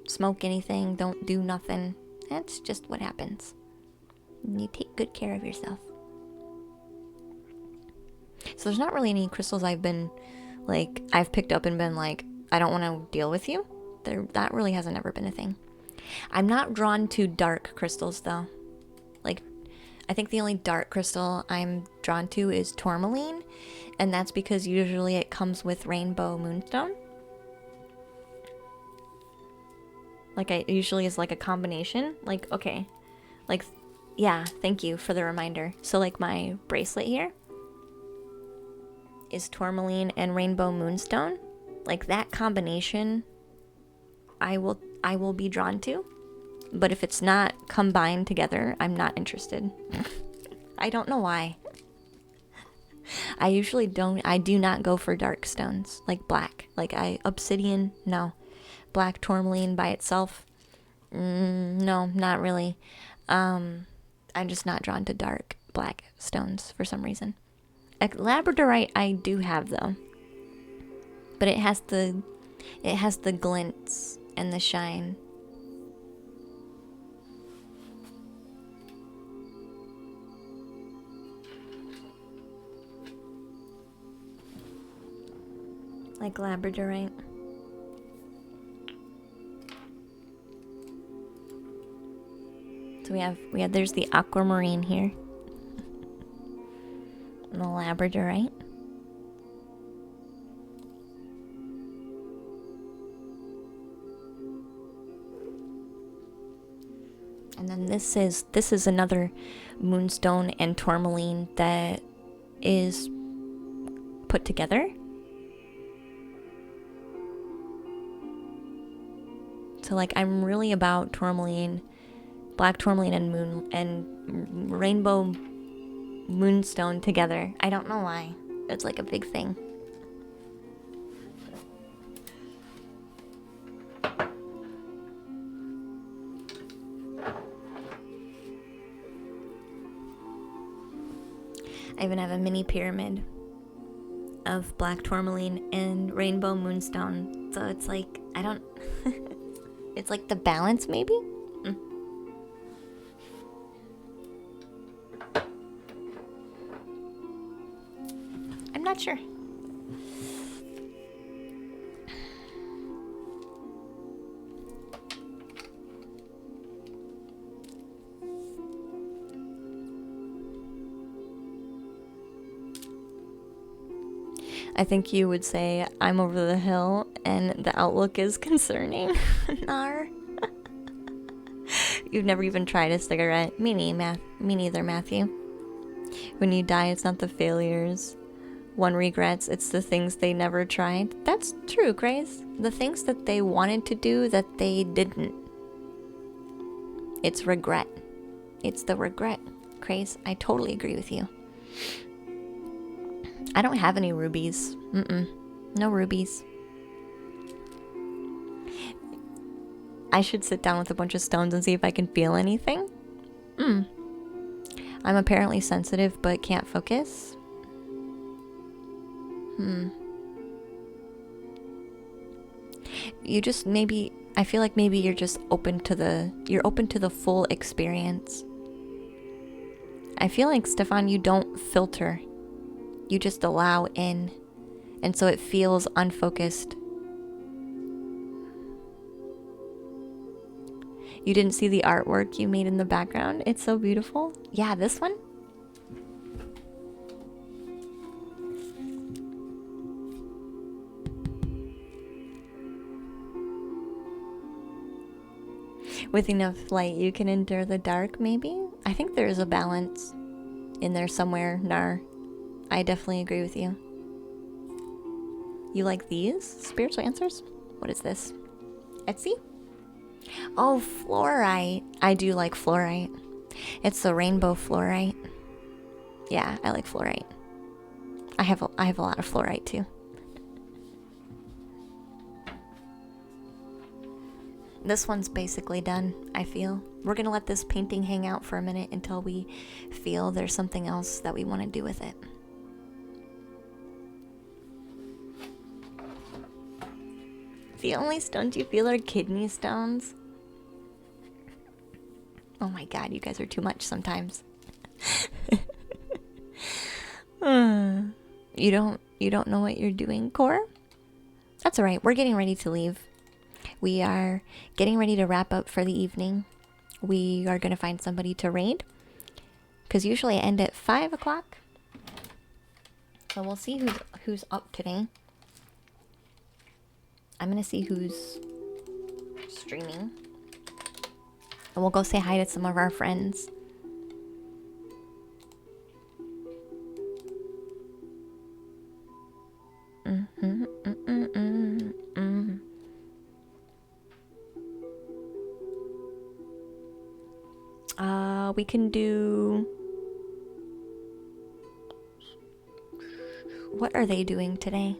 smoke anything. Don't do nothing. That's just what happens. You take good care of yourself. So there's not really any crystals I've picked up and been like, I don't want to deal with you. That really hasn't ever been a thing. I'm not drawn to dark crystals though. I think the only dark crystal I'm drawn to is tourmaline, and that's because usually it comes with rainbow moonstone. It usually is a combination. Yeah, thank you for the reminder. So my bracelet here is tourmaline and rainbow moonstone. That combination I will be drawn to. But if it's not combined together, I'm not interested. I don't know why. I do not go for dark stones, like black. Obsidian, no. Black tourmaline by itself, no, not really. I'm just not drawn to dark black stones for some reason. Labradorite I do have though, but it has the glints and the shine. Like Labradorite. So we have there's the aquamarine here. And the Labradorite. And then this is another moonstone and tourmaline that is put together. So like I'm really about tourmaline, black tourmaline and rainbow moonstone together. I don't know why. It's like a big thing. I even have a mini pyramid of black tourmaline and rainbow moonstone. So it's like, I don't... it's like the balance, maybe? I'm not sure. I think you would say I'm over the hill and the outlook is concerning. Nar. You've never even tried a cigarette. Me neither, Matthew. When you die, it's not the failures one regrets, it's the things they never tried. That's true, Grace. The things that they wanted to do that they didn't. It's regret. It's the regret, Grace. I totally agree with you. I don't have any rubies. No rubies. I should sit down with a bunch of stones and see if I can feel anything. I'm apparently sensitive but can't focus. You just maybe, I feel like maybe you're just open to the full experience. I feel like, Stefan, you don't filter. You just allow in. And so it feels unfocused. You didn't see the artwork you made in the background? It's so beautiful. Yeah, this one? With enough light, you can endure the dark, maybe? I think there is a balance in there somewhere, Nar. I definitely agree with you. You like these? Spiritual answers? What is this? Etsy? Oh, fluorite. I do like fluorite. It's the rainbow fluorite. Yeah, I like fluorite. I have a lot of fluorite too. This one's basically done, I feel. We're gonna let this painting hang out for a minute until we feel there's something else that we want to do with it. The only stones you feel are kidney stones. Oh my god, you guys are too much sometimes. You don't know what you're doing, Cor? That's alright, we're getting ready to leave. We are getting ready to wrap up for the evening. We are going to find somebody to raid, because usually I end at 5 o'clock. So we'll see who's up today. I'm going to see who's streaming. And we'll go say hi to some of our friends. We can do... What are they doing today?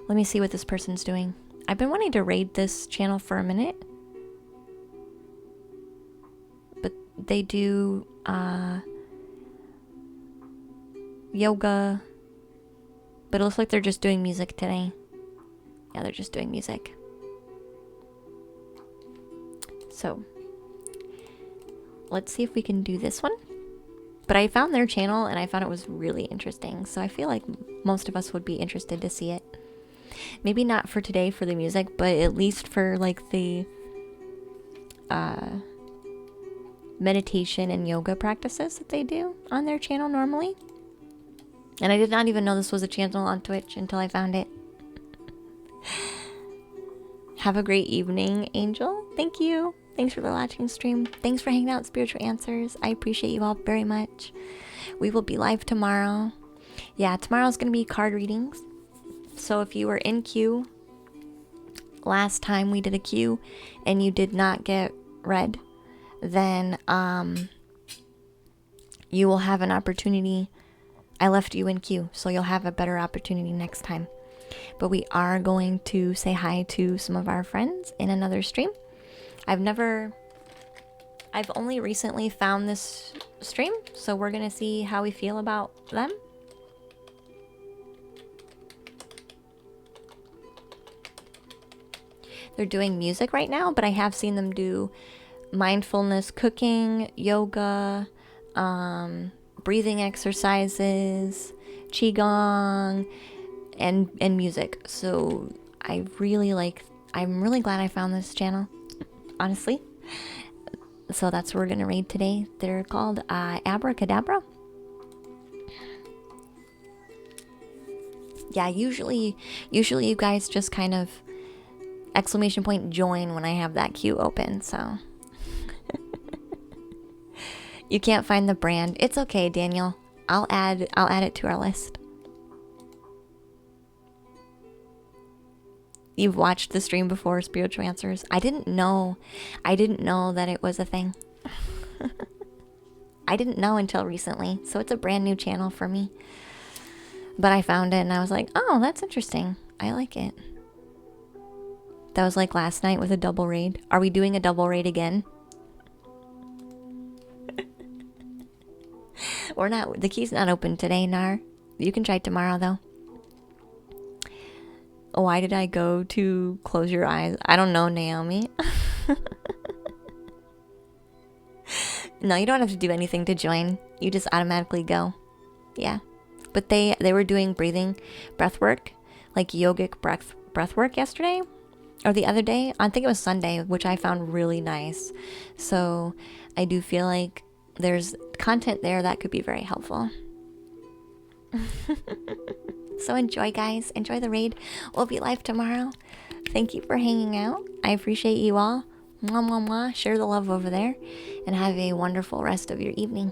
Let me see what this person's doing. I've been wanting to raid this channel for a minute. they do yoga, but it looks like they're just doing music today. Yeah, they're just doing music. So let's see if we can do this one. But I found their channel and I found it was really interesting. So I feel like most of us would be interested to see it. Maybe not for today for the music, but at least for like the meditation and yoga practices that they do on their channel normally. And I did not even know this was a channel on Twitch until I found it. Have a great evening, Angel. Thank you. Thanks for the watching stream. Thanks for hanging out, Spiritual Answers. I appreciate you all very much. We will be live tomorrow. Yeah, tomorrow's going to be card readings. So if you were in queue last time we did a queue and you did not get read, then you will have an opportunity. I left you in queue, so you'll have a better opportunity next time. But we are going to say hi to some of our friends in another stream. I've only recently found this stream, so we're going to see how we feel about them. They're doing music right now, but I have seen them do mindfulness cooking, yoga, breathing exercises, qigong, and music. So I'm really glad I found this channel, honestly. So that's what we're gonna read today. They're called Abracadabra. Yeah, usually you guys just kind of exclamation point join when I have that queue open, so you can't find the brand. It's okay, Daniel. I'll add it to our list. You've watched the stream before, Spiritual Answers. I didn't know that it was a thing. I didn't know until recently, so it's a brand new channel for me. But I found it and I was like, oh, that's interesting. I like it. That was like last night with a double raid. Are we doing a double raid again? We're not. The key's not open today, Nar. You can try tomorrow, though. Why did I go to close your eyes? I don't know, Naomi. No, you don't have to do anything to join. You just automatically go. Yeah. But they were doing breath work, like yogic breath work yesterday. Or the other day. I think it was Sunday, which I found really nice. So I do feel like there's content there that could be very helpful. So enjoy, guys. Enjoy the raid. We'll be live tomorrow. Thank you for hanging out. I appreciate you all. Mwah, mwah, mwah. Share the love over there. And have a wonderful rest of your evening.